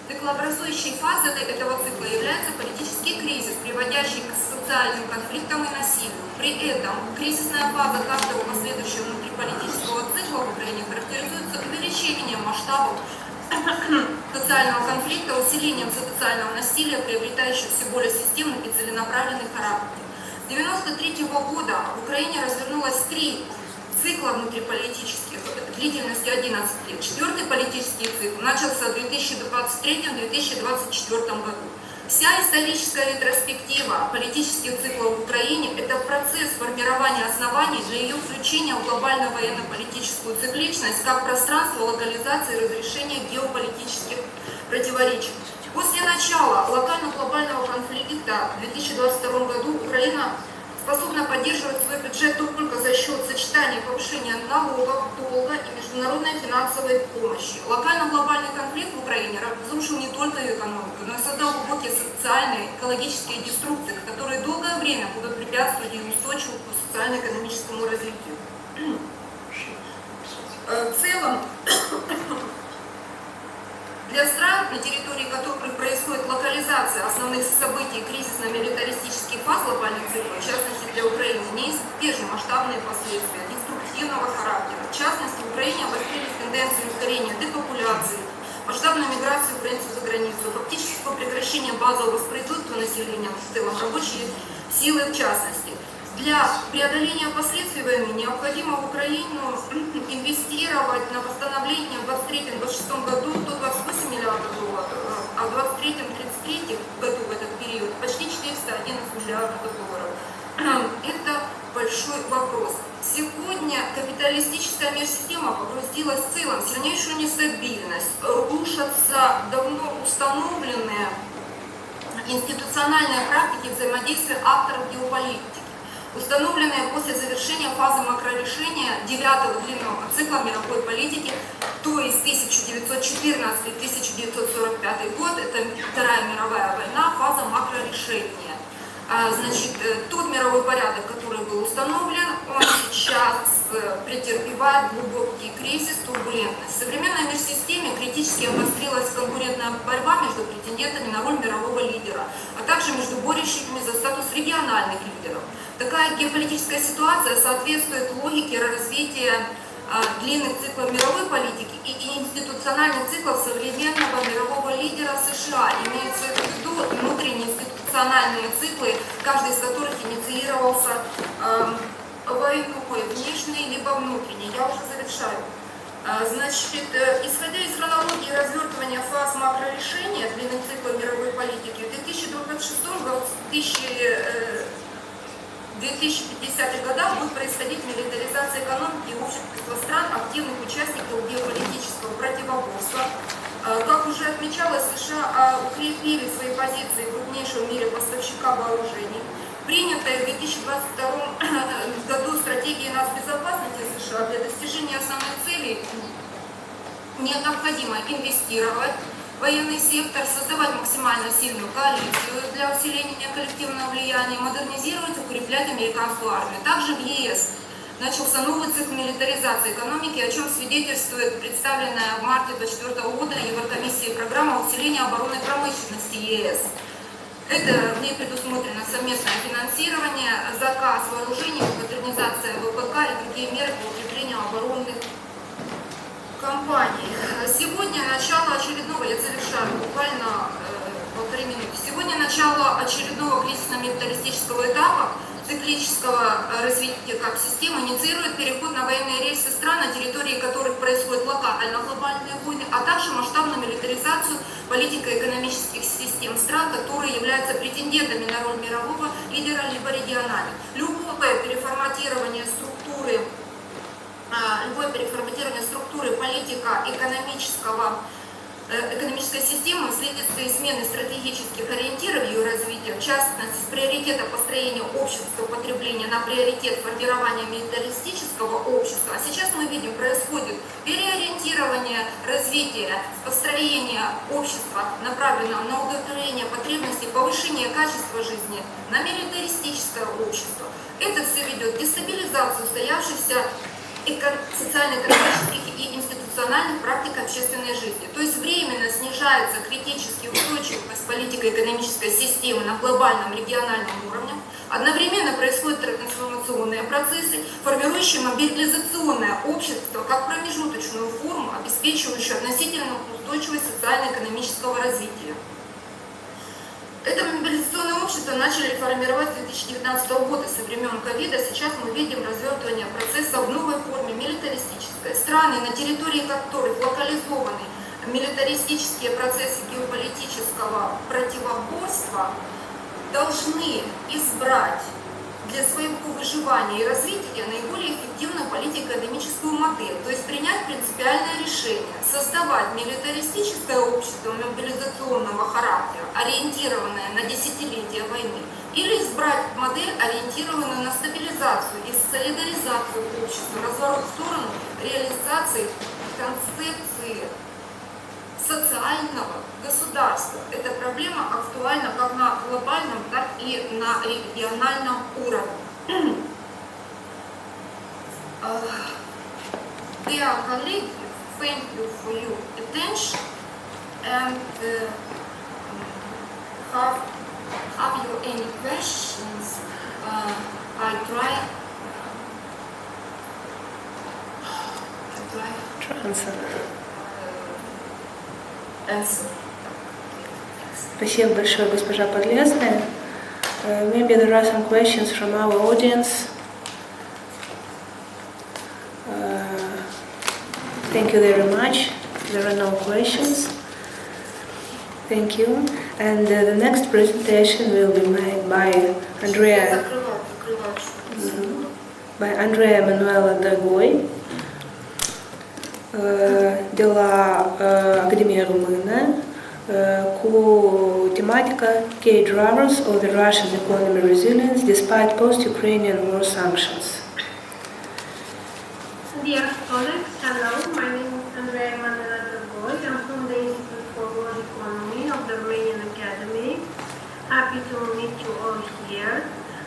Циклообразующей фазой этого цикла является политический кризис, приводящий к социальным конфликтам и насилию. При этом кризисная фаза каждого последующего внутриполитического цикла в Украине характеризуется увеличением масштабов социального конфликта, усилением социального насилия, приобретающего все более системный и целенаправленный характер. С 1993 года в Украине развернулось 3 цикла внутриполитических длительностью 11 лет. 4-й политический цикл начался в 2023-2024 году. Вся историческая ретроспектива политических циклов в Украине – это процесс формирования оснований для ее включения в глобально-военно-политическую цикличность как пространство локализации и разрешения геополитических противоречий. После начала локально-глобального конфликта в 2022 году Украина способна поддерживать свой бюджет только за счет сочетания повышения налогов, долга и международной финансовой помощи. Локально-глобальный конфликт в Украине разрушил не только ее экономику, но и создал глубокие социальные, экологические деструкции, которые долгое время будут препятствовать ее устойчивому социально-экономическому развитию. В целом, для стран, на территории которых происходит локализация основных событий кризисно-милитаристических фаз глобальных циклов, в частности для Украины, неизбежны масштабные последствия деструктивного характера. В частности, в Украине обострились тенденции ускорения депопуляции, масштабную миграцию украинцев за границу, фактического прекращения базового воспроизводства населения, в целом рабочие силы в частности. Для преодоления последствий войны необходимо в Украину инвестировать на восстановление в 2023-2026 году $128 миллиардов, а в 2023-2033 году в этот период почти $411 миллиардов. Это большой вопрос. Сегодня капиталистическая межсистема погрузилась в целом в сильнейшую нестабильность, рушатся давно установленные институциональные практики взаимодействия акторов геополитики, установленные после завершения фазы макрорешения 9-го длинного цикла мировой политики, то есть 1914-1945 год, это Вторая мировая война, фаза макрорешения. Значит, тот мировой порядок, который был установлен, он сейчас претерпевает глубокий кризис, турбулентность. В современной межсистеме критически обострилась конкурентная борьба между претендентами на роль мирового лидера, а также между борющими за статус региональных лидеров. Такая геополитическая ситуация соответствует логике развития длинных циклов мировой политики и институциональных циклов современного мирового лидера США. Имеется в виду внутренние институциональные циклы, каждый из которых инициировался войной, внешней либо внутренней. Я уже завершаю. Значит, исходя из хронологии развертывания фаз макрорешения длинных циклов мировой политики, в 2050-х годах будет происходить милитаризация экономики и общества стран, активных участников геополитического противоборства. Как уже отмечалось, США укрепили свои позиции крупнейшего в мире поставщика вооружений. Принятая в 2022 году стратегия нацбезопасности США для достижения основных целей необходимо инвестировать в военный сектор, создавать максимально сильную коалицию для усиления коллективного влияния, модернизировать, укреплять американскую армию. Также в ЕС начался новый цикл милитаризации экономики, о чем свидетельствует представленная в марте 2024 года Еврокомиссией программа усиления оборонной промышленности ЕС. Это в ней предусмотрено совместное финансирование, заказ вооружений, модернизация ВПК и другие меры по укреплению оборонных компаний. Сегодня начало очередного, я завершаю буквально полторы минуты. Сегодня начало очередного кризисно-милитаристического этапа циклического развития как системы инициирует переход на военные рельсы стран, на территории которых происходят локально-глобальные войны, а также масштабную милитаризацию политико-экономических систем стран, которые являются претендентами на роль мирового лидера либо региональных. Любое переформатирование структуры экономической системы вследствие смены стратегических ориентиров ее развития, в частности, с приоритета построения общества потребления на приоритет формирования милитаристического общества. А сейчас мы видим, происходит переориентирование развития, построение общества, направленного на удовлетворение потребностей, повышение качества жизни, на милитаристическое общество. Это все ведет к дестабилизации устоявшихся социально-экономических и институциональных практик общественной жизни. То есть временно снижается критически устойчивость политико-экономической системы на глобальном региональном уровне. Одновременно происходят трансформационные процессы, формирующие мобилизационное общество как промежуточную форму, обеспечивающую относительную устойчивость социально-экономического развития. Это мобилизационное общество начали формировать с 2019 года, со времен ковида. Сейчас мы видим развертывание процесса в новой форме милитаристической. Страны, на территории которых локализованы милитаристические процессы геополитического противоборства, должны избрать для своего выживания и развития наиболее эффективную политико-экономическую модель, то есть принять принципиальное решение, создавать милитаристическое общество мобилизационного характера, ориентированное на десятилетия войны, или избрать модель, ориентированную на стабилизацию и солидаризацию общества, разворот в сторону реализации концепции социального государства. Эта проблема актуальна как на глобальном, так и на региональном уровне. Dear colleagues, thank you for your attention, and have you any questions? I try answer. Спасибо большое, госпожа Подлесная. Maybe there are some questions from our audience. Thank you very much. There are no questions. Thank you. And the next presentation will be made by Andrea Manuela Dragoi della Accademia Română cu tematica Key Drivers of the Russian Economy Resilience despite post-Ukrainian war sanctions. Dear colleagues, hello, my name is Andrea Manuela Dragoi. I'm from the Institute for World Economy of the Romanian Academy. Happy to meet you all here.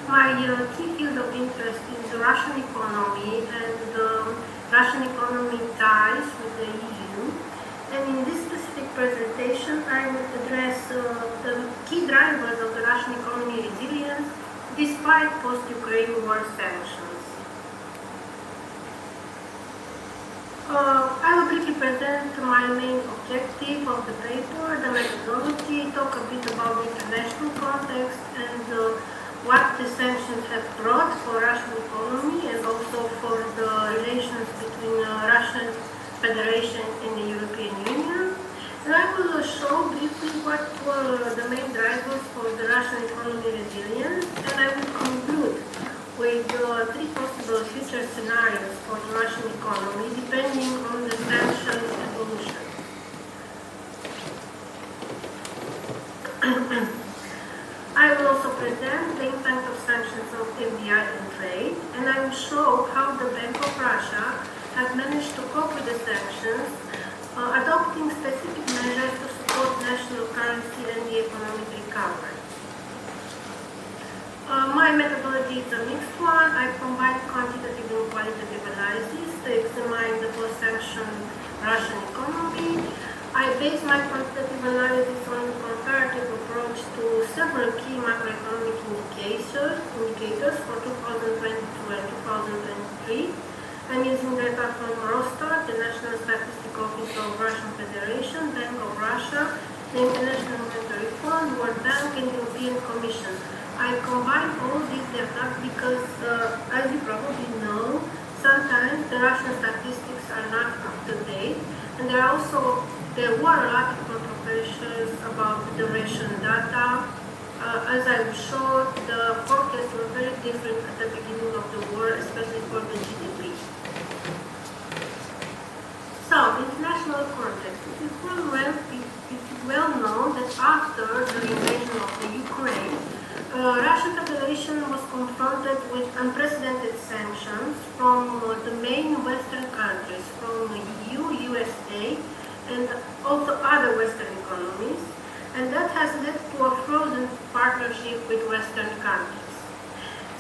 My key field of interest is the Russian economy and Russian economy ties with the EU. And in this specific presentation, I will address the key drivers of the Russian economy resilience despite post-Ukraine war sanctions. I will briefly present my main objective of the paper, the methodology, talk a bit about the international context and what the sanctions have brought for Russian economy and also for the relations between Russian Federation and the European Union. And I will show briefly what were the main drivers for the Russian economy resilience, and I will conclude with three possible future scenarios for the Russian economy depending on the sanctions evolution. I will also present the impact of sanctions on FDI and trade, and I will show how the Bank of Russia has managed to cope with the sanctions, adopting specific measures to support national currency and the economic recovery. My methodology is a mixed one. I combine quantitative and qualitative analysis to examine the post-sanction Russian economy. I base my quantitative analysis on a comparative approach to several key macroeconomic indicators for 2022 and 2023. I'm using data from Eurostat, the National Statistical Office of Russian Federation, Bank of Russia, the International Monetary Fund, World Bank, and European Commission. I combine all these data because, as you probably know, sometimes the Russian statistics are not up to date, and there were a lot of controversies about the duration data. As I showed, the forecasts were very different at the beginning of the war, especially for the GDP. So, international context. It is well known that after the invasion of the Ukraine, Russian Federation was confronted with unprecedented sanctions from the main Western countries, from the EU, USA, and also other Western economies, and that has led to a frozen partnership with Western countries.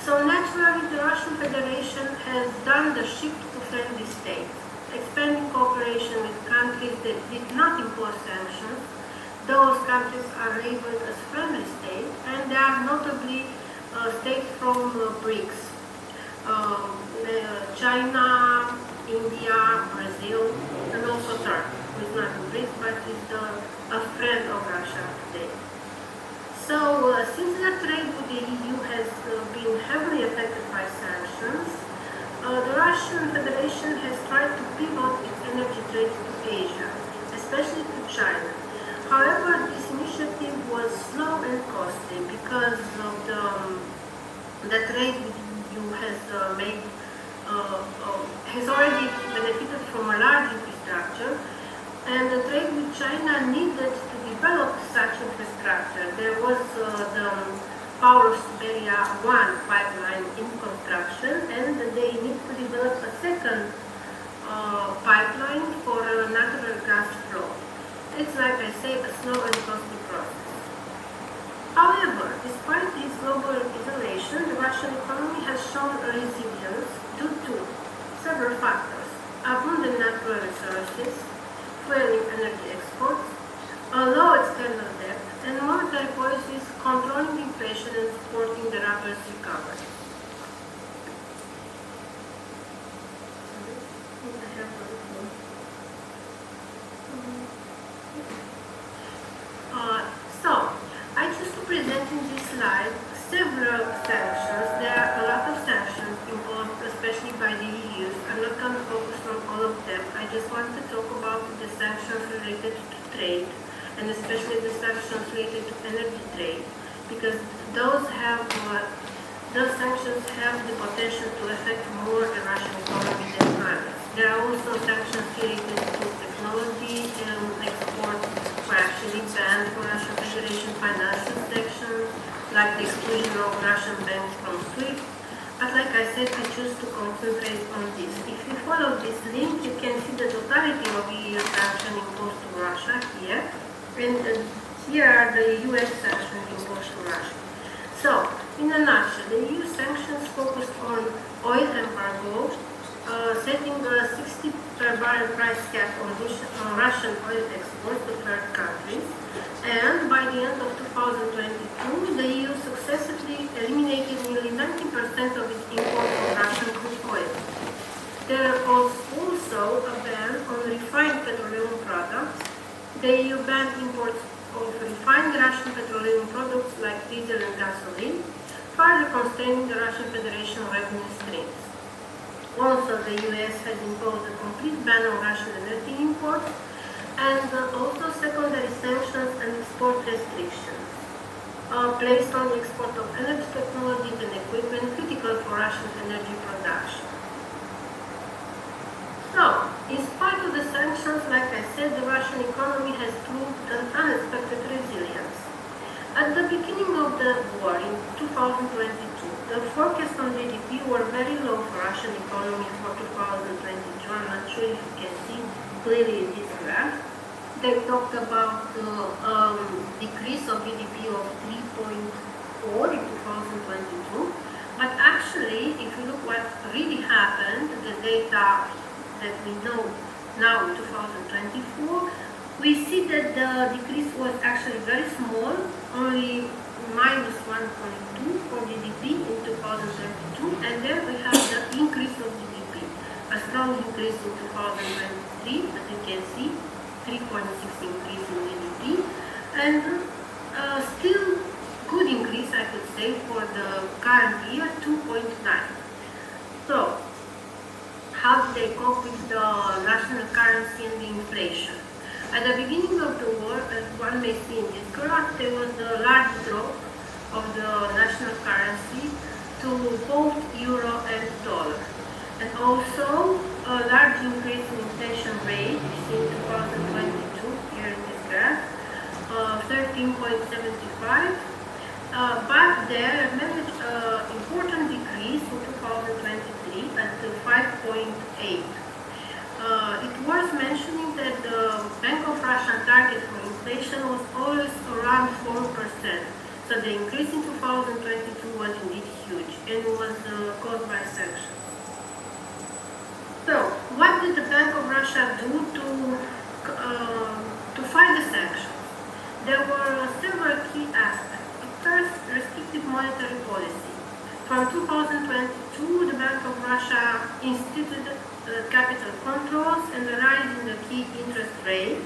So naturally, the Russian Federation has done the shift to friendly states, expanding cooperation with countries that did not impose sanctions. Those countries are labeled as friendly states, and they are notably states from BRICS. China, India, Brazil, and also Turkey, who is not in BRICS, but is a friend of Russia today. So, since the trade with the EU has been heavily affected by sanctions, the Russian Federation has tried to pivot its energy trade to Asia, especially to China. However, this initiative was slow and costly because of the trade with the EU has already benefited from a large infrastructure, and the trade with China needed to develop such infrastructure. There was the Power of Siberia 1 pipeline in construction, and they need to develop a second pipeline for natural gas flow. It's like I say, a slow and costly process. However, despite this global isolation, the Russian economy has shown a resilience due to several factors: abundant natural resources, fueling energy exports, a low external debt, and monetary policies controlling inflation and supporting the rapid recovery. So, I choose to present in this slide several sanctions. There are a lot of sanctions imposed, especially by the EU. I'm not going to focus on all of them. I just want to talk about the sanctions related to trade, and especially the sanctions related to energy trade, because those sanctions have the potential to affect more the Russian economy than others. There are also sanctions related to technology and export were actually banned for Russian Federation financial sections, like the exclusion of Russian banks from SWIFT. But like I said, I choose to concentrate on this. If you follow this link, you can see the totality of EU sanctions imposed to Russia here. And here are the US sanctions imposed to Russia. So, in a nutshell, the EU sanctions focused on oil embargo, setting a 60 per barrel price cap on Russian oil exports to third countries. And by the end of 2022, the EU successfully eliminated nearly 90% of its imports of Russian crude oil. There was also a ban on refined petroleum products. The EU banned imports of refined Russian petroleum products like diesel and gasoline, further constraining the Russian Federation revenue streams. Also, the US has imposed a complete ban on Russian energy imports, and also secondary sanctions and export restrictions placed on the export of energy technologies and equipment critical for Russian energy production. So, in spite of the sanctions, like I said, the Russian economy has proved an unexpected resilience. At the beginning of the war in 2022, the forecasts on GDP were very low for Russian economy for 2022. I'm not sure if you can see clearly in this graph. They talked about the decrease of GDP of 3.4 in 2022. But actually, if you look what really happened, the data that we know now in 2024, we see that the decrease was actually very small, only minus 1.2 for GDP in 2022, and then we have the increase of GDP, a strong increase in 2023, as you can see, 3.6 increase in GDP, and still good increase, I could say, for the current year, 2.9. So, how did they cope with the national currency and the inflation? At the beginning of the war, as one may see in this graph, there was a large drop of the national currency to both euro and dollar. And also a large increase in inflation rate in 2022, here in this graph, 13.75. But there managed important decrease in 2023 at 5.8. It was mentioning that the Bank of Russia target for inflation was always around 4%. So the increase in 2022 was indeed huge and was caused by sanctions. So, what did the Bank of Russia do to fight the sanctions? There were several key aspects. First, restrictive monetary policy. From 2022, the Bank of Russia instituted capital controls and the rise in the key interest rate,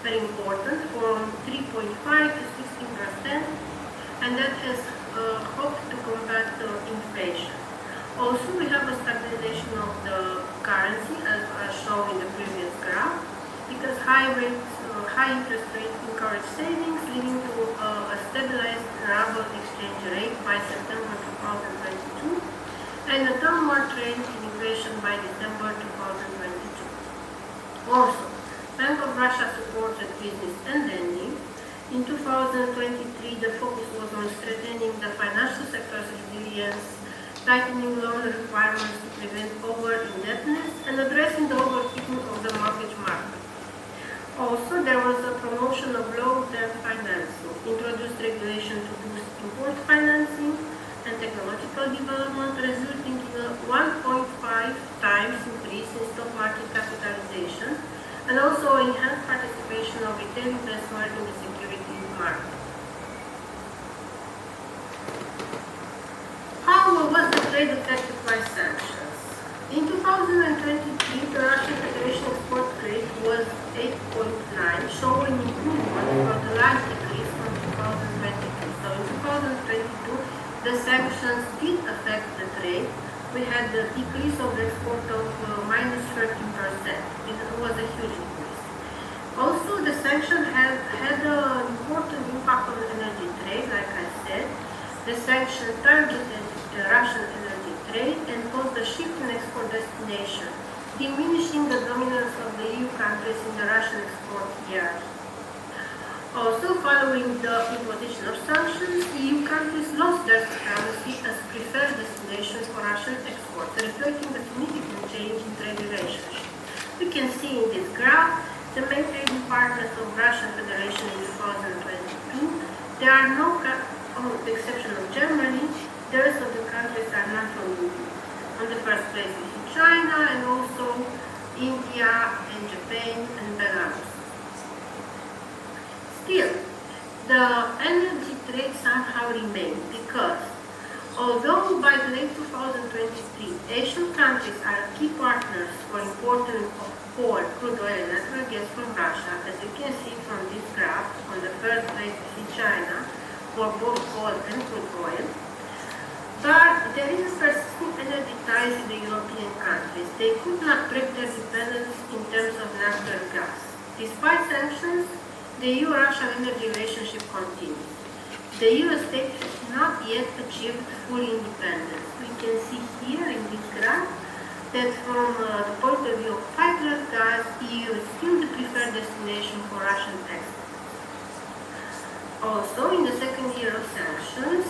very important, from 3.5 to 16%, and that has hoped to combat inflation. Also, we have a stabilization of the currency, as shown in the previous graph, because high interest rates encourage savings, leading to a stabilized ruble exchange rate by September 2022, and a downward trend in inflation by December 2022. Also, Bank of Russia supported business and lending. In 2023, the focus was on strengthening the financial sector's resilience, tightening loan requirements to prevent over-indebtedness, and addressing the overheating of the mortgage market. Also, there was a promotion of long-term financing, introduced regulation to boost import financing and technological development, resulting in a 1.5 times increase in stock market capitalization, and also enhanced participation of retail investors in the securities market. How was the trade affected by sanctions? In 2023, the Russian Federation export rate was 8.9, showing improvement from the large decrease from 2022. So in 2022, the sanctions did affect the trade. We had a decrease of export of minus 13%. It was a huge increase. Also, the sanction had an important impact on the energy trade, like I said. The sanction targeted the Russian energy trade and caused a shift in export destination, diminishing the dominance of the EU countries in the Russian export yard. Also, following the imposition of sanctions, EU countries lost their supremacy as preferred destinations for Russian exports, reflecting a significant change in trade relations. We can see in this graph the main trading partners of Russian Federation in 2022. There are no, with the exception of Germany, the rest of the countries are not from EU. On the first place we see China and also India and Japan and Belarus. Still, the energy trade somehow remained because although by the late 2023, Asian countries are key partners for importing of coal, crude oil and natural gas from Russia, as you can see from this graph, on the first place we see China for both coal and crude oil. But there is a persistent energy ties in the European countries. They could not break their dependence in terms of natural gas. Despite sanctions, the EU-Russia energy relationship continues. The EU state has not yet achieved full independence. We can see here in this graph that from the point of view of pipeline gas, EU is still the preferred destination for Russian exports. Also, in the second year of sanctions,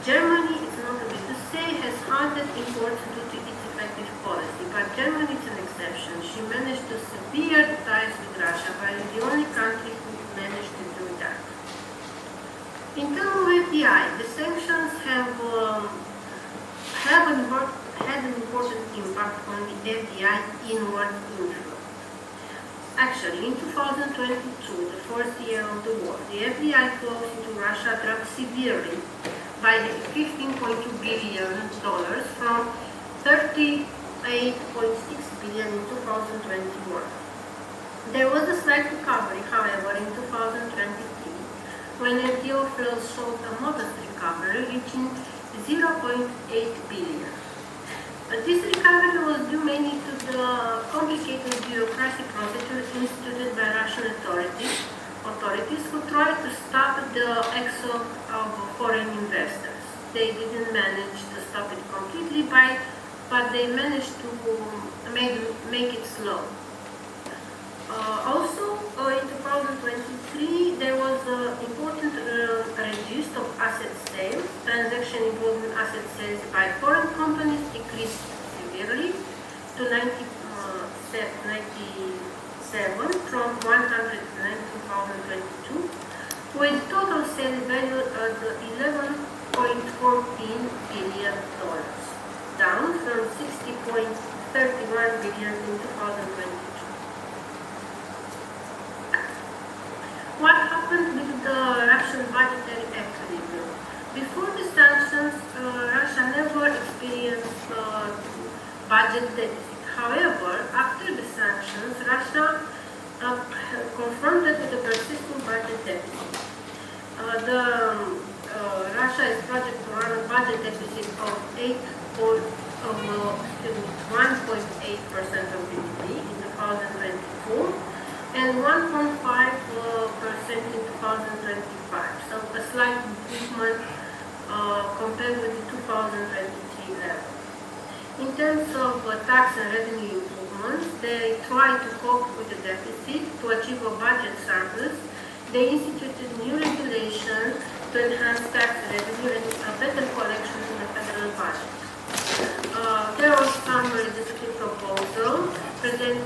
Germany, it's not a bit to say, has halted imports due to its effective policy, but Germany is an exception. She managed to sever the ties with Russia, but is the only country who managed to do that. In terms of FDI, the sanctions had an important impact on the FDI inward inflow. Actually, in 2022, the first year of the war, the FDI flows into Russia dropped severely by $15.2 billion from $38.6 billion in 2021. There was a slight recovery, however, in 2023, when FDO flows showed a modest recovery, reaching 0.8 billion. This recovery was due mainly to the complicated bureaucracy procedure instituted by Russian authorities who tried to stop the exodus of foreign investors. They didn't manage to stop it completely, but they managed to make it slow. Also, in 2023, there was an important reduce of asset sales. Transaction involving asset sales by foreign companies decreased severely to 97 from 109 in 2022, with total sales value at $11.14 billion, down from $60.31 billion in 2022. What happened with the Russian budgetary equilibrium? Before the sanctions, Russia never experienced budget deficit. However, after the sanctions, Russia confronted with a persistent budget deficit. Russia is projected to run a budget deficit of 1.8% of GDP in 2024. And 1.5% in 2025, so a slight improvement compared with the 2023 level. In terms of tax and revenue improvements, they try to cope with the deficit to achieve a budget surplus. They instituted new regulations to enhance tax revenue and a better collection in the federal budget. There was some legislative proposal presenting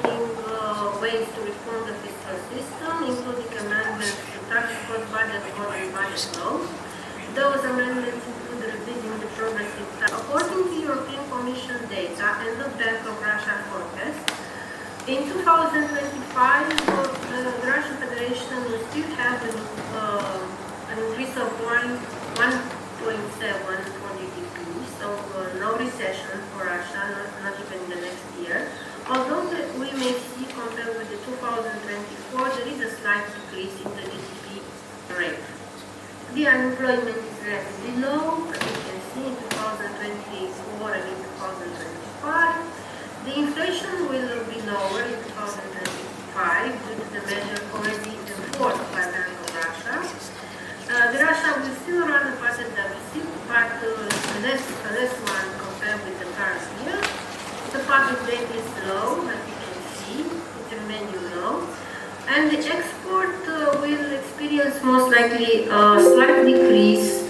ways to reform the fiscal system, including amendments to tax code, budget code, and budget law. Those amendments include reviewing the progressive tax. According to European Commission data and the Bank of Russia forecast, in 2025, the Russian Federation will still have an increase of 1.7 for GDP, so no recession for Russia, not even in the next year. Although we may see, compared with the 2024, there is a slight decrease in the GDP rate. The unemployment is relatively low, as you can see in 2024 and in 2025. The inflation will be lower in 2025 due to the measure already enforced by the Bank of Russia. The Russia will still run a budget deficit, but less one compared with the current year. The public debt is low, as you can see, it remains low, and the export will experience most likely a slight decrease,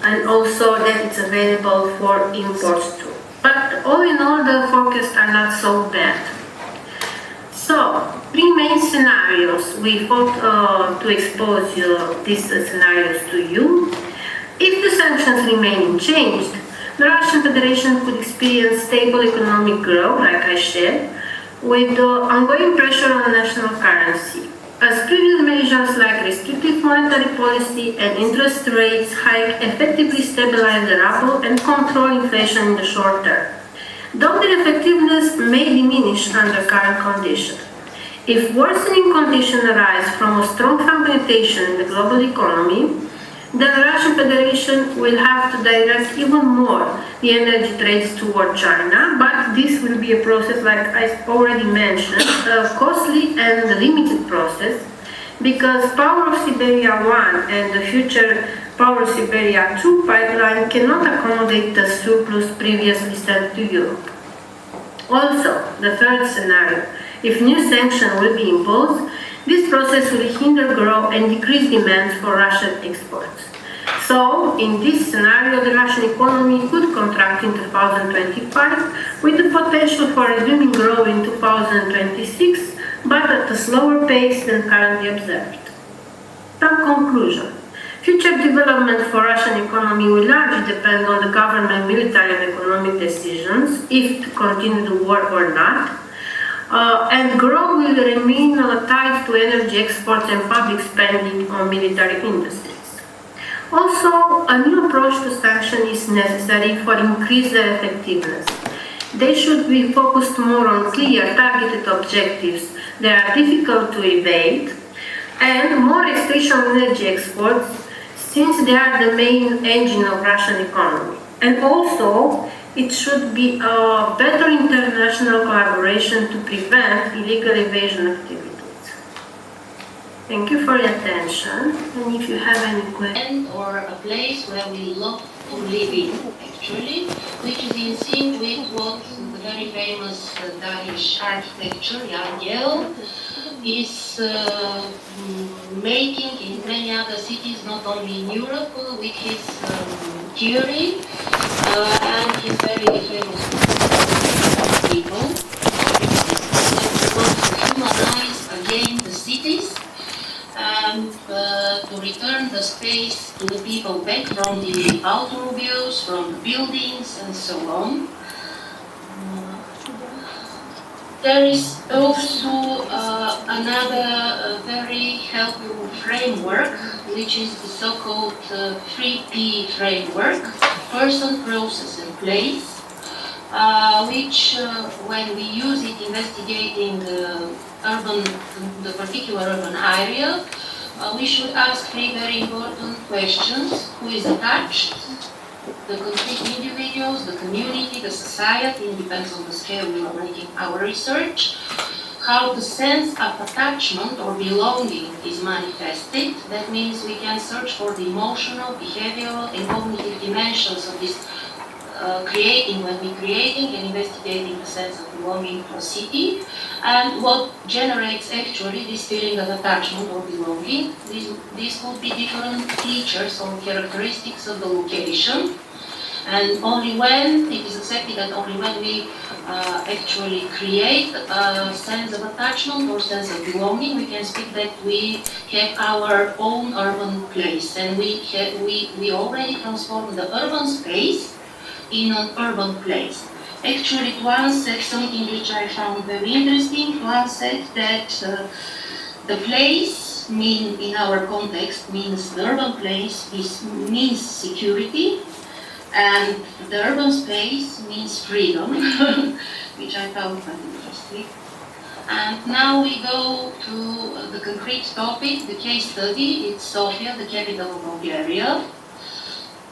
and also that it's available for imports too. But all in all, the forecasts are not so bad. So, three main scenarios. We hope to expose these scenarios to you. If the sanctions remain unchanged, the Russian Federation could experience stable economic growth, like I said, with ongoing pressure on the national currency. As previous measures like restrictive monetary policy and interest rates hike effectively stabilize the ruble and control inflation in the short term, though their effectiveness may diminish under current conditions. If worsening conditions arise from a strong fragmentation in the global economy, then the Russian Federation will have to direct even more the energy trades toward China, but this will be a process, like I already mentioned, a costly and limited process, because Power of Siberia 1 and the future Power of Siberia 2 pipeline cannot accommodate the surplus previously sent to Europe. Also, the third scenario, if new sanctions will be imposed, this process will hinder growth and decrease demands for Russian exports. So, in this scenario, the Russian economy could contract in 2025 with the potential for resuming growth in 2026, but at a slower pace than currently observed. Some conclusion. Future development for Russian economy will largely depend on the government military and economic decisions, if to continue the war or not. And growth will remain tied to energy exports and public spending on military industries. Also, a new approach to sanctions is necessary for increased their effectiveness. They should be focused more on clear, targeted objectives that are difficult to evade, and more restriction on energy exports since they are the main engine of Russian economy. And also, it should be a better international collaboration to prevent illegal evasion activities. Thank you for your attention, and if you have any questions. Or a place where we love to live in, actually, which is in sync with what the very famous Danish architecture, Jan is making in many other cities, not only in Europe, with his theory and his very famous people. He wants to humanize again the cities and to return the space to the people back from the automobiles, from the buildings, and so on. There is also another very helpful framework, which is the so-called 3P framework, person, process, and place, which when we use it investigating the particular urban area, we should ask three very important questions. Who is attached? The concrete individuals, the community, the society, it depends on the scale we are making our research. How the sense of attachment or belonging is manifested. That means we can search for the emotional, behavioral, and cognitive dimensions of this creating and investigating the sense of belonging to a city, and what generates actually this feeling of attachment or belonging. These would be different features or characteristics of the location, and only when it is accepted that only when we actually create a sense of attachment or sense of belonging, we can speak that we have our own urban place, and we already transform the urban space in an urban place. Actually, Tuan said something which I found very interesting. Tuan said that the place in our context means the urban place means security, and the urban space means freedom, which I found quite interesting. And now we go to the concrete topic, the case study. It's Sofia, the capital of Bulgaria.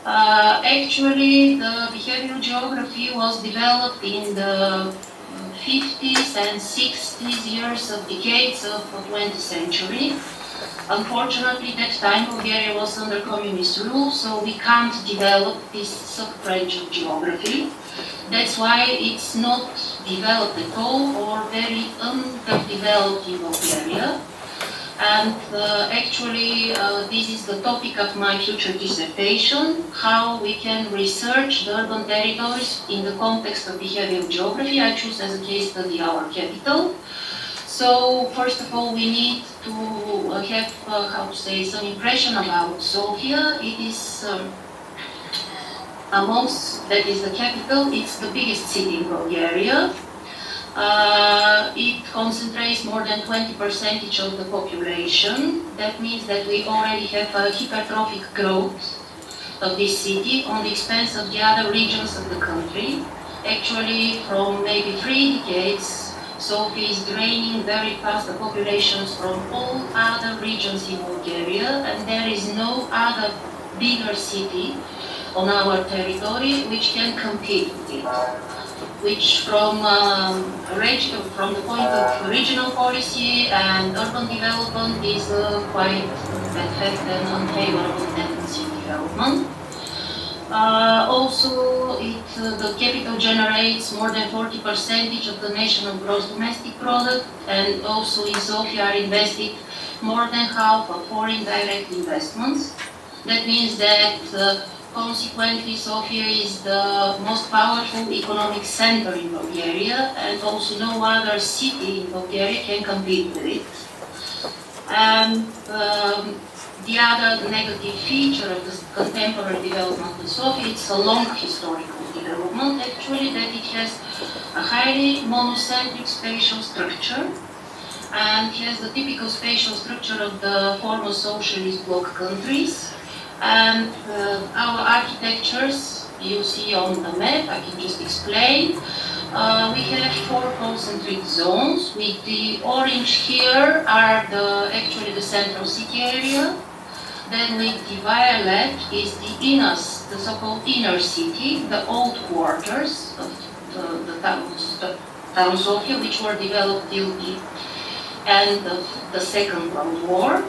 Actually, the behavioral geography was developed in the 50s and 60s years of decades of the 20th century. Unfortunately, that time Bulgaria was under communist rule, so we can't develop this sub-branch of geography. That's why it's not developed at all, or very underdeveloped in Bulgaria. And actually, this is the topic of my future dissertation, how we can research the urban territories in the context of behavioral geography. I choose as a case study our capital. So, first of all, we need to have, some impression about Sofia. It is that is the capital, it's the biggest city in Bulgaria. It concentrates more than 20% of the population. That means that we already have a hypertrophic growth of this city on the expense of the other regions of the country. Actually, from maybe 3 decades, Sofia is draining very fast the populations from all other regions in Bulgaria, and there is no other bigger city on our territory which can compete with it. Which from the point of regional policy and urban development is quite bad fact and unfavorable tendency in development. Also, the capital generates more than 40% of the national gross domestic product, and also in Sofia are invested more than half of foreign direct investments. That means that consequently, Sofia is the most powerful economic center in Bulgaria, and also no other city in Bulgaria can compete with it. And the other negative feature of the contemporary development of Sofia, it's a long historical development, actually, that it has a highly monocentric spatial structure, and has the typical spatial structure of the former socialist bloc countries. And our architectures, you see on the map, I can just explain. We have 4 concentric zones. With the orange here are actually the central city area. Then with the violet is the so-called inner city, the old quarters of the town Sofia, which were developed till the end of the Second World War.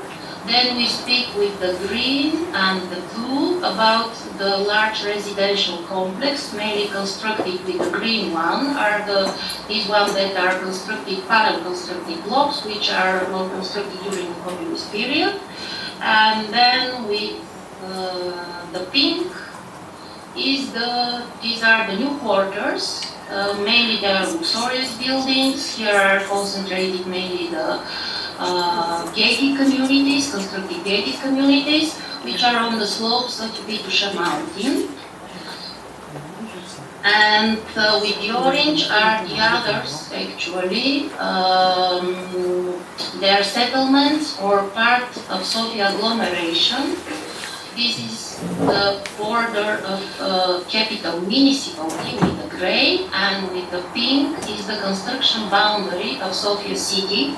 Then we speak with the green and the blue about the large residential complex, mainly constructed with the green one, are these ones that are constructed, panel constructed blocks, which are constructed during the communist period. And then with the pink these are the new quarters. Mainly they are luxurious buildings. Here are concentrated mainly the gated communities, constructed gated communities, which are on the slopes of Vitusha mountain. And with the orange are the others, actually. They are settlements or part of Sofia agglomeration. This is the border of capital municipality with the gray, and with the pink is the construction boundary of Sofia city,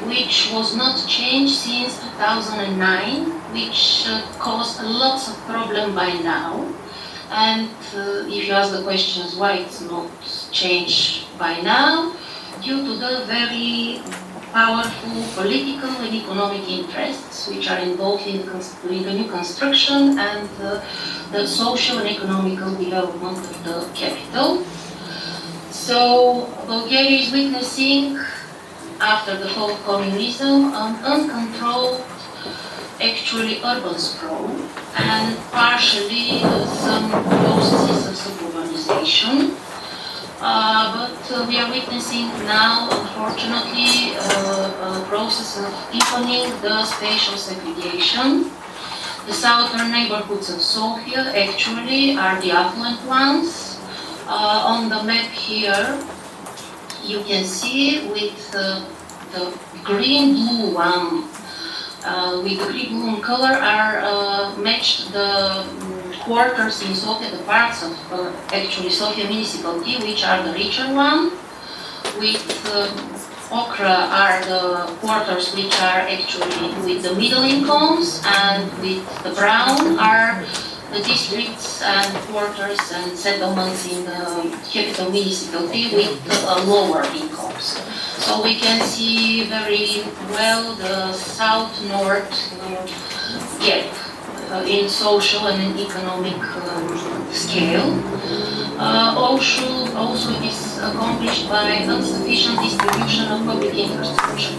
which was not changed since 2009, which caused lots of problems by now. And if you ask the questions why it's not changed by now, due to the very powerful political and economic interests which are involved in the new construction and the social and economical development of the capital. So Bulgaria is witnessing, after the fall of communism, an uncontrolled, actually urban sprawl, and partially some processes of suburbanization. But we are witnessing now, unfortunately, a process of deepening the spatial segregation. The southern neighborhoods of Sofia actually are the affluent ones. On the map here, you can see with the green-blue one, with the green-blue color are matched the quarters in Sofia, the parts of actually Sofia municipality, which are the richer one. With ochre are the quarters which are actually with the middle incomes, and with the brown are the districts and quarters and settlements in the capital municipality with lower incomes. So we can see very well the south-north gap in social and in economic scale. Also it is accomplished by insufficient distribution of public infrastructure.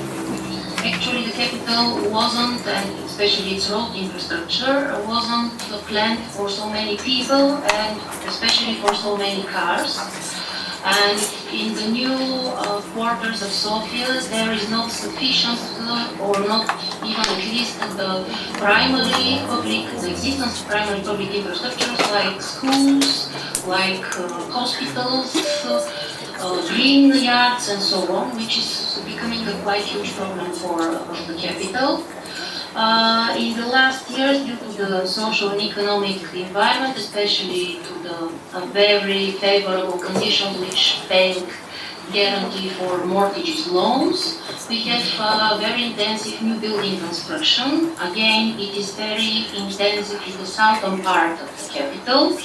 Actually, the capital wasn't, and especially its road infrastructure, wasn't planned for so many people and especially for so many cars. And in the new quarters of Sofia, there is not sufficient or not even at least the existence of primary public infrastructures like schools, like hospitals, green yards and so on, which is becoming a quite huge problem for the capital. In the last years, due to the social and economic environment, especially to the very favorable conditions which bank guarantee for mortgages loans, we have very intensive new building construction. Again, it is very intensive in the southern part of the capital,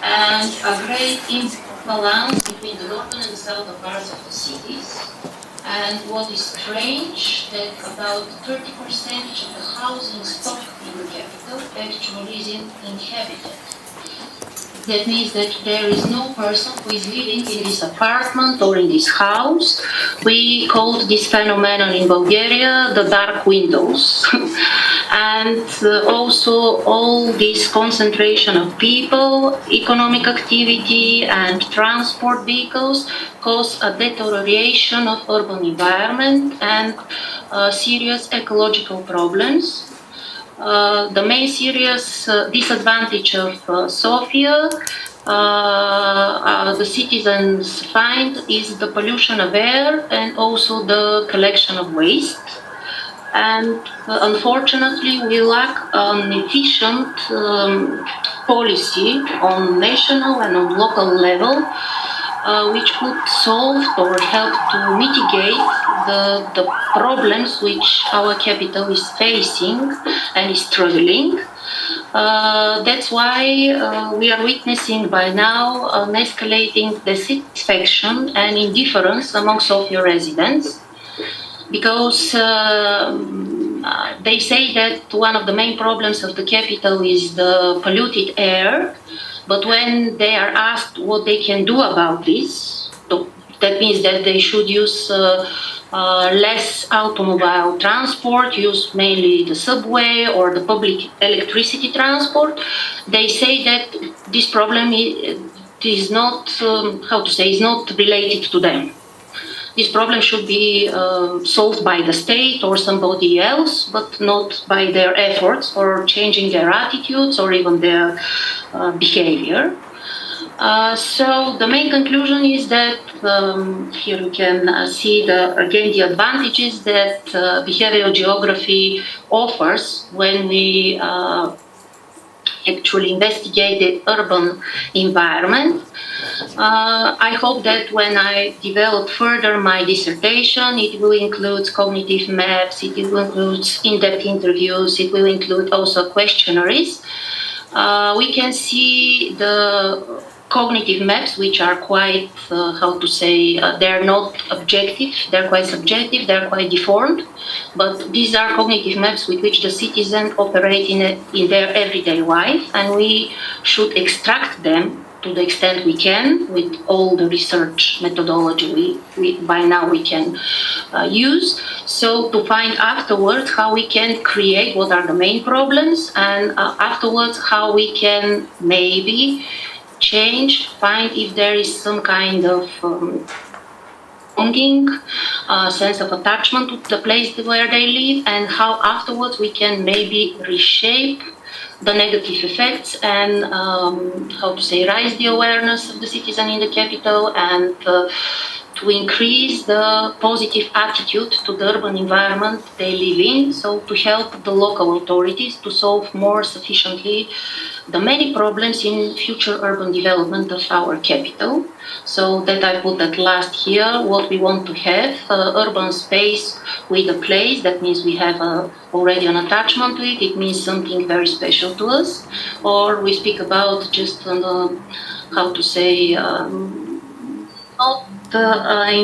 and a great imbalance between the northern and the southern parts of the cities. And what is strange, that about 30% of the housing stock in the capital actually is inhabited. That means that there is no person who is living in this apartment or in this house. We called this phenomenon in Bulgaria the dark windows. And also all this concentration of people, economic activity and transport vehicles cause a deterioration of urban environment and serious ecological problems. The main serious disadvantage of Sofia, the citizens find, is the pollution of air and also the collection of waste. And unfortunately, we lack an efficient policy on national and on local level which could solve or help to mitigate the problems which our capital is facing and is struggling. That's why we are witnessing by now an escalating dissatisfaction and indifference among Sofia residents, because they say that one of the main problems of the capital is the polluted air, but when they are asked what they can do about this, that means that they should use less automobile transport, use mainly the subway or the public electricity transport. They say that this problem is not, is not related to them. This problem should be solved by the state or somebody else, but not by their efforts or changing their attitudes or even their behavior. So the main conclusion is that here you can see again the advantages that behavioral geography offers when we actually investigate the urban environment. I hope that when I develop further my dissertation, it will include cognitive maps, it will include in-depth interviews, it will include also questionnaires. We can see the cognitive maps, which are quite, they're not objective, they're quite subjective, they're quite deformed, but these are cognitive maps with which the citizens operate in their everyday life, and we should extract them to the extent we can with all the research methodology we by now we can use, so to find afterwards how we can create what are the main problems, and afterwards how we can maybe change, find if there is some kind of belonging, sense of attachment to the place where they live, and how afterwards we can maybe reshape the negative effects and raise the awareness of the citizen in the capital, and to increase the positive attitude to the urban environment they live in, so to help the local authorities to solve more sufficiently the many problems in future urban development of our capital. So that I put at last here what we want to have, urban space with a place, that means we have already an attachment to it, it means something very special to us, or we speak about just not the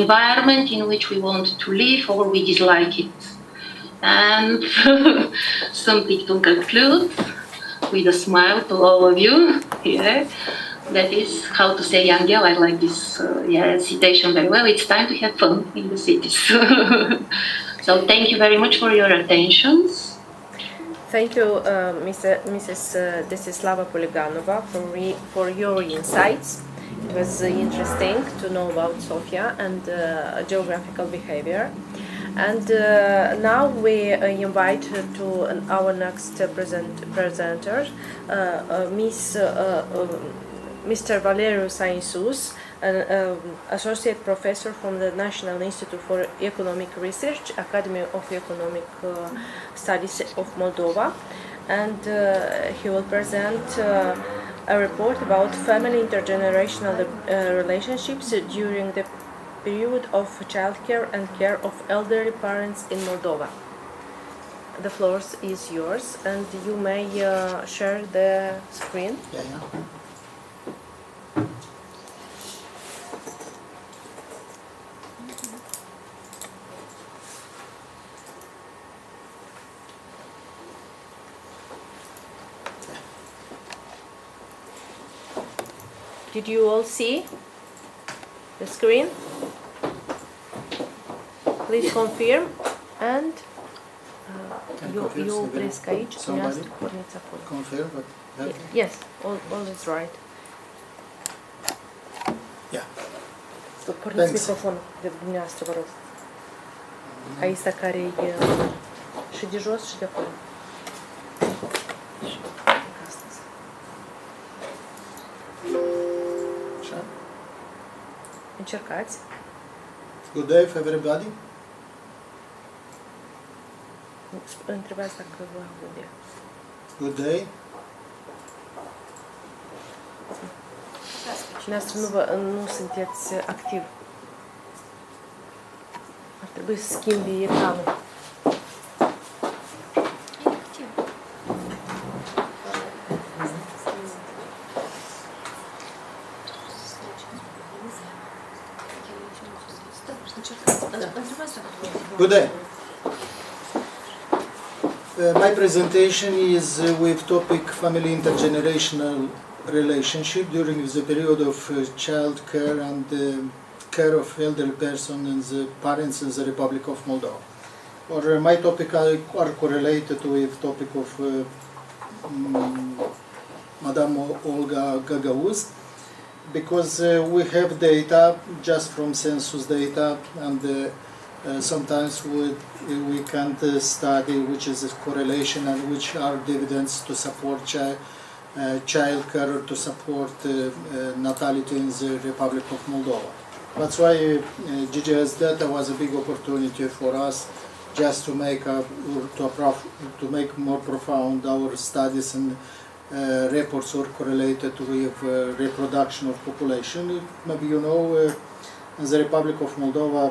environment in which we want to live or we dislike it. And something to conclude with a smile to all of you here. That is young girl, I like this citation very well. It's time to have fun in the cities. So thank you very much for your attention. Thank you, Mrs. Desislava Poliganova, for your insights. It was interesting to know about Sofia and geographical behavior. And now we invite to our next presenter, Mr. Valeriu Sainsus, an associate professor from the National Institute for Economic Research, Academy of Economic Studies of Moldova, and he will present a report about family intergenerational relationships during the period of childcare and care of elderly parents in Moldova. The floor is yours, and you may share the screen. Yeah. Did you all see the screen? Please confirm, and you opresc aici, dumneavoastră porniți acolo. Confirm, but yes, all is right. Yeah. Porniți microfonul de dumneavoastră, vă rog. Aici care e și de jos și de acolo. Încercați. Good day for everybody. Întrebați dacă vă aude. Good day. dumneavoastră nu sunteți activ. Ar trebui să schimbi ecranul. Good day. My presentation is with topic family intergenerational relationship during the period of child care and care of elderly person and the parents in the Republic of Moldova. Or my topic are correlated with topic of Madame Olga Gagauz, because we have data just from census data, and sometimes we can't study which is the correlation and which are dividends to support child care or to support natality in the Republic of Moldova. That's why GGS data was a big opportunity for us just to make more profound our studies and reports are correlated with reproduction of population. Maybe you know, in the Republic of Moldova,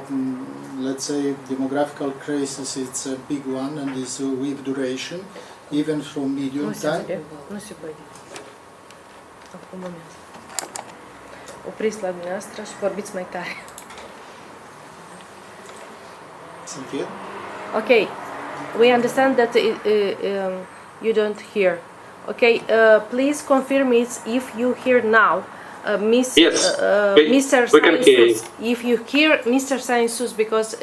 let's say demographical crisis, it's a big one and is with duration, even from medium time. Nu se poate. Acum moment. Opriți la dumneavoastră și vorbiți mai tare. Sunt here? Okay, we understand that you don't hear. Okay, please confirm it if you hear now. Mr. Sciences, if you hear Mr. Sciences, because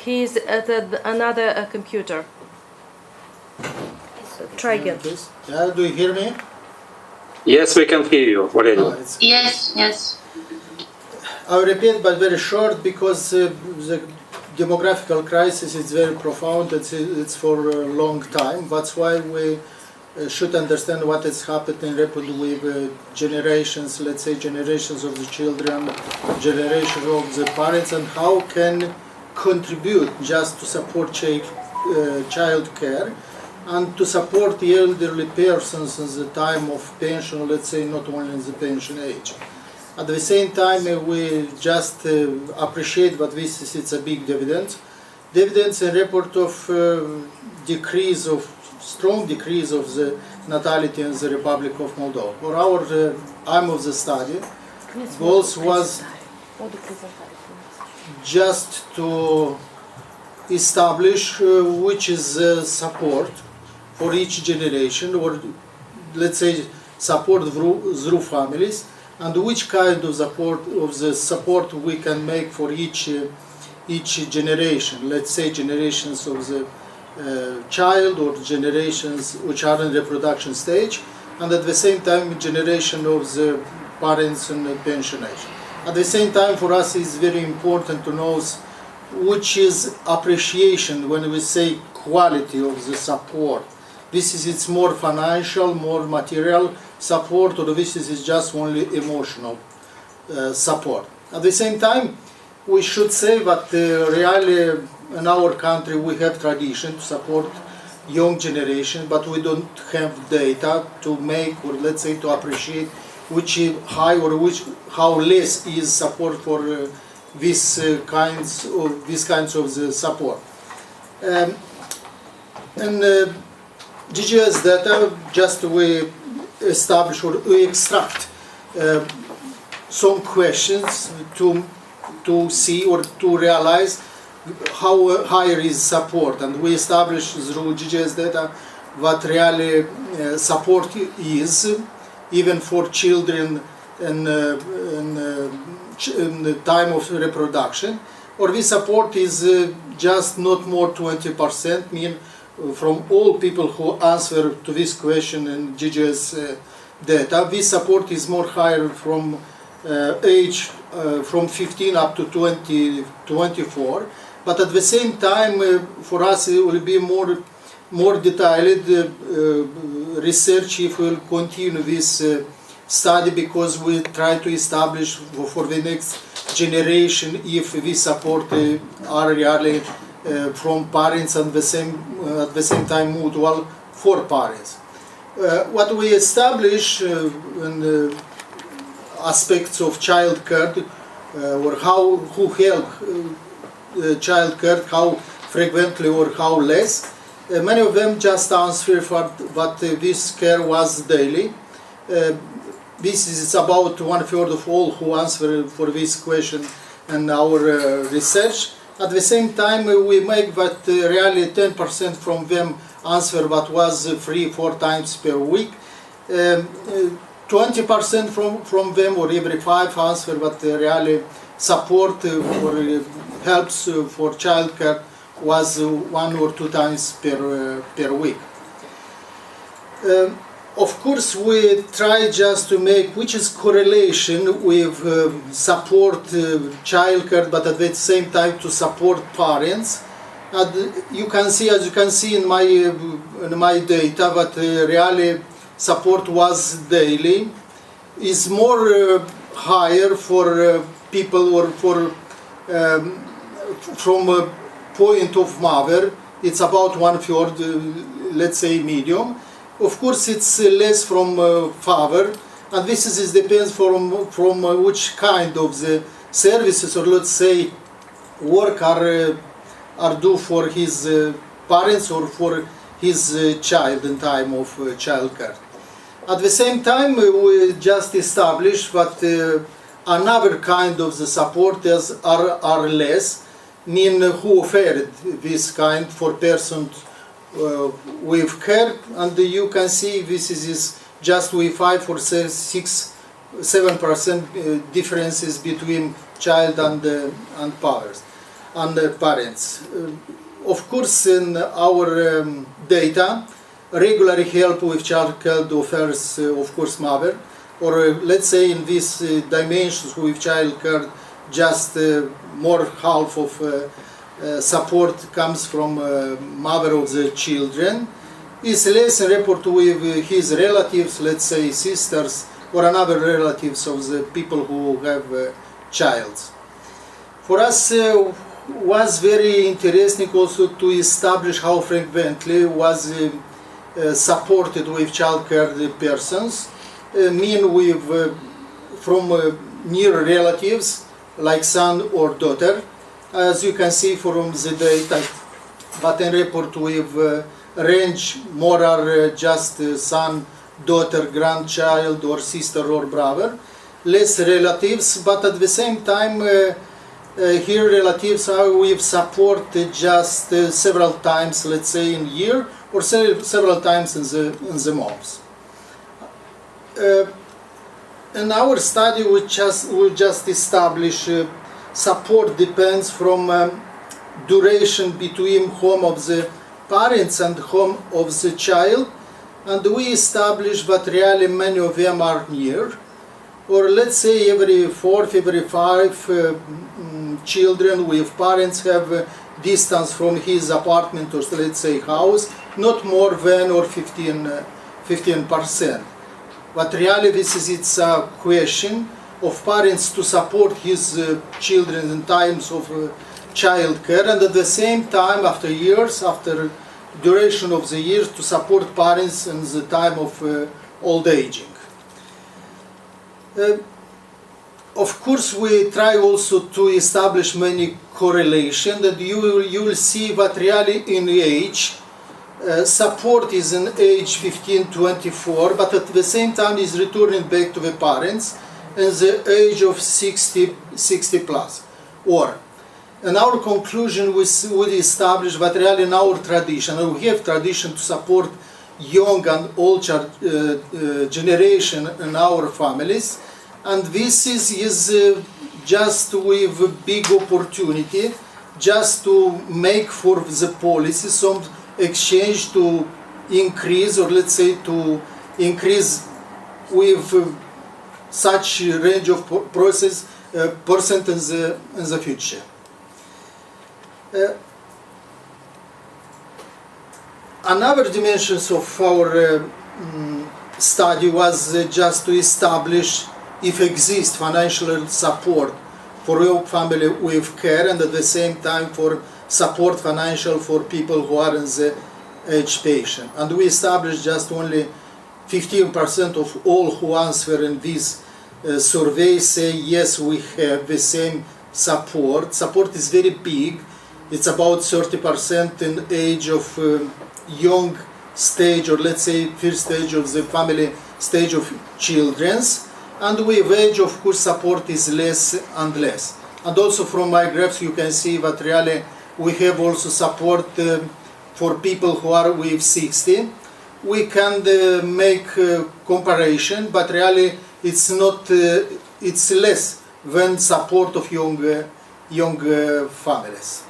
he is at another computer. Try again. Do you hear me? Yes, we can hear you already. Yes. I'll repeat, but very short, because the demographical crisis is very profound. It's for a long time. That's why we should understand what has happened in Republic with generations, let's say generations of the children, generation of the parents, and how can contribute just to support child care and to support the elderly persons in the time of pension, let's say not only in the pension age. At the same time, we just appreciate that it's a big dividend. Dividends in report of strong decrease of the natality in the Republic of Moldova. For our aim of the study, goals was just to establish which is support for each generation, or let's say support through families, and which kind of support we can make for each generation. Let's say generations of the child, or generations which are in reproduction stage, and at the same time generation of the parents in the pension age. At the same time, for us it's very important to know which is appreciation when we say quality of the support. It's more financial, more material support, or this is just only emotional support. At the same time, we should say that really in our country we have tradition to support young generation, but we don't have data to make, or let's say to appreciate which high or how less is support for these kinds of the support. And GGS data, just we establish or we extract some questions to see or to realize how higher is support, and we establish through GGS data what really support is, even for children in the time of reproduction, or this support is just not more 20%, mean from all people who answer to this question in GGS data, this support is more higher from age from 15 up to 24, but at the same time for us it will be more detailed research if we will continue this study, because we try to establish for the next generation if this support are really from parents and at the same time mutual for parents. What we establish in aspects of child care or who help child care, how frequently or how less. Many of them just answer that this care was daily. This is about 1/3 of all who answer for this question in our research. At the same time, we make that really 10% from them answer that was 3-4 times per week. 20% from them, or every 5, answer that really support or helps for childcare was 1 or 2 times per week. Of course, we try just to make which is correlation with support childcare, but at the same time to support parents. And you can see, as you can see in my data, that really support was daily. Is more higher for people or for from a point of mother. It's about 1/3, let's say medium. Of course, it's less from father, and this depends from which kind of the services, or let's say work are due for his parents or for his child in time of childcare. At the same time, we just established that another kind of the supporters are less, mean who offered this kind for persons with care, and you can see this is just with 5 or 6, 7% differences between child and parents. Of course, in our data, regular help with child care offers, of course, mother, or let's say in these dimensions with child care, just more half of support comes from mother of the children. Is less in rapport with his relatives, let's say sisters, or another relatives of the people who have child. For us, was very interesting also to establish how frequently was supported with child care persons, mean with from near relatives like son or daughter. As you can see from the data, but in report with range more are just son, daughter, grandchild, or sister or brother, less relatives, but at the same time here relatives are with support just several times, let's say in year, or several times in the months. In our study, we just establish support depends from duration between home of the parents and home of the child, and we establish that really many of them are near, or let's say every 4th, every 5 children with parents have distance from his apartment or let's say house, not more than or 15%. But really it's a question of parents to support his children in times of child care, and at the same time, after years, after duration of the years, to support parents in the time of old aging. Of course, we try also to establish many correlations, that you will see that really in age, support is in age 15-24, but at the same time is returning back to the parents in the age of 60 plus. Or, in our conclusion, we would establish that really in our tradition, and we have tradition to support young and old generation in our families, and this is just with a big opportunity, just to make for the policy some exchange to increase, or let's say to increase with such range of percent in the future. Another dimension of our study was just to establish if exists financial support for your family with care, and at the same time for support financial for people who are in the age patient. And we established just only 15% of all who answer in this surveys say yes, we have the same support. Support is very big. It's about 30% in age of young stage, or let's say first stage of the family stage of children's. And with age, of course, support is less and less. And also from my graphs you can see that really we have also support for people who are with 60. We can make comparison, but really it's not, it's less than support of young families.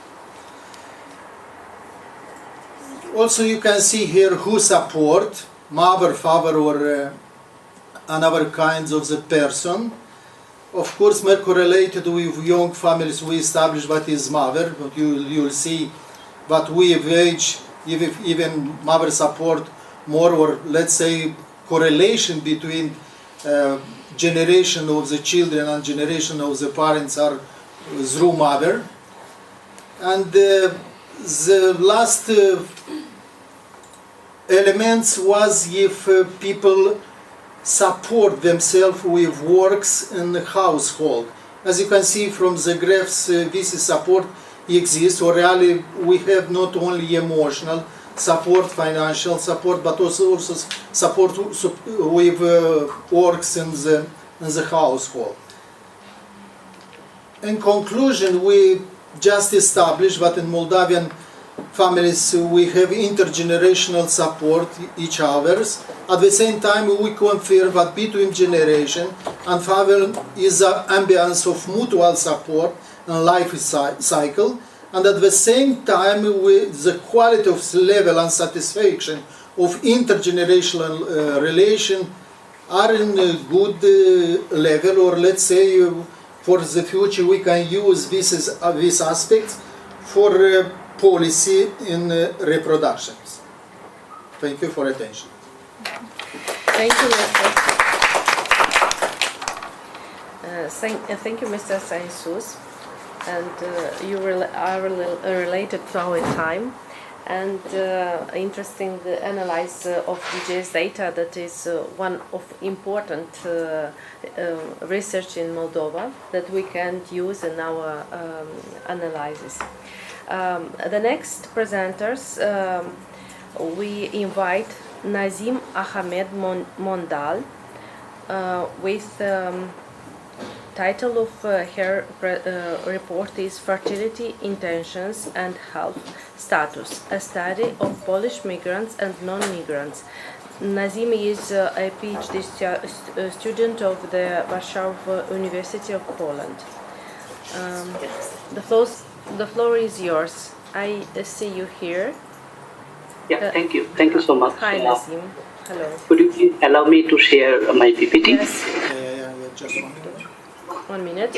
Also you can see here who support, mother, father, or another kinds of the person. Of course, more correlated with young families, we establish what is mother, but you'll see that with age, even mother support more, or let's say correlation between generation of the children and generation of the parents are through mother. And the last elements was if people support themselves with works in the household. As you can see from the graphs, this support exists, or really we have not only emotional support, financial support, but also support with works in the household. In conclusion, we just established that in Moldavian families we have intergenerational support each other's. At the same time, we confirm that between generation and family is an ambience of mutual support and life cycle. And at the same time, the quality of level and satisfaction of intergenerational relation are in a good level, or let's say for the future we can use these aspects for policy in reproductions. Thank you for attention. Thank you, Mr. Thank you, Mr. Sainsus. And you are related to our time, and interesting analysis of DJ's data that is one of important research in Moldova that we can use in our analysis. The next presenters, we invite Nazim Ahmed Mondal with title of her report is Fertility, Intentions and Health Status, a study of Polish migrants and non-migrants. Nazim is a PhD student of the Warsaw University of Poland. The floor is yours. I see you here. Yeah, thank you. Thank you so much. Hi, Nazim. Hello. Could you please allow me to share my PPT? Yes. Just 1 minute. 1 minute.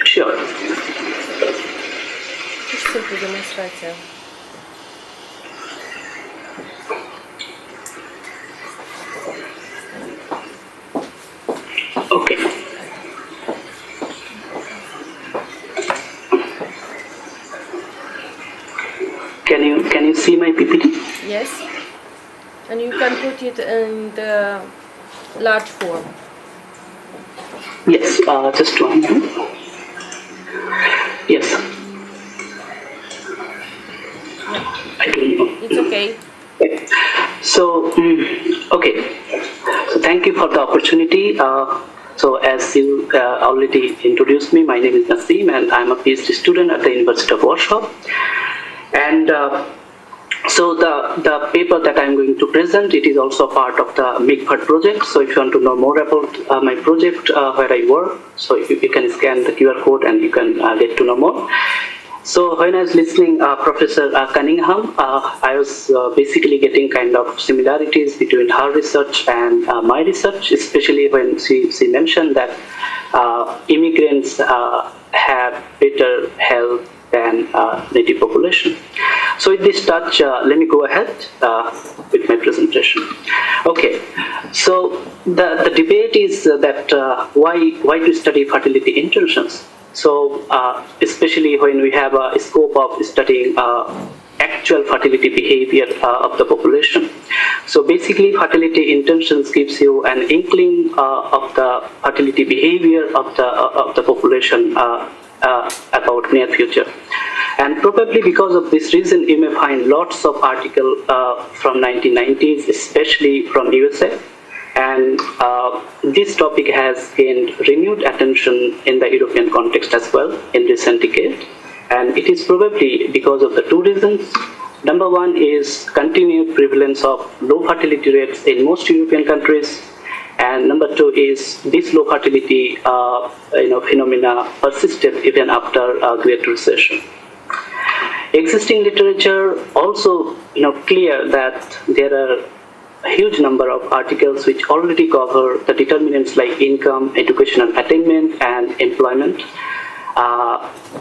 Sure. Simple demonstration. Okay. Can you see my PPT? Yes. And you can put it in the large form. Yes, just 1 minute. Yes. I don't know. It's okay. So, okay. So thank you for the opportunity. So as you already introduced me, my name is Nasim and I'm a PhD student at the University of Warsaw. And so the paper that I'm going to present, it is also part of the MIGFAT project. So if you want to know more about my project, where I work, so you can scan the QR code and you can get to know more. So when I was listening Professor Cunningham, I was basically getting kind of similarities between her research and my research, especially when she mentioned that immigrants have better health than native population. So with this touch, let me go ahead with my presentation. Okay, so the debate is that why to study fertility intentions? So especially when we have a scope of studying actual fertility behavior of the population. So basically, fertility intentions gives you an inkling of the fertility behavior of the population about near future. And probably because of this reason, you may find lots of articles from 1990s, especially from USA. And this topic has gained renewed attention in the European context as well in recent decades. And it is probably because of the two reasons. Number one is continued prevalence of low fertility rates in most European countries. And number two is this low fertility phenomena persisted even after a Great Recession. Existing literature also clear that there are a huge number of articles which already cover the determinants like income, educational attainment, and employment.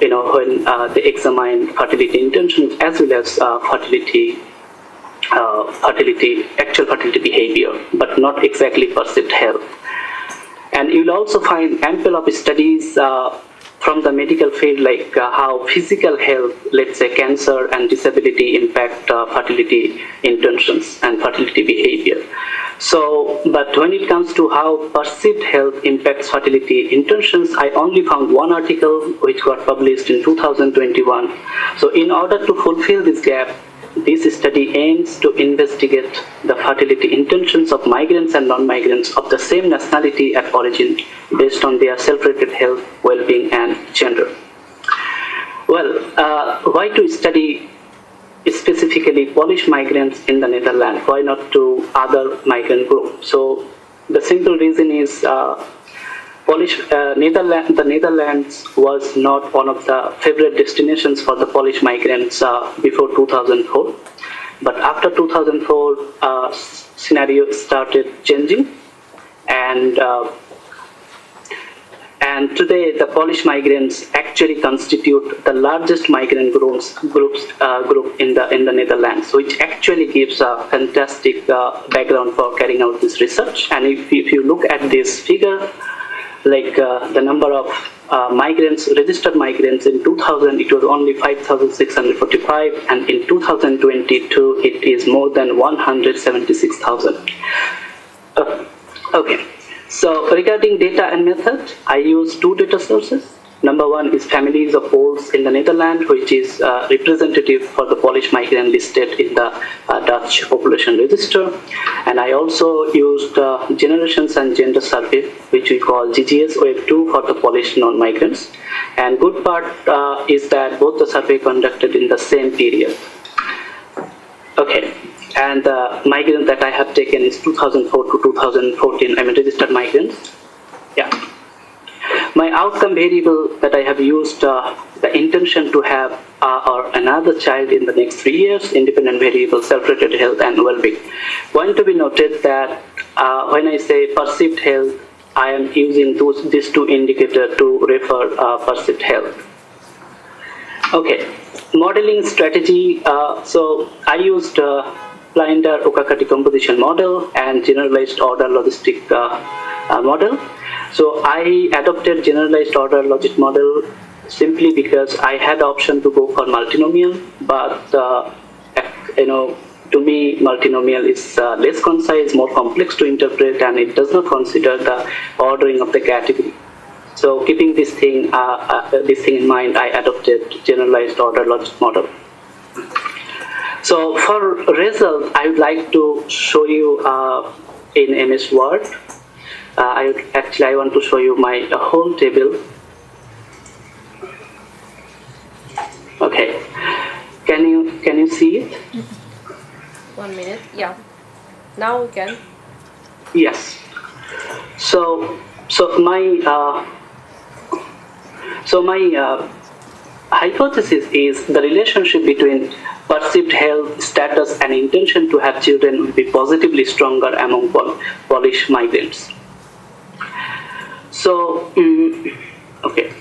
When they examine fertility intentions as well as actual fertility behavior, but not exactly perceived health. And you'll also find ample of studies from the medical field, like how physical health, let's say cancer and disability, impact fertility intentions and fertility behavior. So, but when it comes to how perceived health impacts fertility intentions, I only found one article which got published in 2021. So in order to fulfill this gap, this study aims to investigate the fertility intentions of migrants and non-migrants of the same nationality at origin based on their self-rated health, well-being, and gender. Well, why to study specifically Polish migrants in the Netherlands? Why not to other migrant groups? So the simple reason is the Netherlands was not one of the favorite destinations for the Polish migrants before 2004. But after 2004, scenario started changing, and today the Polish migrants actually constitute the largest migrant group in the Netherlands, which actually gives a fantastic background for carrying out this research. And if you look at this figure, like the number of registered migrants in 2000, it was only 5,645, and in 2022 it is more than 176,000. Okay. So regarding data and method, I use two data sources. Number one is Families of Poles in the Netherlands, which is representative for the Polish migrant listed in the Dutch population register. And I also used Generations and Gender Survey, which we call GGS Wave 2 for the Polish non-migrants. And good part is that both the survey conducted in the same period. Okay. And the migrant that I have taken is 2004 to 2014, registered migrants. Yeah. My outcome variable that I have used, the intention to have or another child in the next 3 years, independent variable, self-rated health, and well-being. Point to be noted that when I say perceived health, I am using these two indicators to refer perceived health. Okay, modeling strategy. So I used Blinder-Okaka decomposition model and generalized order logistic model. So I adopted generalized order logic model simply because I had the option to go for multinomial, but to me multinomial is less concise, more complex to interpret, and it does not consider the ordering of the category. So keeping this thing in mind, I adopted generalized order logic model. So for result, I would like to show you in MS Word. I want to show you my whole table. Okay, can you see it? 1 minute. Yeah. Now we can. Yes. So my hypothesis is the relationship between perceived health, status, and intention to have children will be positively stronger among Polish migrants. So, okay.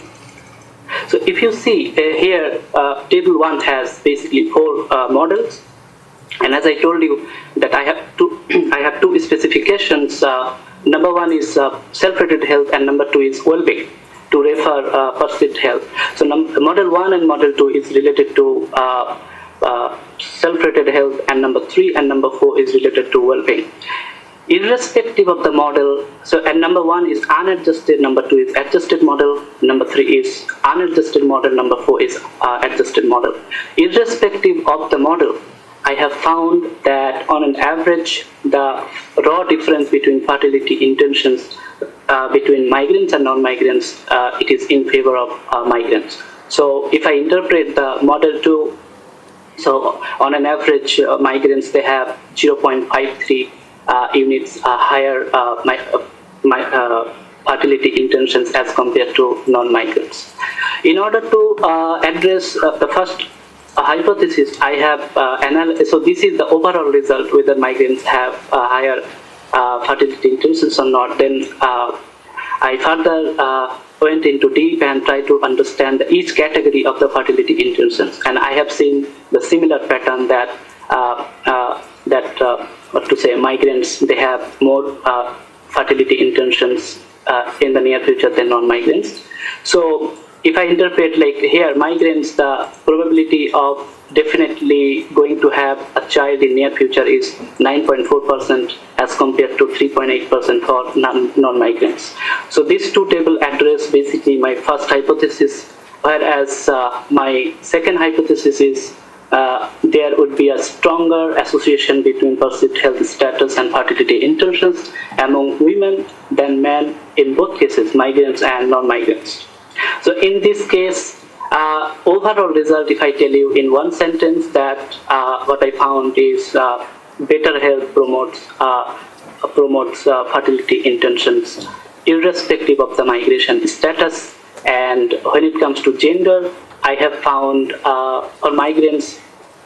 So if you see here, table 1 has basically 4 models, and as I told you that I have two specifications. Number 1 is self-rated health, and number 2 is well-being to refer perceived health. So model 1 and model 2 is related to self-rated health, and number 3 and number 4 is related to well-being. Irrespective of the model, so and number 1 is unadjusted, number 2 is adjusted model, number 3 is unadjusted model, number 4 is adjusted model. Irrespective of the model, I have found that on an average, the raw difference between fertility intentions between migrants and non-migrants, it is in favor of migrants. So if I interpret the model 2, so on an average, migrants, they have 0.53 units higher fertility intentions as compared to non-migrants. In order to address the first hypothesis, I have so this is the overall result, whether migrants have higher fertility intentions or not. Then I further went into deep and tried to understand each category of the fertility intentions, and I have seen the similar pattern that migrants, they have more fertility intentions in the near future than non-migrants. So if I interpret like here, migrants, the probability of definitely going to have a child in near future is 9.4% as compared to 3.8% for non-migrants. So these two tables address basically my first hypothesis, whereas my second hypothesis is there would be a stronger association between perceived health status and fertility intentions among women than men in both cases, migrants and non-migrants. So in this case, overall result, if I tell you in one sentence, that what I found is better health promotes fertility intentions irrespective of the migration status. And when it comes to gender, I have found for migrants,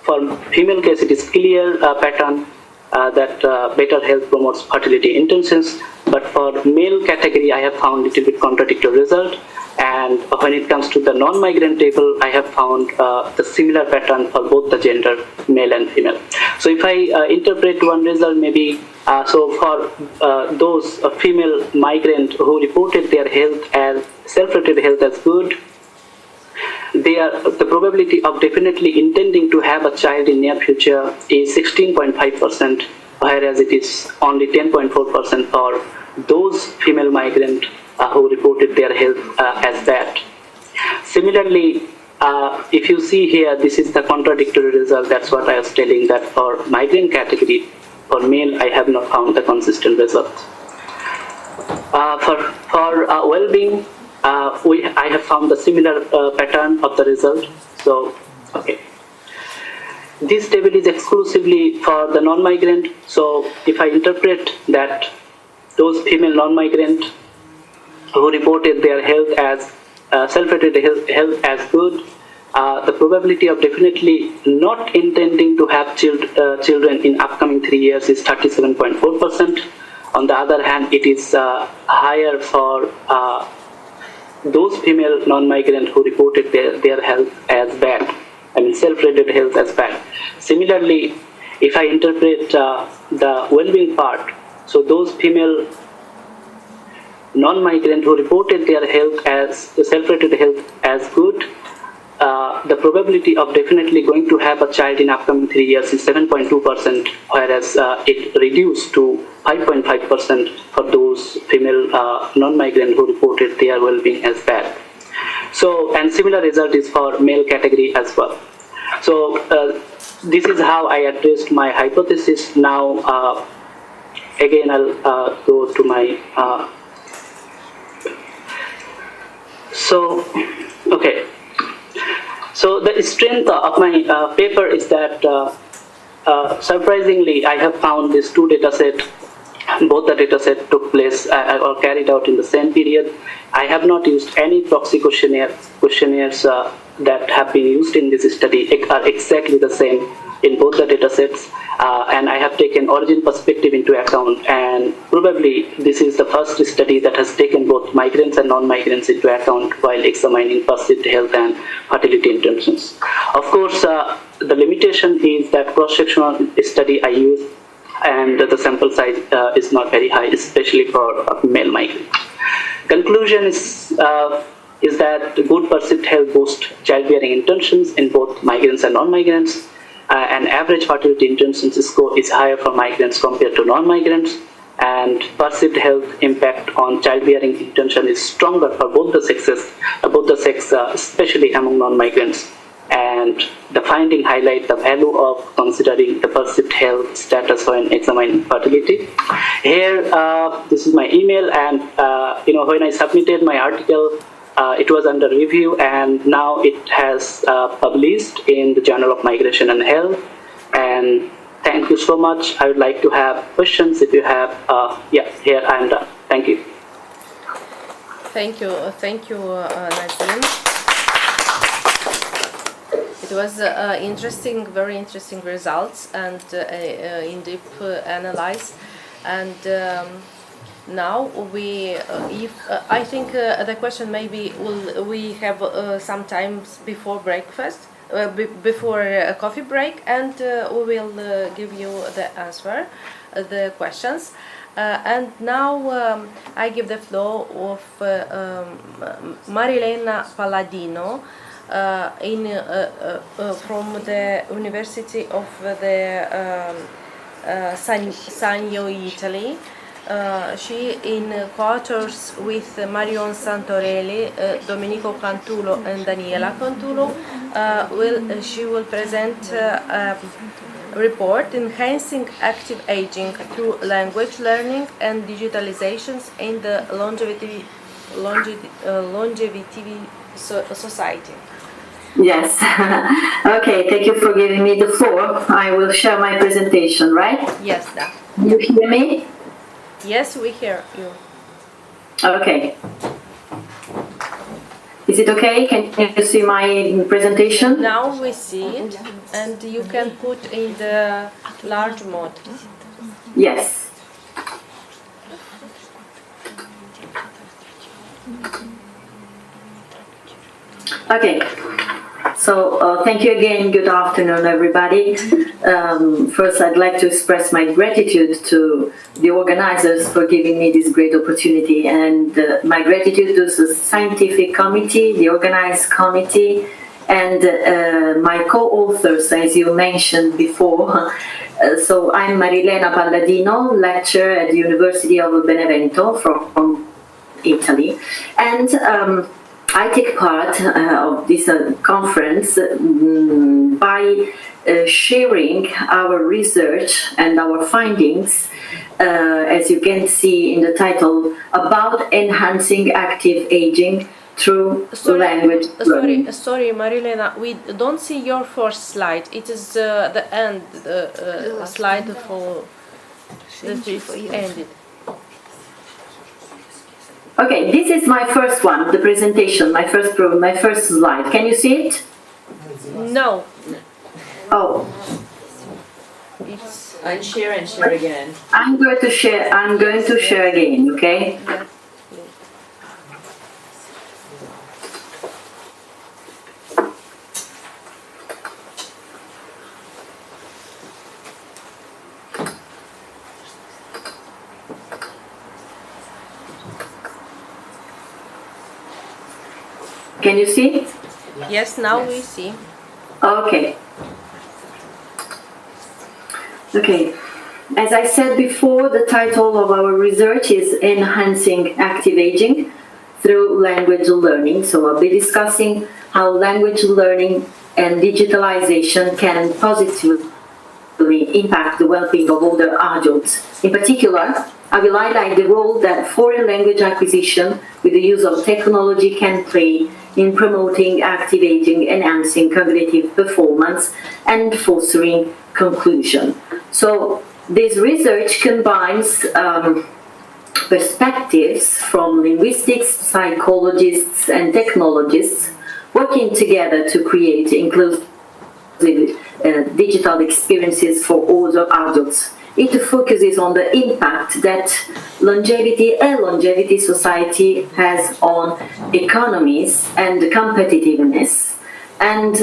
for female case, it is clear pattern that better health promotes fertility intentions. But for male category, I have found a little bit contradictory result. And when it comes to the non-migrant table, I have found the similar pattern for both the gender, male and female. So if I interpret one result, maybe so for those female migrant who reported their health as self-rated health as good, the probability of definitely intending to have a child in near future is 16.5%, whereas it is only 10.4% for those female migrant who reported their health as bad. Similarly, if you see here, this is the contradictory result. That's what I was telling, that for migrant category, for male, I have not found the consistent result. For well-being, I have found the similar pattern of the result. So, okay. This table is exclusively for the non-migrant. So, if I interpret that those female non-migrant who reported their health as self-rated health as good, the probability of definitely not intending to have children in upcoming 3 years is 37.4%. On the other hand, it is higher for those female non-migrant who reported their health as bad, self-rated health as bad. Similarly, if I interpret the well-being part, so those female non-migrant who reported their health as self-rated health as good, the probability of definitely going to have a child in upcoming 3 years is 7.2%, whereas it reduced to 5.5% for those female non-migrant who reported their well-being as bad. So, and similar result is for male category as well. So, this is how I addressed my hypothesis. Now, again, I'll go to my okay. So the strength of my paper is that surprisingly, I have found these two data sets. Both the data set took place or carried out in the same period. I have not used any proxy questionnaires that have been used in this study are exactly the same in both the data sets. And I have taken origin perspective into account, and probably this is the first study that has taken both migrants and non-migrants into account while examining perceived health and fertility intentions. Of course, the limitation is that cross-sectional study I use, and the sample size is not very high, especially for male migrants. Conclusion is that good perceived health boosts childbearing intentions in both migrants and non-migrants. an average fertility intervention score is higher for migrants compared to non-migrants, and perceived health impact on childbearing intention is stronger for both the sexes, especially among non-migrants. And the finding highlight the value of considering the perceived health status when examining fertility. Here, this is my email, and when I submitted my article, it was under review, and now it has published in the Journal of Migration and Health. And thank you so much. I would like to have questions if you have. Here I am done. Thank you. Thank you, Nazim. It was interesting, very interesting results and in-depth analyze. And now I think the question maybe we have some time before breakfast, before a coffee break, and we will give you the answer, the questions. And now I give the floor of Marilena Palladino from the University of the Sagno, Italy. She in co-authors with Marion Santorelli, Domenico Cantulo and Daniela Cantulo. She will present a report Enhancing Active Aging Through Language Learning and Digitalizations in the Longevity Society. Yes. Okay, thank you for giving me the floor. I will share my presentation, right? Yes, da. You hear me? Yes, we hear you. Okay. Is it okay? Can you see my presentation? Now we see it, and you can put in the large mode. Yes. Okay. So thank you again. Good afternoon, everybody. First, I'd like to express my gratitude to the organizers for giving me this great opportunity, and my gratitude to the scientific committee, the organized committee, and my co-authors, as you mentioned before. So I'm Marilena Palladino, lecturer at the University of Benevento from Italy, and I take part of this conference by sharing our research and our findings, as you can see in the title, about enhancing active aging through language learning. Sorry, Marilena, we don't see your first slide. It is the end slide for that is ended. Okay, this is my first one, the presentation, my first slide. Can you see it? No. Oh. It's unshare and share again. I'm going to share again, okay? Yes. Can you see? Yes, now we see. Okay. Okay. As I said before, the title of our research is Enhancing Active Aging Through Language Learning. So I'll be discussing how language learning and digitalization can positively impact the well-being of older adults. In particular, I will highlight the role that foreign language acquisition with the use of technology can play in promoting active aging, enhancing cognitive performance, and fostering conclusion. So this research combines perspectives from linguistics, psychologists, and technologists working together to create inclusive digital experiences for older adults. It focuses on the impact that longevity society has on economies and competitiveness. And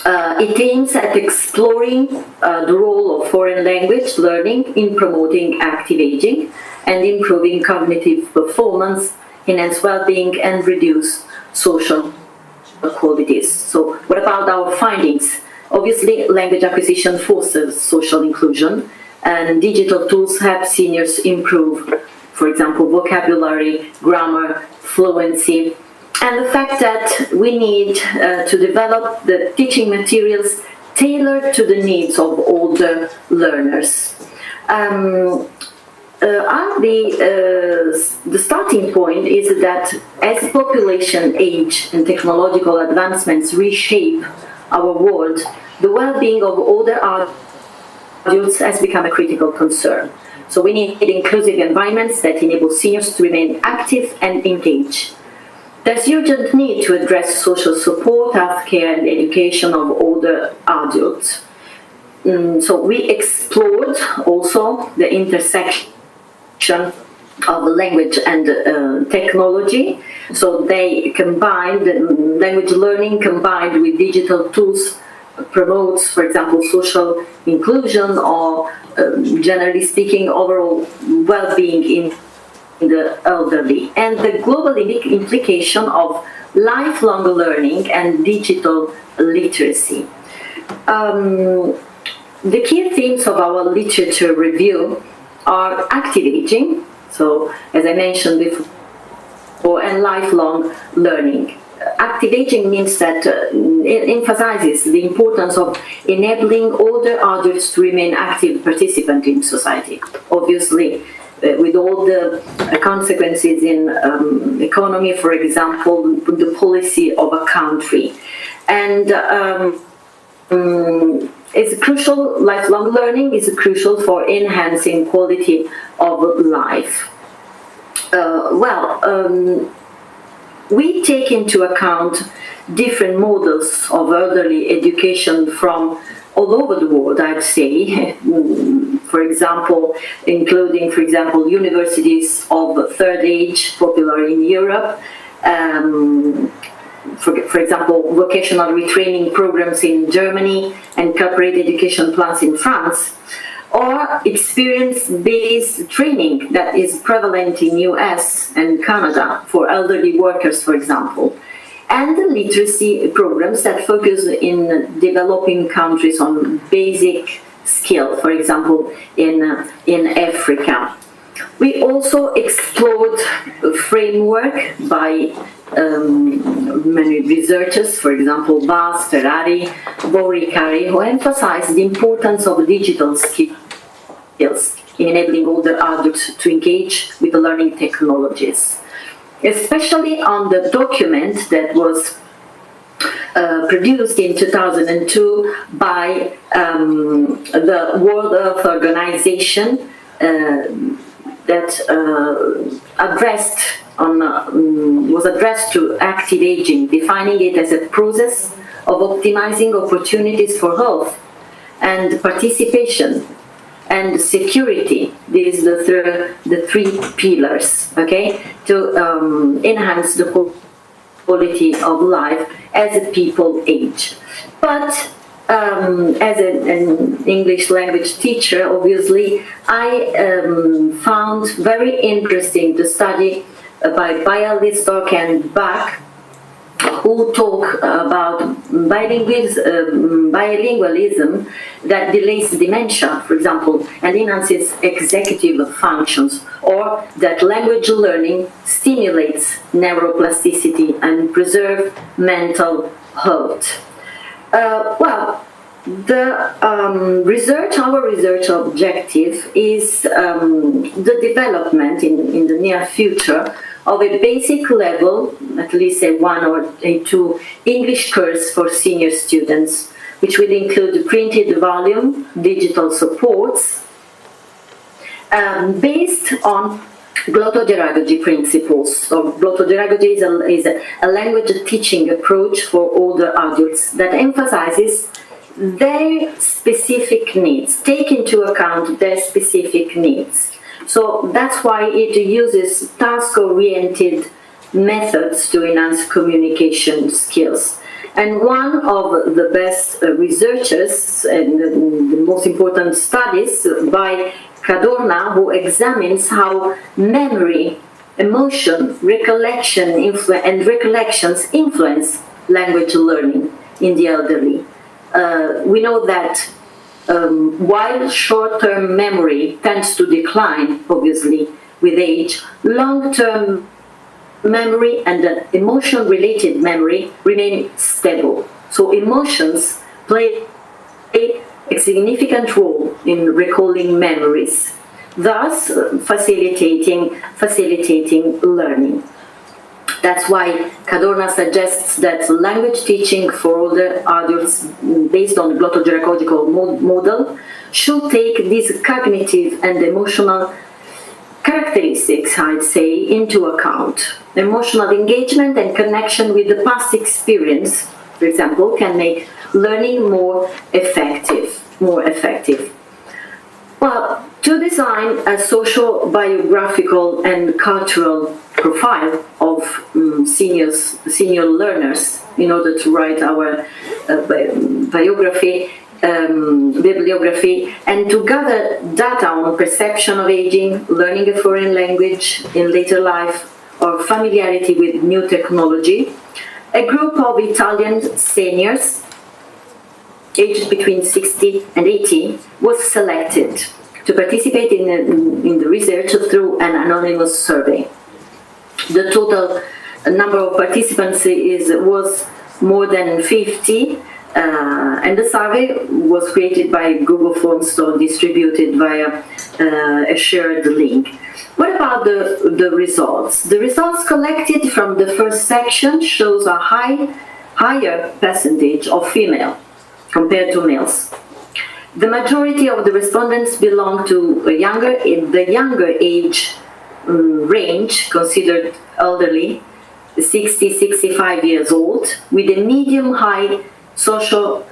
it aims at exploring the role of foreign language learning in promoting active aging and improving cognitive performance, enhance well-being, and reduce social inequalities. So what about our findings? Obviously, language acquisition fosters social inclusion, and digital tools help seniors improve, for example, vocabulary, grammar, fluency, and the fact that we need to develop the teaching materials tailored to the needs of older learners. The starting point is that as population age and technological advancements reshape our world, the well-being of older adults has become a critical concern. So we need inclusive environments that enable seniors to remain active and engaged. There's urgent need to address social support, healthcare, and education of older adults. So we explored also the intersection of language and technology. So they combined language learning combined with digital tools promotes, for example, social inclusion or, generally speaking, overall well-being in the elderly, and the global implication of lifelong learning and digital literacy. The key themes of our literature review are active aging, so as I mentioned before, and lifelong learning. Active aging means that it emphasizes the importance of enabling older adults to remain active participants in society. Obviously, with all the consequences in economy, for example, the policy of a country. And it's crucial, lifelong learning is crucial for enhancing quality of life. We take into account different models of elderly education from all over the world, I'd say. For example, including, for example, universities of third age, popular in Europe. For example, vocational retraining programs in Germany and corporate education plans in France, or experience-based training that is prevalent in US and Canada for elderly workers, for example, and the literacy programs that focus in developing countries on basic skill, for example, in Africa. We also explored a framework by many researchers, for example, Vaz, Ferrari, Boricari, who emphasized the importance of digital skills in enabling older adults to engage with the learning technologies. Especially on the document that was produced in 2002 by the World Health Organization that was addressed to active aging, defining it as a process of optimizing opportunities for health and participation and security. These are the three pillars, okay, to enhance the quality of life as people age. But as an English language teacher, obviously, I found very interesting the study by Bialystok and Bach, who talk about bilingualism that delays dementia, for example, and enhances executive functions, or that language learning stimulates neuroplasticity and preserves mental health. Our research objective is the development in the near future of a basic level, at least a 1 or a 2 English course for senior students, which will include printed volume, digital supports, based on glottopedagogy principles. So glottopedagogy is a language teaching approach for older adults that emphasizes their specific needs, take into account their specific needs. So that's why it uses task-oriented methods to enhance communication skills. And one of the best researchers and the most important studies by Cadorna, who examines how memory, emotion, recollection, and recollections influence language learning in the elderly. we know that while short-term memory tends to decline, obviously, with age, long-term memory and emotion-related memory remain stable. So emotions play a significant role in recalling memories, thus facilitating learning. That's why Cadorna suggests that language teaching for older adults based on glottogerontological model should take these cognitive and emotional characteristics, I'd say, into account. Emotional engagement and connection with the past experience, for example, can make learning more effective. Well, to design a social, biographical and cultural profile of senior learners in order to write our bibliography, and to gather data on perception of aging, learning a foreign language in later life, or familiarity with new technology, a group of Italian seniors aged between 60 and 80 was selected to participate in the research through an anonymous survey. The total number of participants was more than 50, and the survey was created by Google Forms, so distributed via a shared link. What about the results? The results collected from the first section shows a higher percentage of female compared to males. The majority of the respondents belong to the younger age range, considered elderly, 60-65 years old, with a medium-high social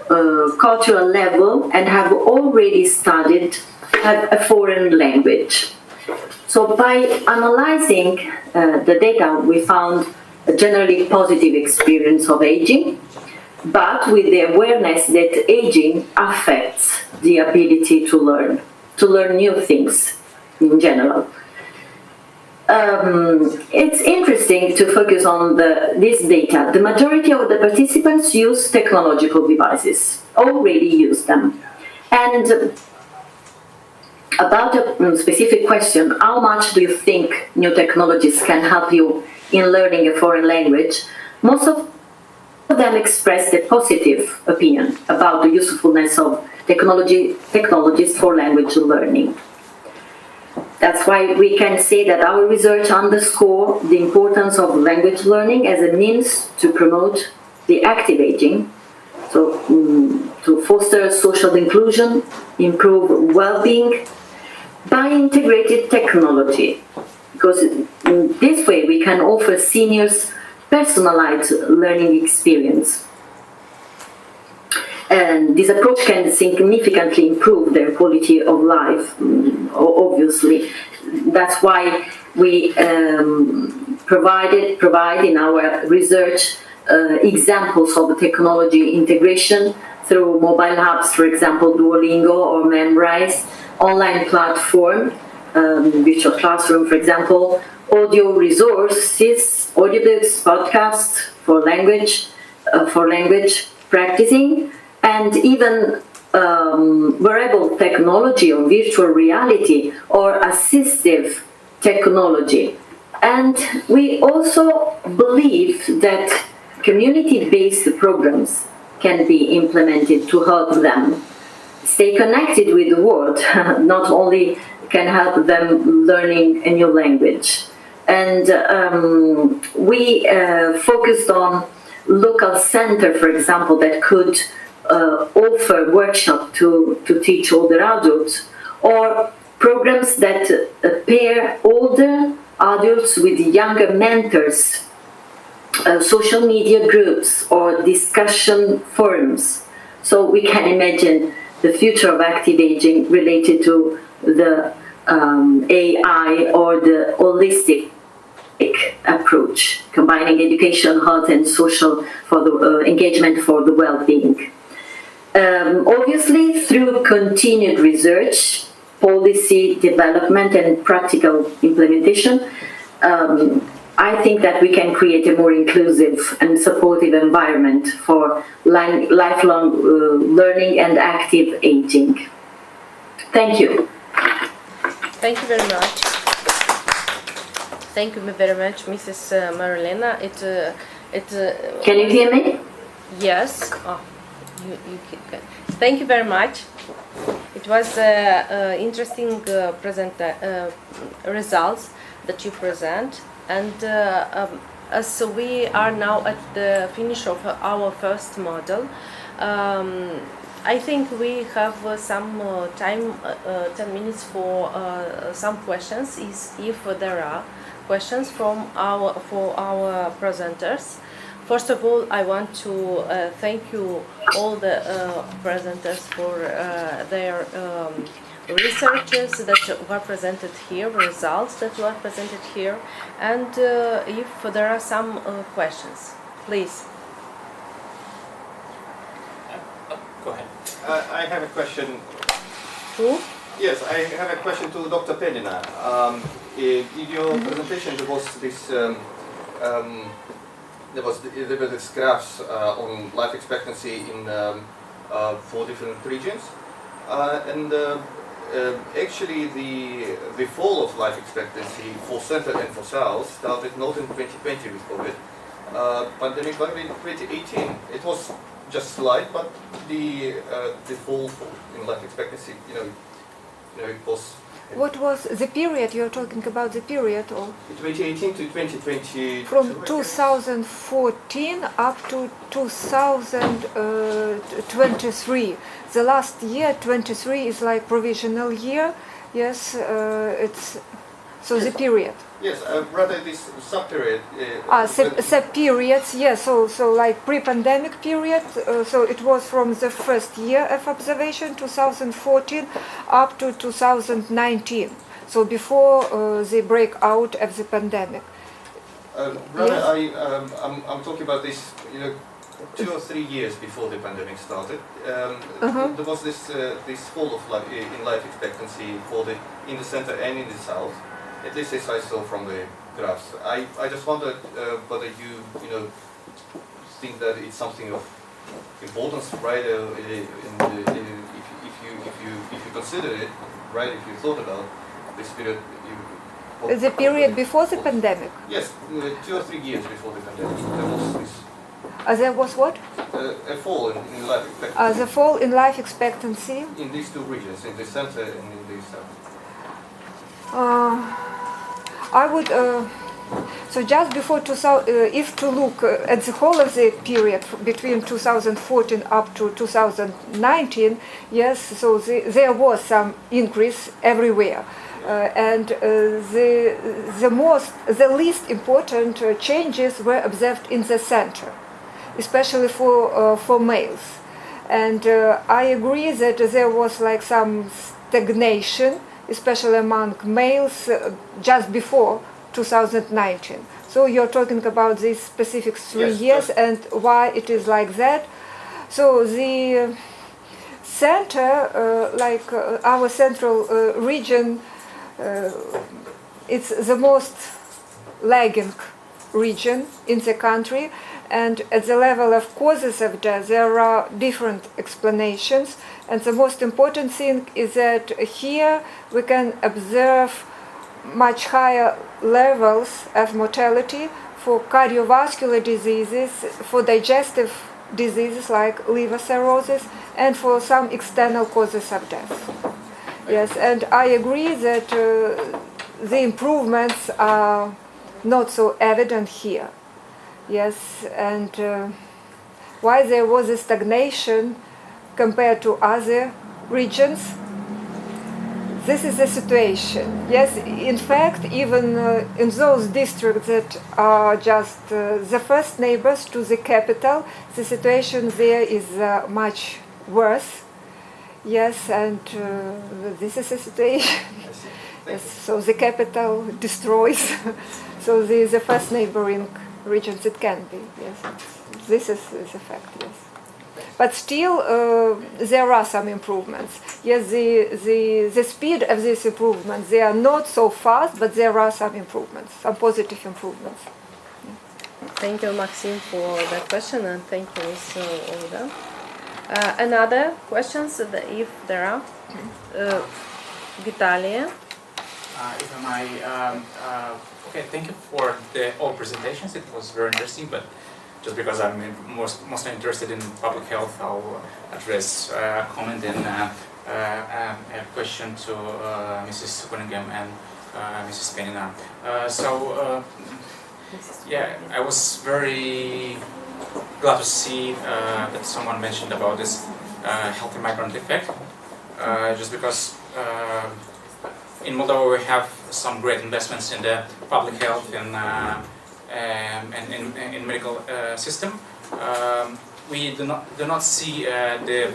cultural level, and have already studied a foreign language. So by analyzing the data, we found a generally positive experience of aging, but with the awareness that aging affects the ability to learn new things in general. It's interesting to focus on this data. The majority of the participants use technological devices, already use them. And about a specific question, how much do you think new technologies can help you in learning a foreign language? Most of them expressed a positive opinion about the usefulness of technologies for language learning. That's why we can say that our research underscores the importance of language learning as a means to promote the active aging, so to foster social inclusion, improve well-being by integrated technology, because in this way we can offer seniors personalized learning experience. And this approach can significantly improve their quality of life, obviously. That's why we provide in our research examples of technology integration through mobile apps, for example, Duolingo or Memrise, online platform, virtual classroom, for example, audio resources, audiobooks, podcasts for language practicing, and even wearable technology or virtual reality or assistive technology. And we also believe that community-based programs can be implemented to help them stay connected with the world, not only can help them learning a new language. And we focused on local center, for example, that could offer workshops to teach older adults, or programs that pair older adults with younger mentors, social media groups or discussion forums. So we can imagine the future of active aging related to the AI or the holistic approach, combining education, health, and social for the engagement for the well-being. Obviously, through continued research, policy development, and practical implementation, I think that we can create a more inclusive and supportive environment for lifelong learning and active aging. Thank you. Thank you very much. Thank you very much, Mrs. Marilena. Can you hear me? Yes. Oh, you can. Thank you very much. It was interesting results that you present, and as we are now at the finish of our first model, I think we have some time, 10 minutes for some questions, if there are questions for our presenters. First of all, I want to thank you all the presenters for their researches that were presented here, results that were presented here, and if there are some questions, please. Go ahead. I have a question. Who? Yes, I have a question to Dr. Penina. In your presentation, there was this this graphs on life expectancy in 4 different regions, and actually the fall of life expectancy for center and for south started not in 2020 with COVID, pandemic, but in 2018. It was just slight, but the fall in life expectancy, it was. What was the period you're talking about? The period of 2018 to 2020. From 2014 up to 2023. The last year, 23, is like provisional year. Yes, it's so the period. Yes, rather this sub-period. Sub-periods, yes, so like pre-pandemic period, so it was from the first year of observation, 2014, up to 2019, so before the breakout of the pandemic. Rather, yes? I'm talking about this, 2 or 3 years before the pandemic started. There was this fall of in life expectancy in the center and in the south. At least as I saw from the graphs. I just wondered whether you think that it's something of importance, right? If you consider it, right? If you thought about this period. The period before the pandemic. Yes, 2 or 3 years before the pandemic. There was this. There was what? A fall in life expectancy. The fall in life expectancy. In these 2 regions, in the center and in the south. I would, so just before 2000, if to look at the whole of the period between 2014 up to 2019, yes, so there was some increase everywhere. And the least important changes were observed in the center, especially for males. And I agree that there was like some stagnation, especially among males, just before 2019. So you're talking about these specific 3 years and why it is like that. So the center, our central region, it's the most lagging region in the country, and at the level of causes of death there are different explanations, and the most important thing is that here we can observe much higher levels of mortality for cardiovascular diseases, for digestive diseases like liver cirrhosis, and for some external causes of death. Yes, and I agree that the improvements are not so evident here. Yes, and why there was a stagnation compared to other regions? This is the situation. Yes, in fact, even in those districts that are just the first neighbors to the capital, the situation there is much worse. Yes, and this is the situation. Yes, so the capital destroys. So the first neighboring regions it can be. Yes, this is a fact. Yes. But still, there are some improvements. Yes, the speed of these improvements, they are not so fast, but there are some improvements, some positive improvements. Thank you, Maxim, for that question, and thank you, Ms. Olga. Another questions, if there are? Vitalia. If I might, okay, thank you for all presentations. It was very interesting, but just because I'm mostly interested in public health, I'll address a comment and a question to Mrs. Cunningham and Mrs. Penina. Yeah, I was very glad to see that someone mentioned about this healthy migrant effect, just because in Moldova we have some great investments in the public health and in medical system. We do not see the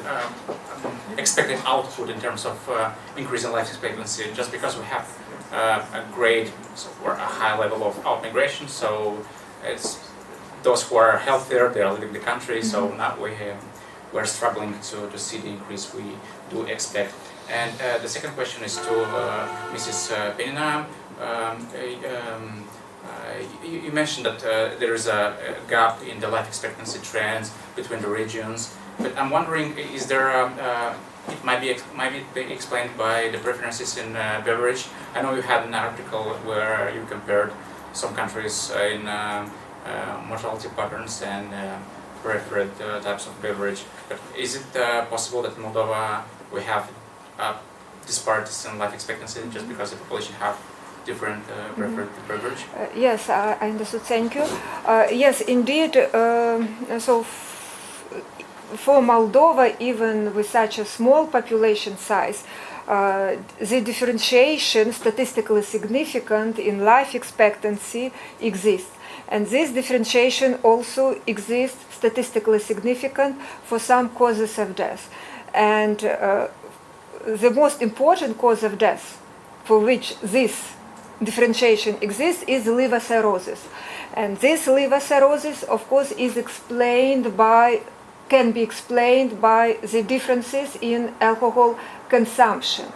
expected output in terms of increase in life expectancy, just because we have a great or a high level of out-migration. So it's those who are healthier, they are leaving the country. So now we're struggling to see the increase we do expect. And the second question is to Mrs. Penina. You mentioned that there is a gap in the life expectancy trends between the regions, but I'm wondering, is there it might be explained by the preferences in beverage? I know you had an article where you compared some countries in mortality patterns and preferred types of beverage, but is it possible that in Moldova we have disparities in life expectancy just because the population have different preferred beverage? Yes, I understood. Thank you. Yes, indeed. So for Moldova, even with such a small population size, the differentiation statistically significant in life expectancy exists. And this differentiation also exists statistically significant for some causes of death. And the most important cause of death for which this differentiation exists is liver cirrhosis. And this liver cirrhosis, of course, can be explained by the differences in alcohol consumption.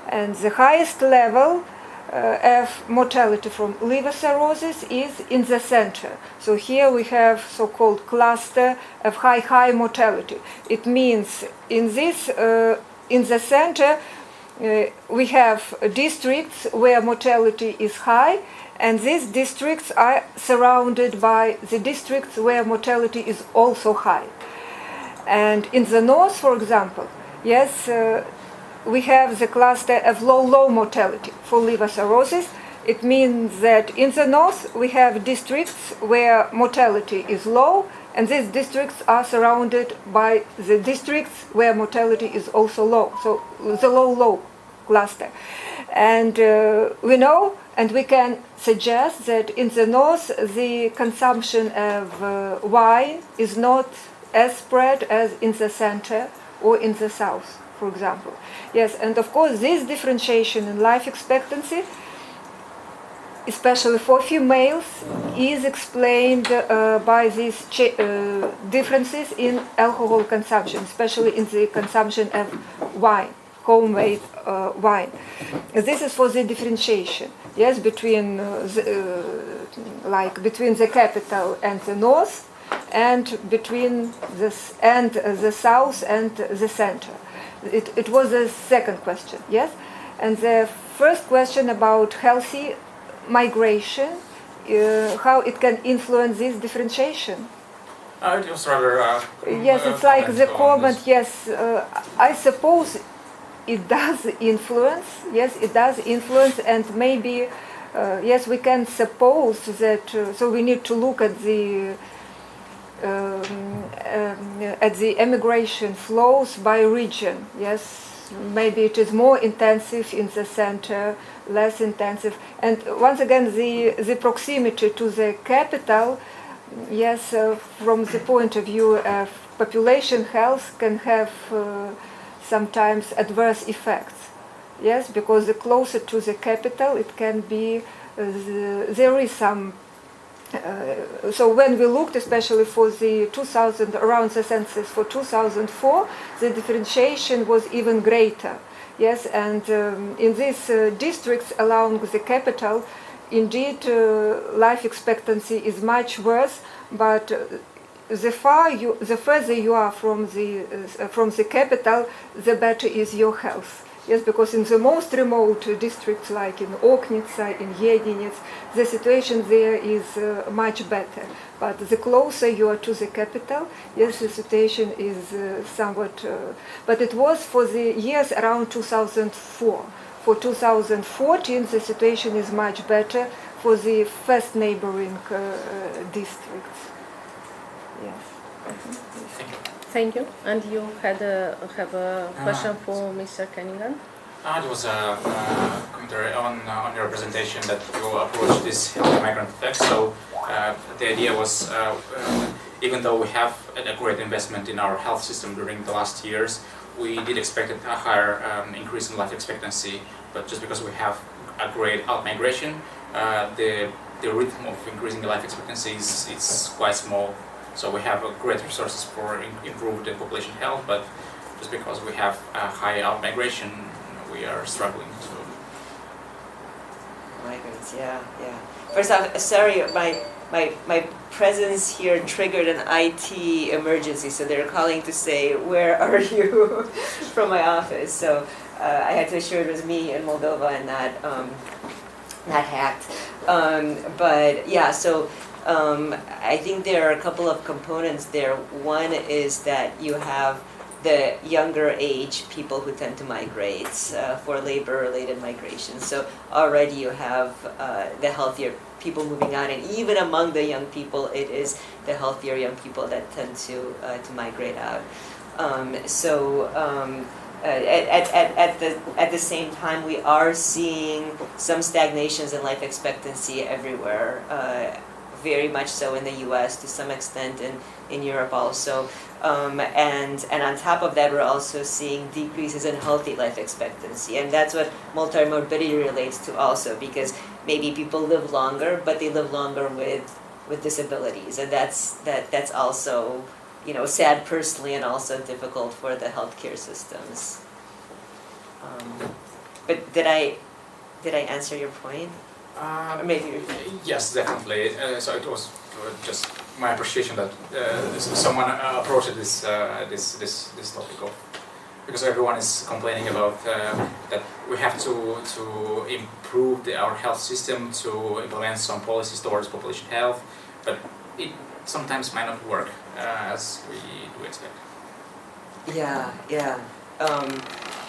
And the highest level of mortality from liver cirrhosis is in the center. So here we have so-called cluster of high mortality. It means in the center we have districts where mortality is high, and these districts are surrounded by the districts where mortality is also high. And in the north, for example, yes, we have the cluster of low mortality for liver cirrhosis. It means that in the north we have districts where mortality is low, and these districts are surrounded by the districts where mortality is also low, so the low cluster. And we know, and we can suggest that in the north the consumption of wine is not as spread as in the center or in the south, for example. Yes, and of course this differentiation in life expectancy, especially for females, is explained by these differences in alcohol consumption, especially in the consumption of wine, homemade wine. This is for the differentiation, yes, between the capital and the north, and between the south and the center. It was the second question, yes, and the first question about healthy migration, how it can influence this differentiation. It was rather yes, it's like the comment. Yes, I suppose it does influence. Yes, it does influence, and maybe yes, we can suppose that. So we need to look at the emigration flows by region. Yes. Maybe it is more intensive in the center, less intensive. And once again, the proximity to the capital, yes, from the point of view of population health, can have sometimes adverse effects. Yes, because the closer to the capital, it can be, there is some So when we looked especially for the 2000, around the census for 2004, the differentiation was even greater. Yes, and in these districts along the capital, indeed life expectancy is much worse, but the further you are from the capital, the better is your health. Yes, because in the most remote districts like in Oknitsa, in Yedinets, the situation there is much better. But the closer you are to the capital, yes, the situation is somewhat... but it was for the years around 2004. For 2014, the situation is much better for the first neighboring districts. Yes. Thank you. And you have a question for Mr. Cunningham? It was a commentary on your presentation that you approach this healthy migrant effect. So the idea was, even though we have a great investment in our health system during the last years, we did expect a higher increase in life expectancy. But just because we have a great out-migration, the rhythm of increasing the life expectancy is quite small. So we have great resources for improved population health, but just because we have a high out-migration, we are struggling to... Migrants, yeah. First off, sorry, my presence here triggered an IT emergency, so they're calling to say, where are you, from my office. So I had to assure it was me in Moldova and not hacked. But yeah, so I think there are a couple of components there. One is that you have the younger age people who tend to migrate for labor-related migration. So already you have the healthier people moving on, and even among the young people, it is the healthier young people that tend to migrate out. At the same time, we are seeing some stagnations in life expectancy everywhere. Very much so in the U.S., to some extent in Europe also. And on top of that, we're also seeing decreases in healthy life expectancy. And that's what multimorbidity relates to also, because maybe people live longer, but they live longer with disabilities. And that's also, sad personally and also difficult for the healthcare systems. But did I answer your point? Maybe. Yes, definitely. So it was just my appreciation that someone approached this topic of, because everyone is complaining about that we have to improve our health system, to implement some policies towards population health, but it sometimes might not work as we do expect. Yeah.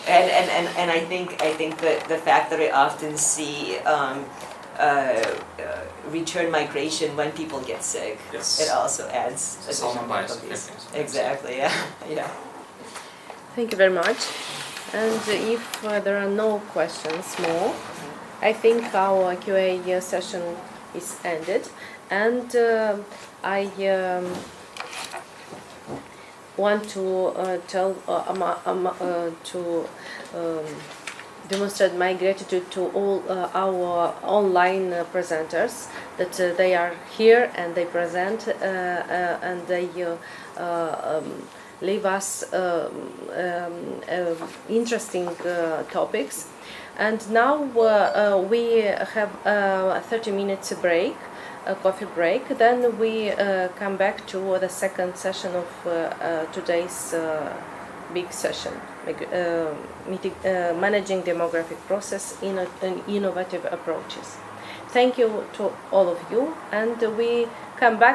And I think that the fact that I often see return migration when people get sick, yes, it also adds additional difficulties. Exactly. Yeah. Thank you very much. And if there are no questions more, I think our Q&A session is ended, and I want to demonstrate my gratitude to all our online presenters, that they are here and they present and they leave us interesting topics. And now we have a 30 minutes break, a coffee break. Then we come back to the second session of today's big session, managing demographic process in innovative approaches. Thank you to all of you, and we come back